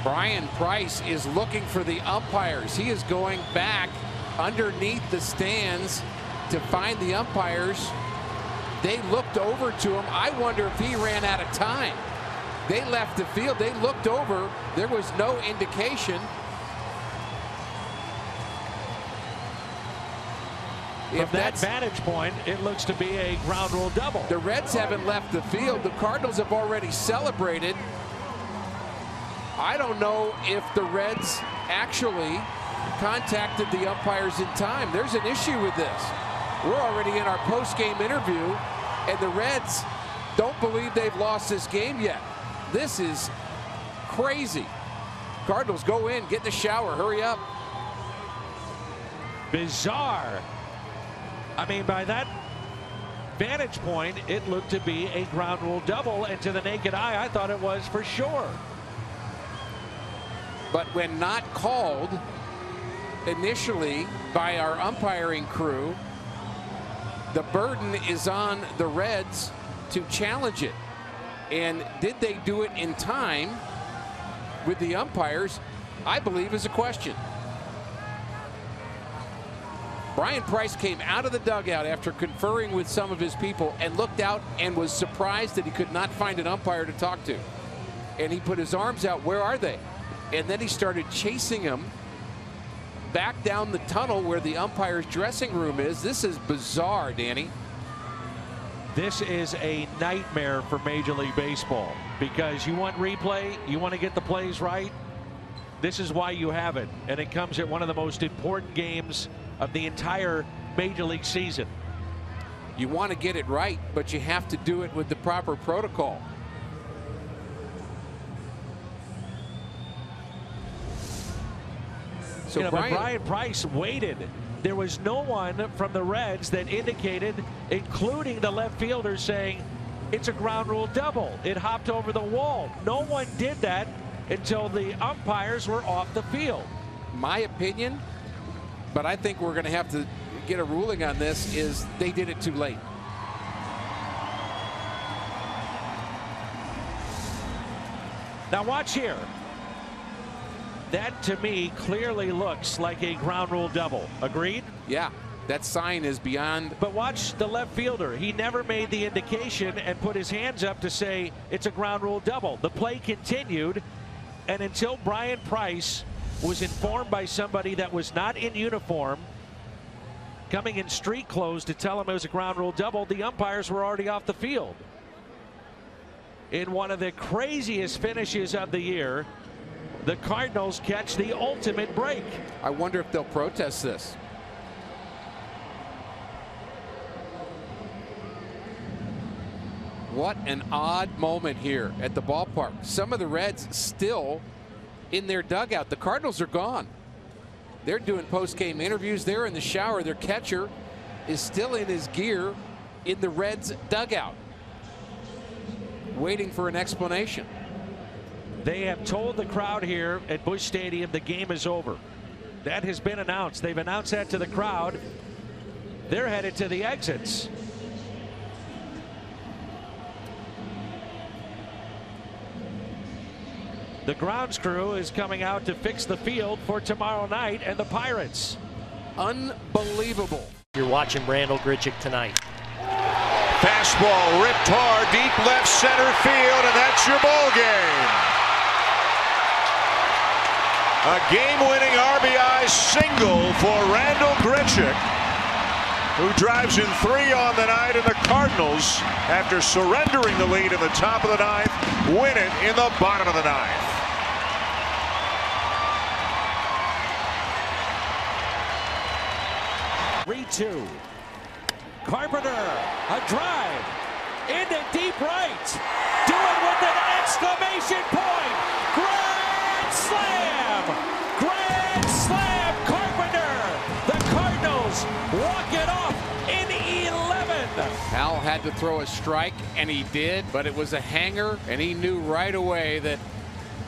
Brian Price is looking for the umpires. He is going back underneath the stands to find the umpires. They looked over to him. I wonder if he ran out of time. They left the field. They looked over. There was no indication. From that vantage point, it looks to be a ground rule double. The Reds haven't left the field. The Cardinals have already celebrated. I don't know if the Reds actually contacted the umpires in time. There's an issue with this. We're already in our post-game interview, and the Reds don't believe they've lost this game yet. This is crazy. Cardinals go in, get in the shower, hurry up. Bizarre. I mean, by that vantage point, it looked to be a ground rule double, and to the naked eye, I thought it was for sure. But when not called initially by our umpiring crew, the burden is on the Reds to challenge it. And did they do it in time with the umpires, I believe is a question. Brian Price came out of the dugout after conferring with some of his people and looked out and was surprised that he could not find an umpire to talk to. And he put his arms out, where are they? And then he started chasing them back down the tunnel where the umpire's dressing room is. This is bizarre, Danny. This is a nightmare for Major League Baseball because you want replay, you want to get the plays right. This is why you have it, and it comes at one of the most important games of the entire Major League season. You want to get it right, but you have to do it with the proper protocol. So Brian Price waited. There was no one from the Reds that indicated, including the left fielder, saying it's a ground rule double. It hopped over the wall. No one did that until the umpires were off the field. My opinion, but I think we're going to have to get a ruling on this, is they did it too late. Now watch here. That to me clearly looks like a ground rule double. Agreed? Yeah, that sign is beyond. But watch the left fielder. He never made the indication and put his hands up to say it's a ground rule double. The play continued, and until Brian Price was informed by somebody that was not in uniform, coming in street clothes to tell him it was a ground rule double, the umpires were already off the field. In one of the craziest finishes of the year, the Cardinals catch the ultimate break. I wonder if they'll protest this. What an odd moment here at the ballpark. Some of the Reds still in their dugout. The Cardinals are gone. They're doing post-game interviews. They're in the shower. Their catcher is still in his gear in the Reds dugout, waiting for an explanation. They have told the crowd here at Busch Stadium the game is over. That has been announced. They've announced that to the crowd. They're headed to the exits. The grounds crew is coming out to fix the field for tomorrow night and the Pirates. Unbelievable. You're watching Randall Grichuk tonight. Fastball ripped hard, deep left center field, and that's your ball game. A game-winning RBI single for Randall Grichuk, who drives in 3 on the night, and the Cardinals, after surrendering the lead in the top of the 9th, win it in the bottom of the 9th. Three-two. Carpenter, a drive into deep right. Do it with an exclamation point. Grand slam! Grand slam, Carpenter! The Cardinals walk it off in 11. Hal had to throw a strike, and he did, but it was a hanger, and he knew right away that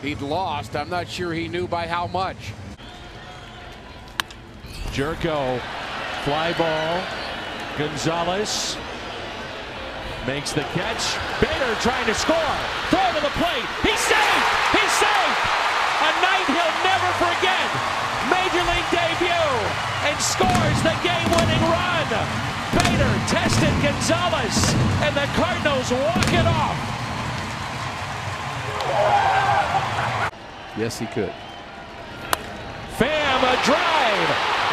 he'd lost. I'm not sure he knew by how much. Jerko, fly ball. Gonzalez makes the catch. Bader trying to score. Throw to the plate. He's safe! He's safe! A night he'll never forget. Major League debut, and scores the game-winning run. Bader tested Gonzalez, and the Cardinals walk it off. Yes, he could. Pham, a drive.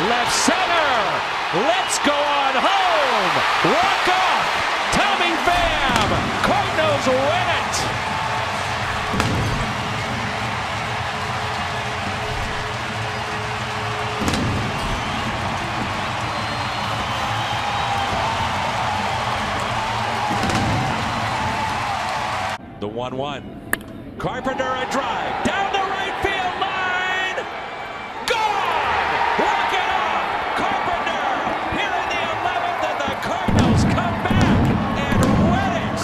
Left center. Let's go on home. Walk off. Tommy Pham. Cardinals win it. The 1-1. Carpenter a drive down the right field line. Gone! Walk it off! Carpenter here in the 11th, and the Cardinals come back and win it.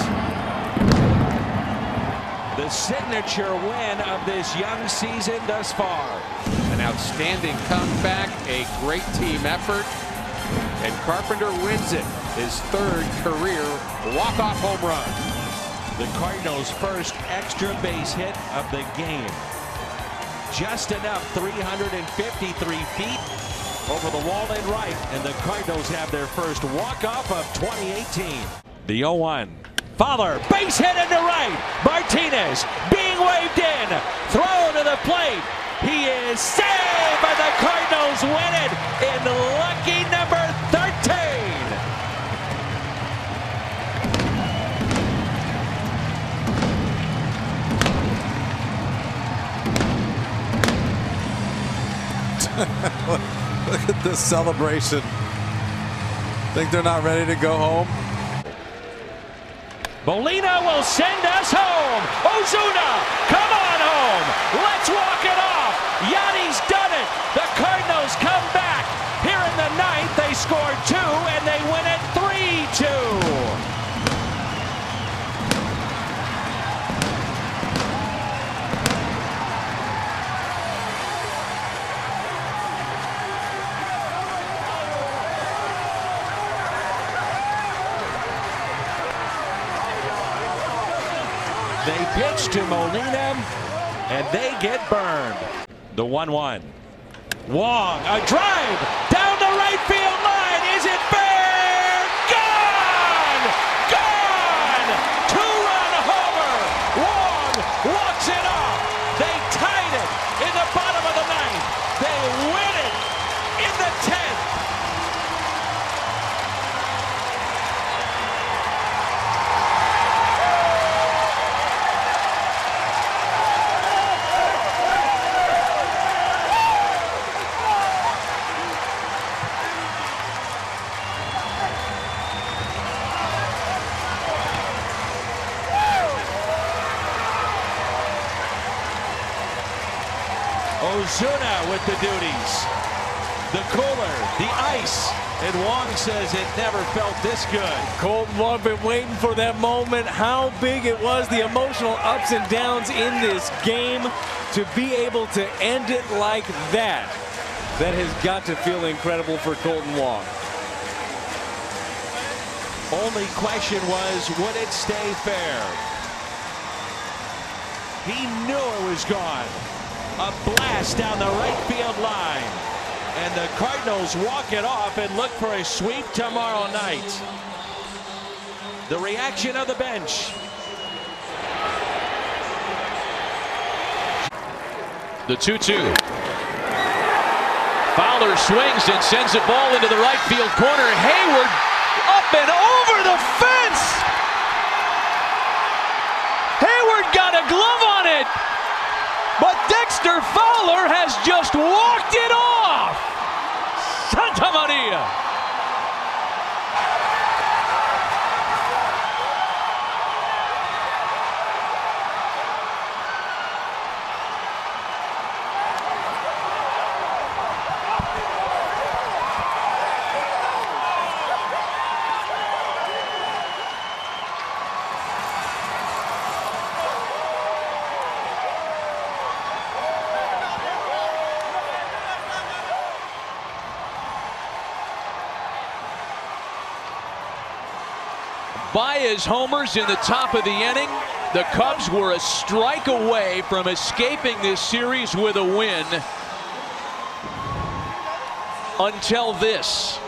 The signature win of this young season thus far. An outstanding comeback, a great team effort, and Carpenter wins it. His third career walk-off home run. The Cardinals' first extra base hit of the game. Just enough, 353 feet over the wall in right, and the Cardinals have their first walk-off of 2018. The 0-1. Fowler, base hit into right. Martinez being waved in. Throw to the plate. He is saved, and the Cardinals win it in lucky number 13. Look at this celebration. Think they're not ready to go home? Molina will send us home. Ozuna, come on home. Let's walk it off. Yadi's done it. The Cardinals come back. Here in the 9th, they score 2, and they win it 3-2. They pitch to Molina, and they get burned. The 1-1. Wong, a drive down the right field line. Is it fair? Gone! Gone! 2-run homer. Wong walks it off. They tied it in the bottom of the 9th. They win it in the 10th. Ozuna with the duties. The cooler, the ice, and Wong says it never felt this good. Colton Wong been waiting for that moment. How big it was, the emotional ups and downs in this game. To be able to end it like that, that has got to feel incredible for Colton Wong. Only question was, would it stay fair? He knew it was gone. A blast down the right field line. And the Cardinals walk it off and look for a sweep tomorrow night. The reaction of the bench. The 2-2. Fowler swings and sends a ball into the right field corner. Hayward up and over the fence. Hayward got a glove on it. But Dexter Fowler has just walked it off. Santa Maria. Baez homers in the top of the inning. The Cubs were a strike away from escaping this series with a win until this.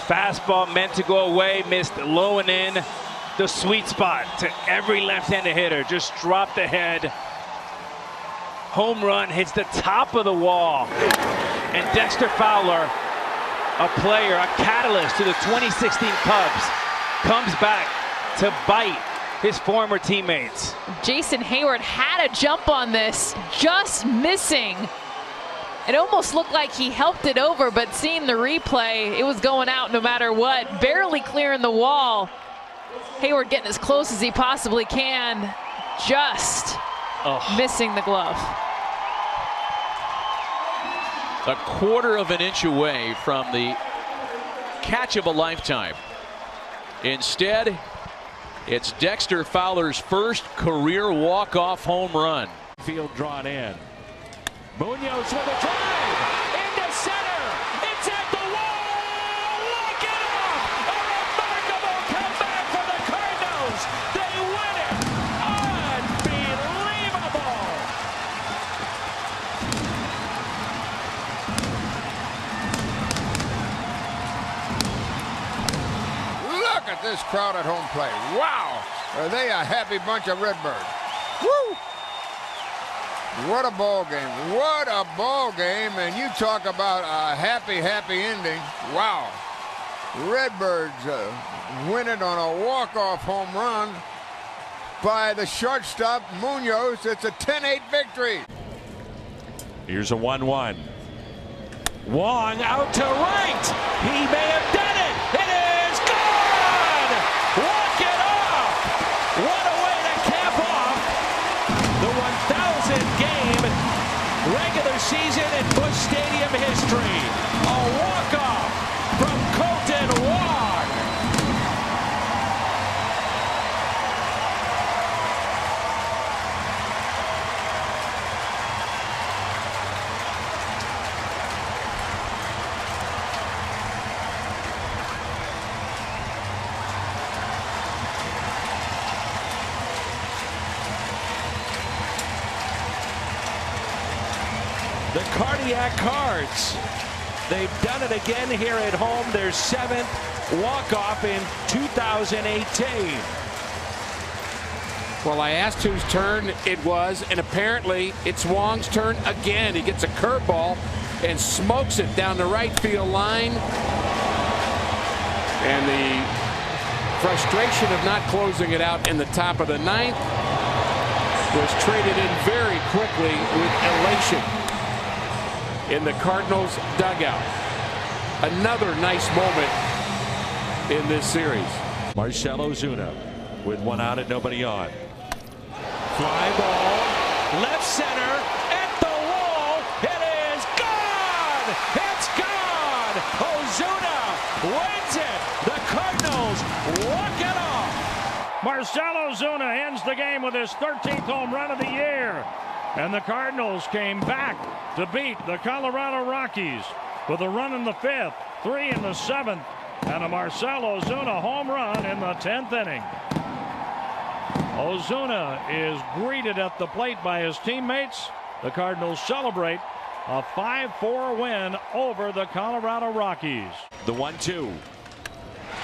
Fastball meant to go away, missed low and in. The sweet spot to every left-handed hitter. Just dropped the head. Home run hits the top of the wall. And Dexter Fowler, a player, a catalyst to the 2016 Cubs, comes back to bite his former teammates. Jason Hayward had a jump on this, just missing. It almost looked like he helped it over, but seeing the replay, it was going out no matter what. Barely clearing the wall. Hayward getting as close as he possibly can. Just missing the glove. A quarter of an inch away from the catch of a lifetime. Instead, it's Dexter Fowler's first career walk-off home run. Field drawn in. Munoz with a drive into center. It's at the wall. Look it up. A remarkable comeback for the Cardinals. They win it. Unbelievable. Look at this crowd at home plate. Wow. Are they a happy bunch of Redbirds? Woo! What a ball game. What a ball game. And you talk about a happy ending. Wow. Redbirds win it on a walk-off home run by the shortstop, Munoz. It's a 10-8 victory. Here's a 1-1. Wong out to right. He may have done it. It is gone. Walk it off. What a way to cap off the 1,000 game regular season in Busch Stadium history. A walk-off from Colton Wong. The Cardiac Cards. They've done it again here at home. Their 7th walk-off in 2018. Well, I asked whose turn it was, and apparently it's Wong's turn again. He gets a curveball and smokes it down the right field line. And the frustration of not closing it out in the top of the 9th was traded in very quickly with elation in the Cardinals dugout. Another nice moment in this series. Marcell Ozuna with one out and nobody on. Fly ball, left center, at the wall. It is gone! It's gone! Ozuna wins it. The Cardinals walk it off. Marcell Ozuna ends the game with his 13th home run of the year. And the Cardinals came back to beat the Colorado Rockies with a run in the 5th, 3 in the 7th, and a Marcell Ozuna home run in the 10th inning. Ozuna is greeted at the plate by his teammates. The Cardinals celebrate a 5-4 win over the Colorado Rockies. The 1-2. Into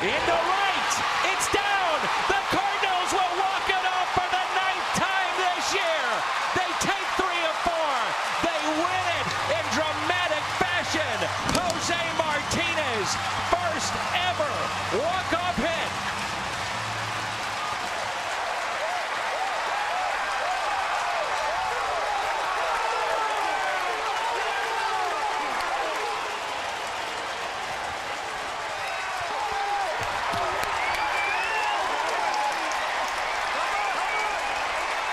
right. It's down. The Cardinals will walk it off for the 9th time this year. They take 3 of 4. They win it in dramatic fashion. Jose Martinez, first ever walk-off hit.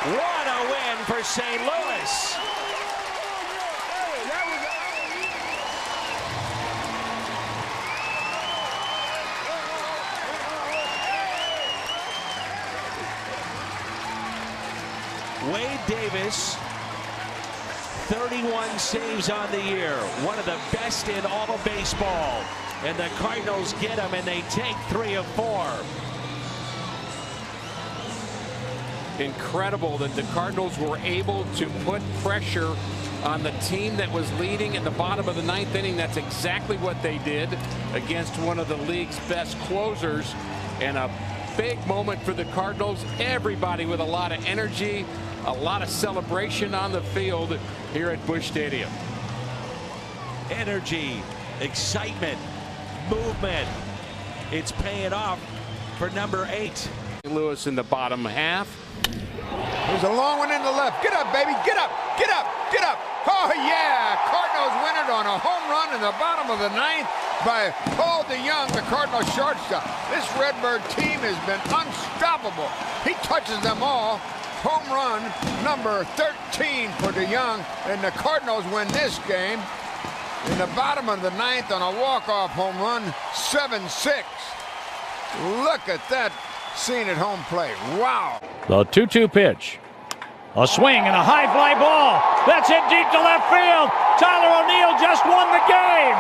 What a win for St. Louis. Wade Davis, 31 saves on the year. One of the best in all of baseball. And the Cardinals get him, and they take 3 of 4. Incredible that the Cardinals were able to put pressure on the team that was leading at the bottom of the 9th inning. That's exactly what they did against one of the league's best closers. And a big moment for the Cardinals. Everybody with a lot of energy, a lot of celebration on the field here at Busch Stadium. Energy, excitement, movement. It's paying off for number 8. Lewis in the bottom half. There's a long one in the left. Get up, baby. Get up. Get up. Get up. Oh, yeah. Cardinals Cardinals win it on a home run in the bottom of the ninth by Paul DeYoung, the Cardinals shortstop. This Redbird team has been unstoppable. He touches them all. Home run number 13 for DeYoung, and the Cardinals win this game in the bottom of the ninth on a walk-off home run, 7-6. Look at that scene at home plate. Wow. The 2-2 pitch. A swing and a high fly ball. That's hit deep to left field. Tyler O'Neill just won the game.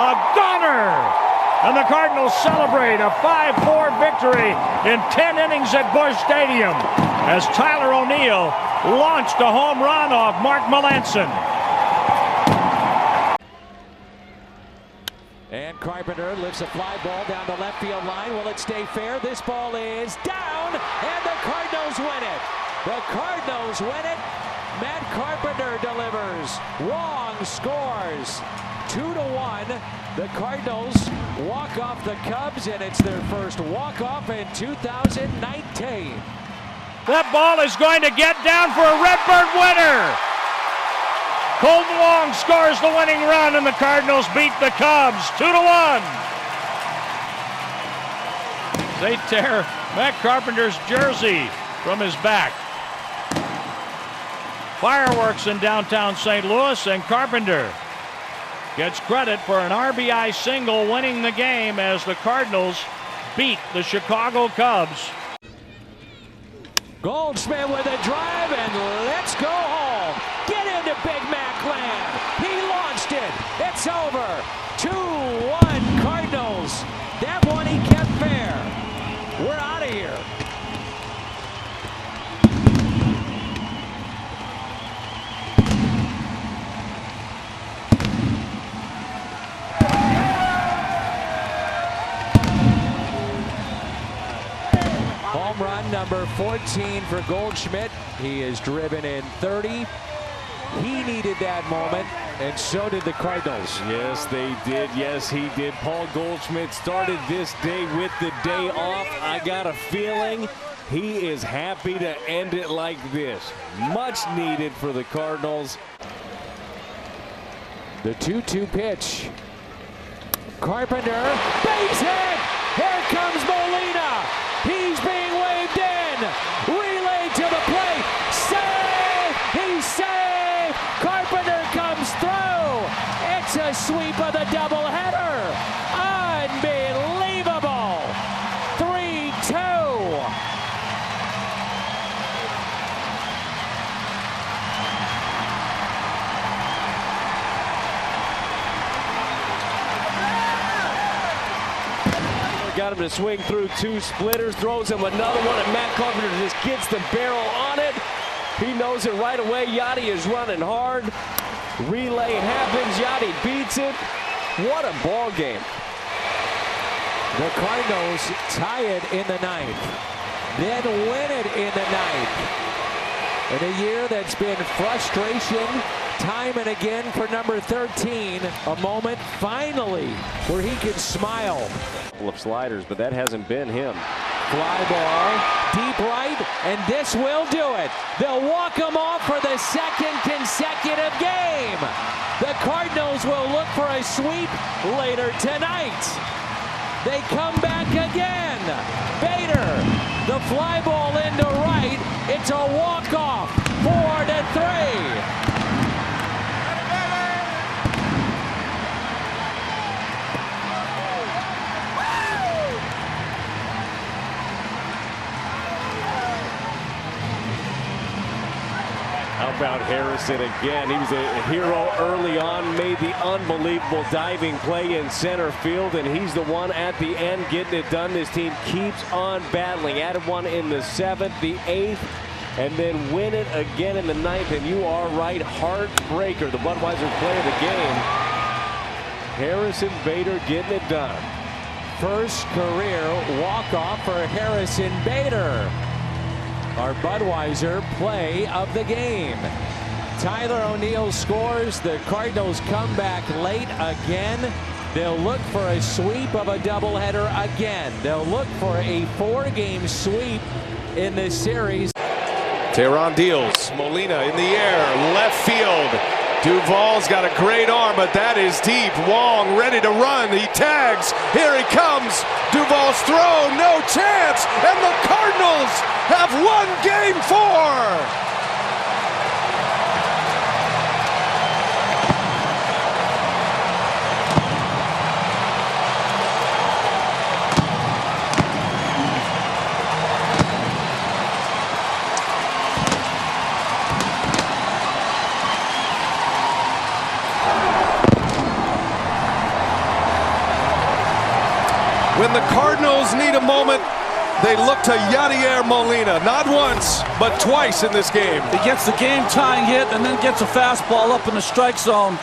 A gunner. And the Cardinals celebrate a 5-4 victory in 10 innings at Busch Stadium as Tyler O'Neill launched a home run off Mark Melanson. And Carpenter lifts a fly ball down the left field line. Will it stay fair? This ball is down, and the Cardinals win it. The Cardinals win it. Matt Carpenter delivers. Wong scores. 2-1. The Cardinals walk off the Cubs, and it's their first walk-off in 2019. That ball is going to get down for a Redbird winner. Colton Wong scores the winning run, and the Cardinals beat the Cubs 2-1. They tear Matt Carpenter's jersey from his back. Fireworks in downtown St. Louis, and Carpenter gets credit for an RBI single winning the game as the Cardinals beat the Chicago Cubs. Goldschmidt with a drive, and let's go home. Get into Big Mac land. He launched it. It's over. 2-1 Cardinals. That one he kept fair. We're out of here. Home run number 14 for Goldschmidt. He has driven in 30. He needed that moment, and so did the Cardinals. Yes, they did. Yes, he did. Paul Goldschmidt started this day with the day off. I got a feeling he is happy to end it like this. Much needed for the Cardinals. The 2-2 pitch. Carpenter, base hit! Here comes Molina! He's being waved in! Relay to the plate! Save! He's saved! Carpenter comes through! It's a sweep of the doubleheader! Unbelievable! 3-2! Got him to swing through two splitters, throws him another one, and Matt Carpenter just gets the barrel on it. He knows it right away. Yachty is running hard. Relay happens. Yachty beats it. What a ball game. The Cardinals tie it in the ninth, then win it in the ninth. In a year that's been frustration time and again for number 13, a moment finally where he can smile. Couple of sliders, but that hasn't been him. Fly ball, deep right, and this will do it. They'll walk him off for the second consecutive game. The Cardinals will look for a sweep later tonight. They come back again. Bader, the fly ball into right. It's a walk-off, 4-3. How about Harrison again? He was a hero early on, made the unbelievable diving play in center field, and he's the one at the end getting it done. This team keeps on battling. Added one in the 7th, the 8th, and then win it again in the 9th. And you are right, heartbreaker, the Budweiser play of the game. Harrison Bader getting it done. First career walk-off for Harrison Bader. Our Budweiser play of the game. Tyler O'Neill scores. The Cardinals come back late again. They'll look for a sweep of a doubleheader again. They'll look for a 4-game sweep in this series. Tehran deals. Molina in the air. Left field. Duvall's got a great arm, but that is deep. Wong ready to run. He tags. Here he comes. Duvall's throw, no chance. And the Cardinals have won Game 4. When the Cardinals need a moment, they look to Yadier Molina. Not once, but twice in this game. He gets the game-tying hit and then gets a fastball up in the strike zone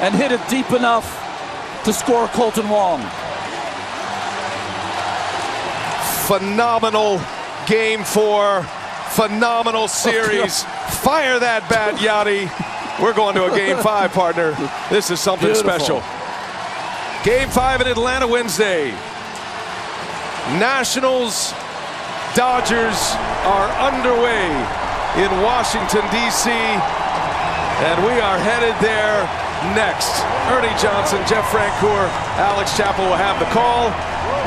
and hit it deep enough to score Colton Wong. Phenomenal Game 4. Phenomenal series. Fire that bat, Yadi. We're going to a Game 5, partner. This is something special. Game 5 in Atlanta Wednesday. Nationals, Dodgers are underway in Washington, D.C., and we are headed there next. Ernie Johnson, Jeff Francoeur, Alex Chappell will have the call.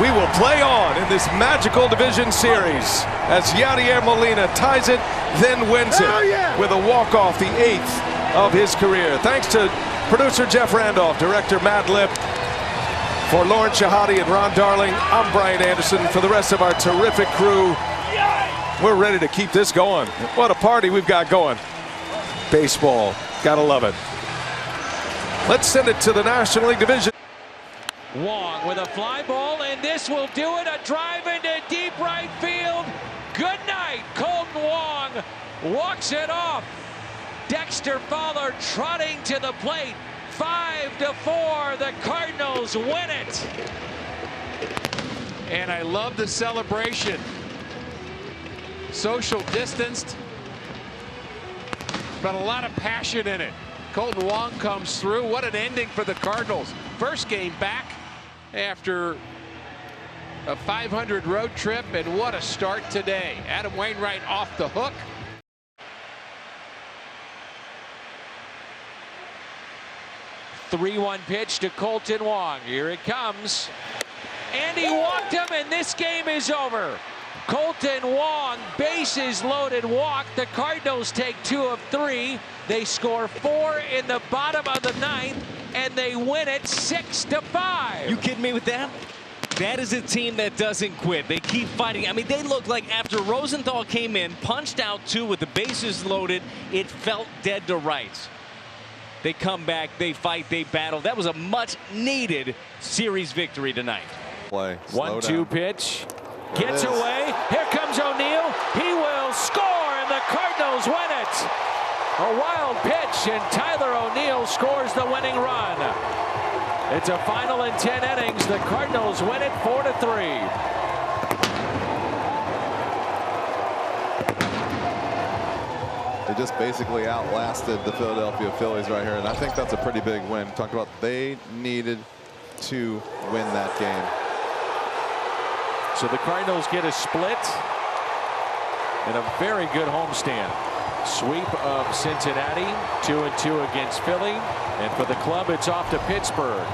We will play on in this magical division series as Yadier Molina ties it, then wins it with a walk-off, the 8th of his career. Thanks to producer Jeff Randolph, director Matt Lipp. For Lauren Shahadi and Ron Darling, I'm Brian Anderson. For the rest of our terrific crew, we're ready to keep this going. What a party we've got going. Baseball, gotta love it. Let's send it to the National League Division. Wong with a fly ball, and this will do it. A drive into deep right field. Good night. Colton Wong walks it off. Dexter Fowler trotting to the plate. 5-4, the Cardinals win it. And I love the celebration. Social distanced, but a lot of passion in it. Colton Wong comes through. What an ending for the Cardinals. First game back after a 500 road trip, and what a start today. Adam Wainwright off the hook. The 3-1 pitch to Colton Wong. Here it comes. And he walked him, and this game is over. Colton Wong, bases loaded walk. The Cardinals take 2 of 3. They score 4 in the bottom of the 9th, and they win it 6-5. You kidding me with that? That is a team that doesn't quit. They keep fighting. I mean, they look like after Rosenthal came in, punched out 2 with the bases loaded, it felt dead to rights. They come back, they fight, they battle. That was a much-needed series victory tonight. 1-2 pitch. Gets away. Here comes O'Neill. He will score, and the Cardinals win it. A wild pitch, and Tyler O'Neill scores the winning run. It's a final in 10 innings. The Cardinals win it 4-3. They just basically outlasted the Philadelphia Phillies right here, and I think that's a pretty big win. Talked about they needed to win that game. So the Cardinals get a split and a very good homestand. Sweep of Cincinnati, 2-2 against Philly, and for the club it's off to Pittsburgh.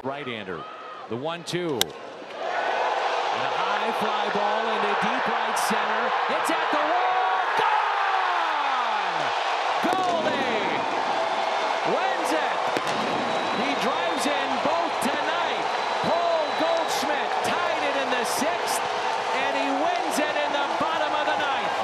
Right-hander, the 1-2. And a high fly ball into deep right center. It's at the wall. Goldie wins it. He drives in both tonight. Paul Goldschmidt tied it in the 6th, and he wins it in the bottom of the 9th.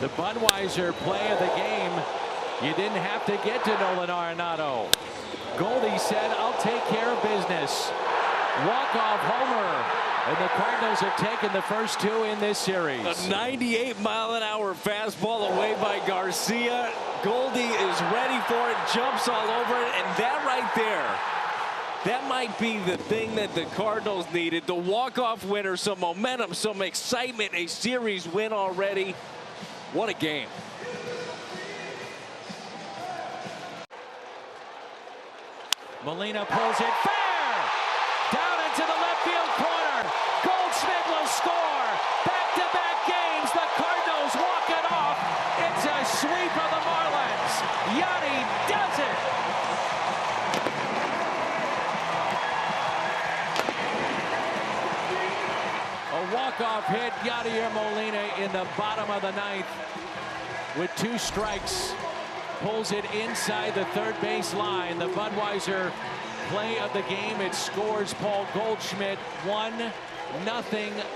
The Budweiser play of the game. You didn't have to get to Nolan Arenado. Goldie said, I'll take care of business. Walk-off homer And the Cardinals have taken the first two in this series. A 98-mile-an-hour fastball away by Garcia. Goldie is ready for it, jumps all over it, and that right there, that might be the thing that the Cardinals needed. The walk-off winner, some momentum, some excitement, a series win already. What a game. Molina pulls it fair. Down into the left field corner. Goldschmidt will score. Back-to-back games. The Cardinals walk it off. It's a sweep of the Marlins. Yachty does it. A walk-off hit. Yadier Molina in the bottom of the ninth with 2 strikes. Pulls it inside the third base line. The Budweiser play of the game. It scores Paul Goldschmidt 1-0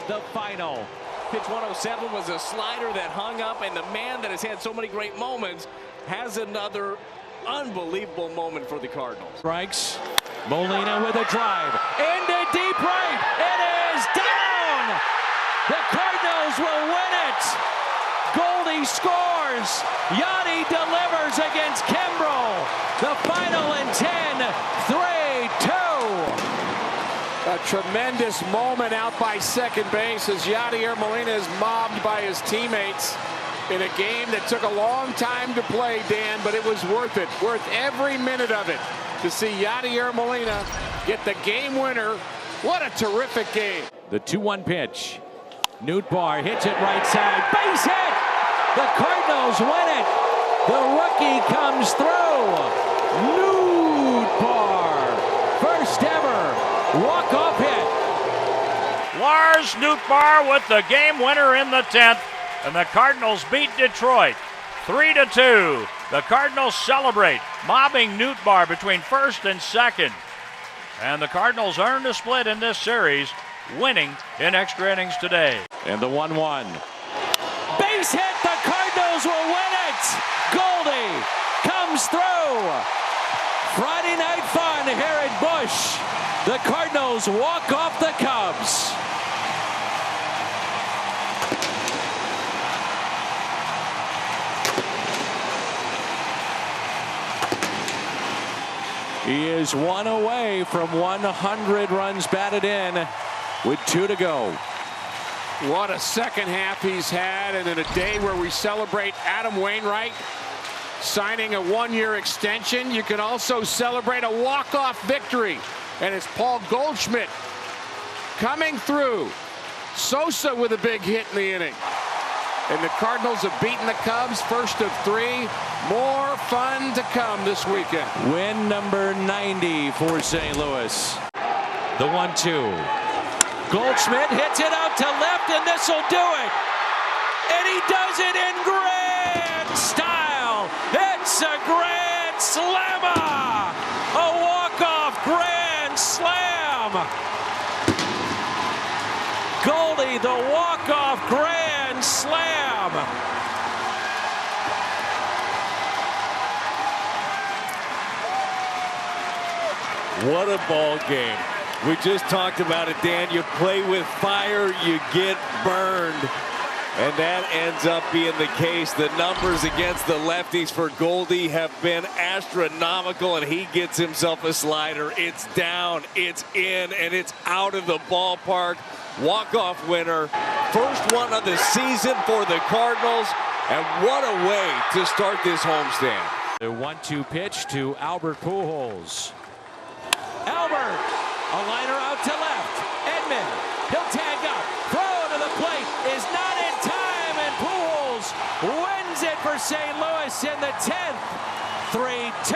the final. Pitch 107 was a slider that hung up, and the man that has had so many great moments has another unbelievable moment for the Cardinals. Strikes. Molina with a drive. Into deep right. It is down. The Cardinals will win it. Goldie scores. Yachty delivers against Kimbrel. The final in 10, 3-2. A tremendous moment out by second base as Yadier Molina is mobbed by his teammates in a game that took a long time to play, Dan, but it was worth it. Worth every minute of it to see Yadier Molina get the game winner. What a terrific game. The 2-1 pitch. Nootbaar hits it right side. Base hit! The Cardinals win it. The rookie comes through. Nootbaar. First ever walk-off hit. Lars Nootbaar with the game winner in the 10th. And the Cardinals beat Detroit 3-2. The Cardinals celebrate, mobbing Nootbaar between first and second. And the Cardinals earned a split in this series, winning in extra innings today. And the 1-1. Base hit. The Cardinals will win it. Goldie comes through. Friday night fun here at Busch. The Cardinals walk off the Cubs. He is 1 away from 100 runs batted in with 2 to go. What a second half he's had, and in a day where we celebrate Adam Wainwright signing a 1-year extension, you can also celebrate a walk-off victory. And it's Paul Goldschmidt coming through. Sosa with a big hit in the inning. And the Cardinals have beaten the Cubs, first of 3. More fun to come this weekend. Win number 90 for St. Louis. The 1-2. Goldschmidt hits it out to left, and this will do it. And he does it in grand style. It's a grand slammer. A walk-off grand slam. Goldie, the walk-off grand slam. What a ball game. We just talked about it, Dan. You play with fire, you get burned. And that ends up being the case. The numbers against the lefties for Goldie have been astronomical, and he gets himself a slider. It's down, it's in, and it's out of the ballpark. Walk-off winner. First one of the season for the Cardinals. And what a way to start this homestand. The 1-2 pitch to Albert Pujols. Albert, a liner out to left. Edman, he'll tag up. Throw to the plate is not in time, and Pujols wins it for St. Louis in the 10th. 3-2.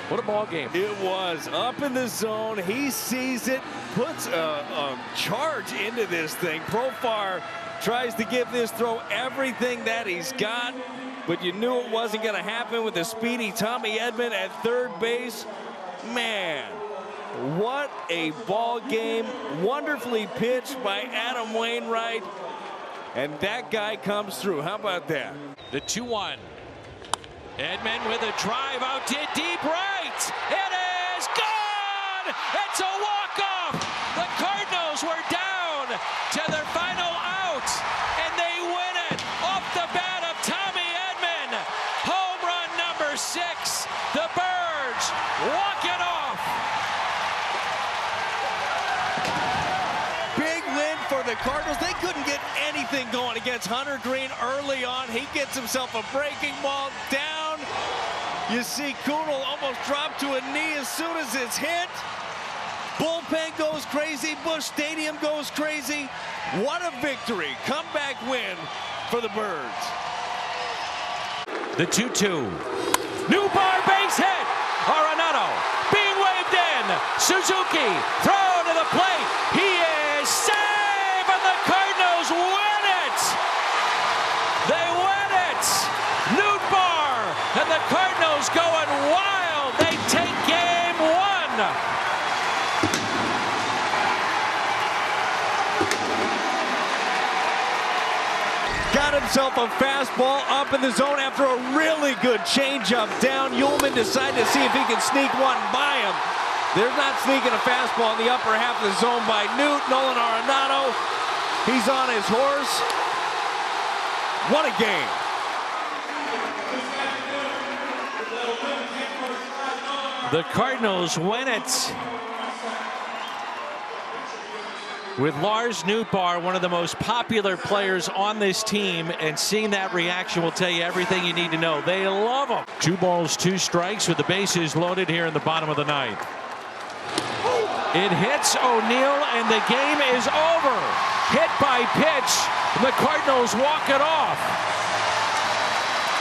What a ball game. It was up in the zone. He sees it, puts a charge into this thing. Profar tries to give this throw everything that he's got, but you knew it wasn't going to happen with the speedy Tommy Edman at third base. Man, what a ball game. Wonderfully pitched by Adam Wainwright. And that guy comes through. How about that? The 2-1. Edman with a drive out to deep right. It is gone. It's a walk-off. The Cardinals the Cardinals, they couldn't get anything going against Hunter Green early on. He gets himself a breaking ball down. You see Kunal almost drop to a knee as soon as it's hit. Bullpen goes crazy. Busch Stadium goes crazy. What a victory. Comeback win for the Birds. The 2-2. New bar base hit. Arenado being waved in. Suzuki throw to the plate. He is safe, and the Cardinals win it. They win it. New bar, and the Cardinals going wild. They take game 1. Got himself a fastball up in the zone after a really good changeup down. Ullman decided to see if he can sneak one by him. They're not sneaking a fastball in the upper half of the zone by Newt. Nolan Arenado, he's on his horse. What a game. The Cardinals win it with Lars Nootbaar, one of the most popular players on this team, and seeing that reaction will tell you everything you need to know. They love him. 2 balls, 2 strikes with the bases loaded here in the bottom of the 9th. It hits O'Neill, and the game is over. Hit by pitch, and the Cardinals walk it off.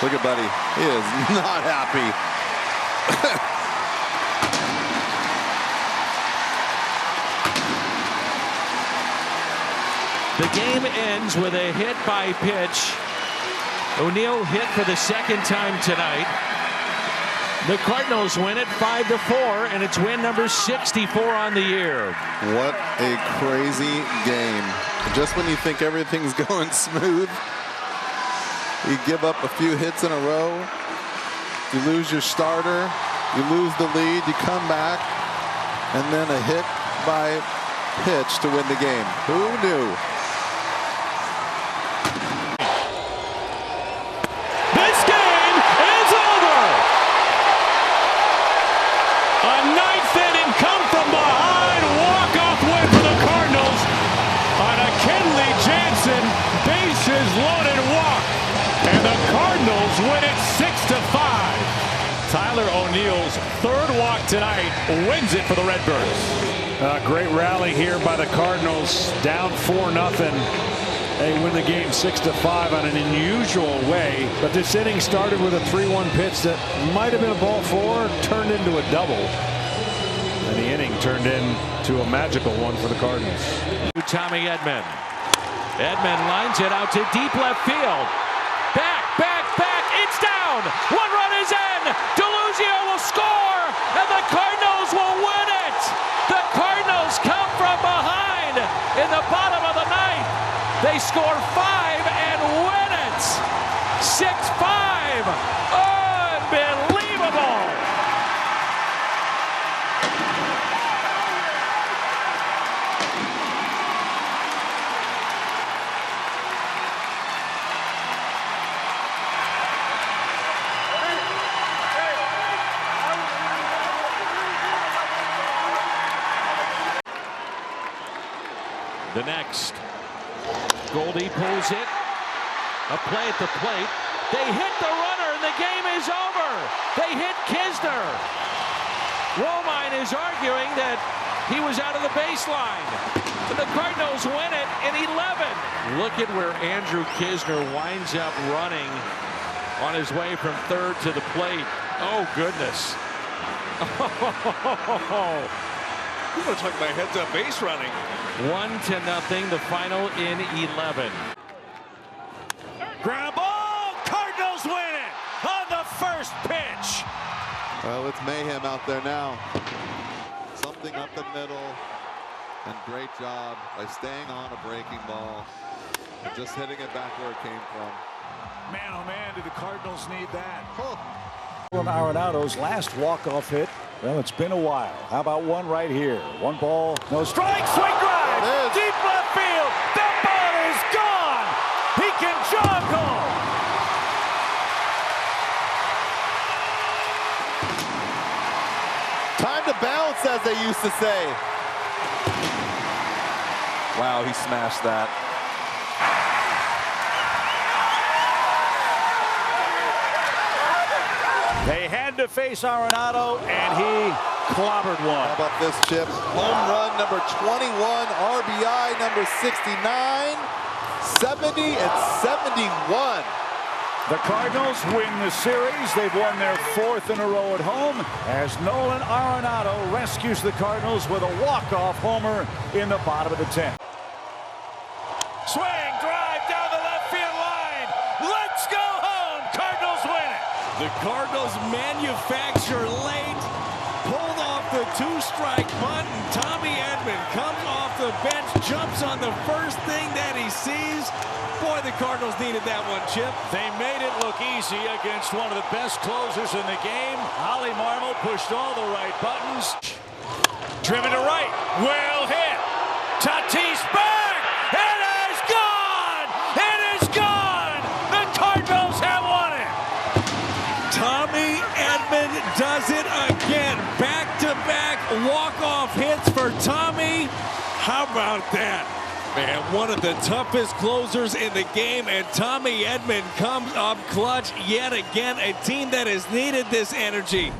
Look at Buddy. He is not happy. The game ends with a hit by pitch. O'Neill hit for the 2nd time tonight. The Cardinals win it 5-4, and it's win number 64 on the year. What a crazy game. Just when you think everything's going smooth, you give up a few hits in a row. You lose your starter. You lose the lead. You come back. And then a hit by pitch to win the game. Who knew? Win it 6-5. Tyler O'Neill's 3rd walk tonight wins it for the Redbirds. Great rally here by the Cardinals, down 4-0. They win the game 6-5 on an unusual way. But this inning started with a 3-1 pitch that might have been a ball 4, turned into a double. And the inning turned into a magical one for the Cardinals. Tommy Edman. Edman lines it out to deep left field. Back. It's down. 1 run is in. Deluzio will score, and the Cardinals will win it. The Cardinals come from behind in the bottom of the 9th. They score 5 and win it. 6-5. Unbelievable. The next, Goldie pulls it, a play at the plate. They hit the runner, and the game is over. They hit Kisner. Romine is arguing that he was out of the baseline. But the Cardinals win it in 11. Look at where Andrew Kisner winds up running on his way from 3rd to the plate. Oh, goodness. You want to talk about heads-up base running. 1-0, the final in 11. Ground ball, Cardinals win it on the 1st pitch. Well, it's mayhem out there now. Something up the middle, and great job by staying on a breaking ball and just hitting it back where it came from. Man, oh man, do the Cardinals need that. From Arenado's last walk-off hit. Well, it's been a while. How about one right here? 1 ball, no strike, swing drive, deep left field. That ball is gone. He can jog home. Time to bounce, as they used to say. Wow, he smashed that. They had to face Arenado, and he clobbered one. How about this, Chip? Home run number 21, RBI number 69, 70 and 71. The Cardinals win the series. They've won their 4th in a row at home as Nolan Arenado rescues the Cardinals with a walk-off homer in the bottom of the 10th. Swing, drive down the left field line. Let's go home. Cardinals win it. The Cardinals manufacture late, pulled off the 2-strike bunt, and Tommy Edman comes off the bench, jumps on the first thing that he sees. Boy, the Cardinals needed that one, Chip. They made it look easy against one of the best closers in the game. Ollie Marmol pushed all the right buttons. Driven to right. Well hit. Tatis back. It is gone. It is gone. The Cardinals have won it. Tommy Edman does it again. Back-to-back walk-off hits for Tommy. How about that? Man, one of the toughest closers in the game, and Tommy Edman comes up clutch yet again. A team that has needed this energy.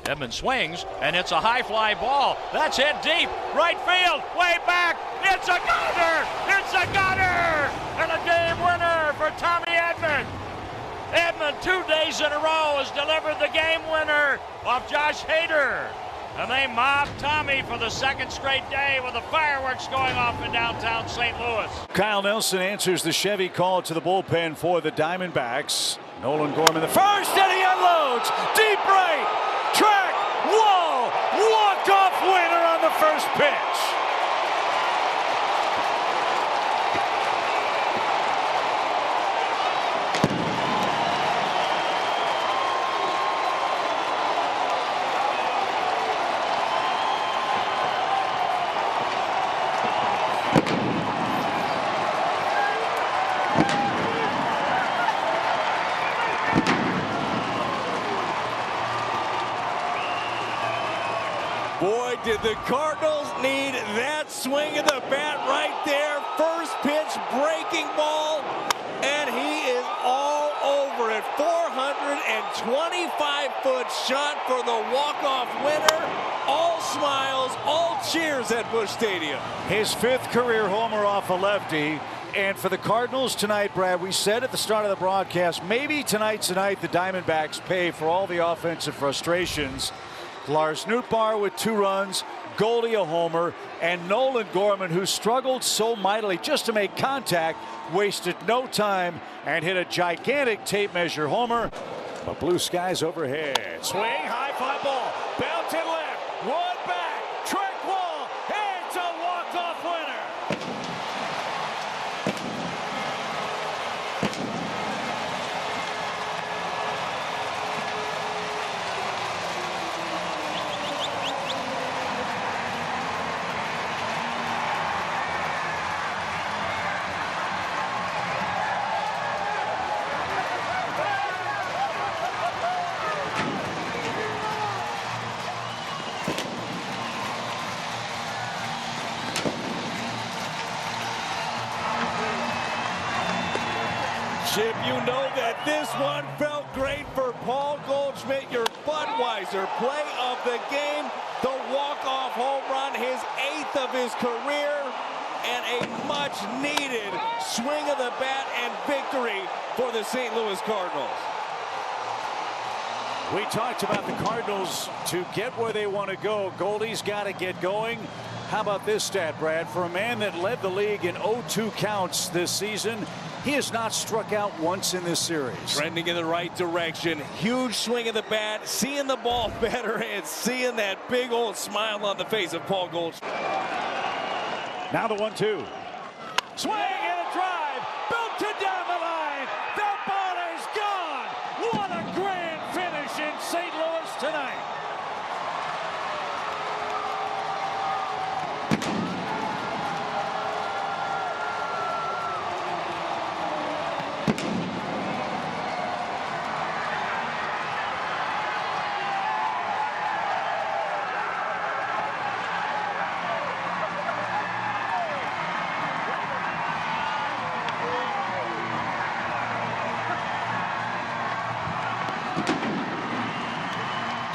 Edman swings, and it's a high fly ball. That's hit deep, right field, way back. It's a gunner! It's a gunner! And a game winner for Tommy Edman. Edman 2 days in a row has delivered the game winner off Josh Hader. And they mobbed Tommy for the 2nd straight day with the fireworks going off in downtown St. Louis. Kyle Nelson answers the Chevy call to the bullpen for the Diamondbacks. Nolan Gorman the first, and he unloads. Deep right, track, wall, walk-off winner on the first pitch. Boy, did the Cardinals need that swing of the bat right there. First pitch, breaking ball, and he is all over it. 425-foot shot for the walk-off winner. All smiles, all cheers at Busch Stadium. His 5th career homer off a lefty. And for the Cardinals tonight, Brad, we said at the start of the broadcast, maybe tonight's the night the Diamondbacks pay for all the offensive frustrations. Lars Nootbaar with 2 runs, Goldie a homer, and Nolan Gorman, who struggled so mightily just to make contact, wasted no time and hit a gigantic tape measure homer. But blue skies overhead. Swing, high fly ball, belted left, one back, track wall, it's a walk-off winner. Chip, you know that this one felt great for Paul Goldschmidt, your Budweiser play of the game. The walk-off home run, his 8th of his career, and a much-needed swing of the bat and victory for the St. Louis Cardinals. We talked about the Cardinals to get where they want to go. Goldie's got to get going. How about this stat, Brad? For a man that led the league in 0-2 counts this season, he has not struck out once in this series. Trending in the right direction. Huge swing of the bat, seeing the ball better, and seeing that big old smile on the face of Paul Goldschmidt. Now the 1-2. Swing and a drive. Belted down the line. The ball is gone. What a grand finish in St. Louis tonight.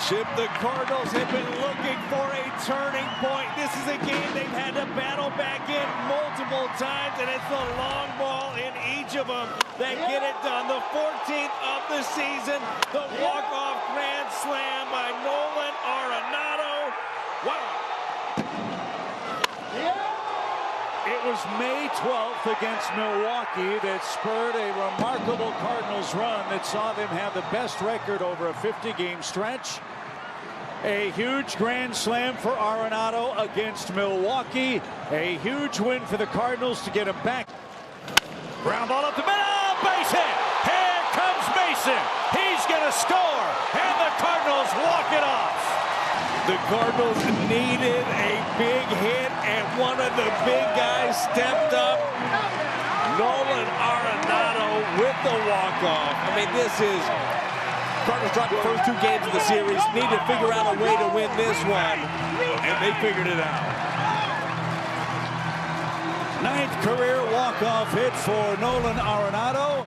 Chip, the Cardinals have been looking for a turning point. This is a game they've had to battle back in multiple times, and it's the long ball in each of them that get it done. The 14th of the season, the walk-off grand slam by Nolan Arenado. Wow. It was May 12th against Milwaukee that spurred a remarkable Cardinals run that saw them have the best record over a 50-game stretch. A huge grand slam for Arenado against Milwaukee. A huge win for the Cardinals to get him back. Ground ball up the middle, base hit. Here comes Mason. He's going to score, and the Cardinals walk it off. The Cardinals needed a big hit, and one of the big guys stepped up. Nolan Arenado with the walk-off. I mean, this is Cardinals dropped the first 2 games of the series. Need to figure out a way to win this one, and they figured it out. 9th career walk-off hit for Nolan Arenado.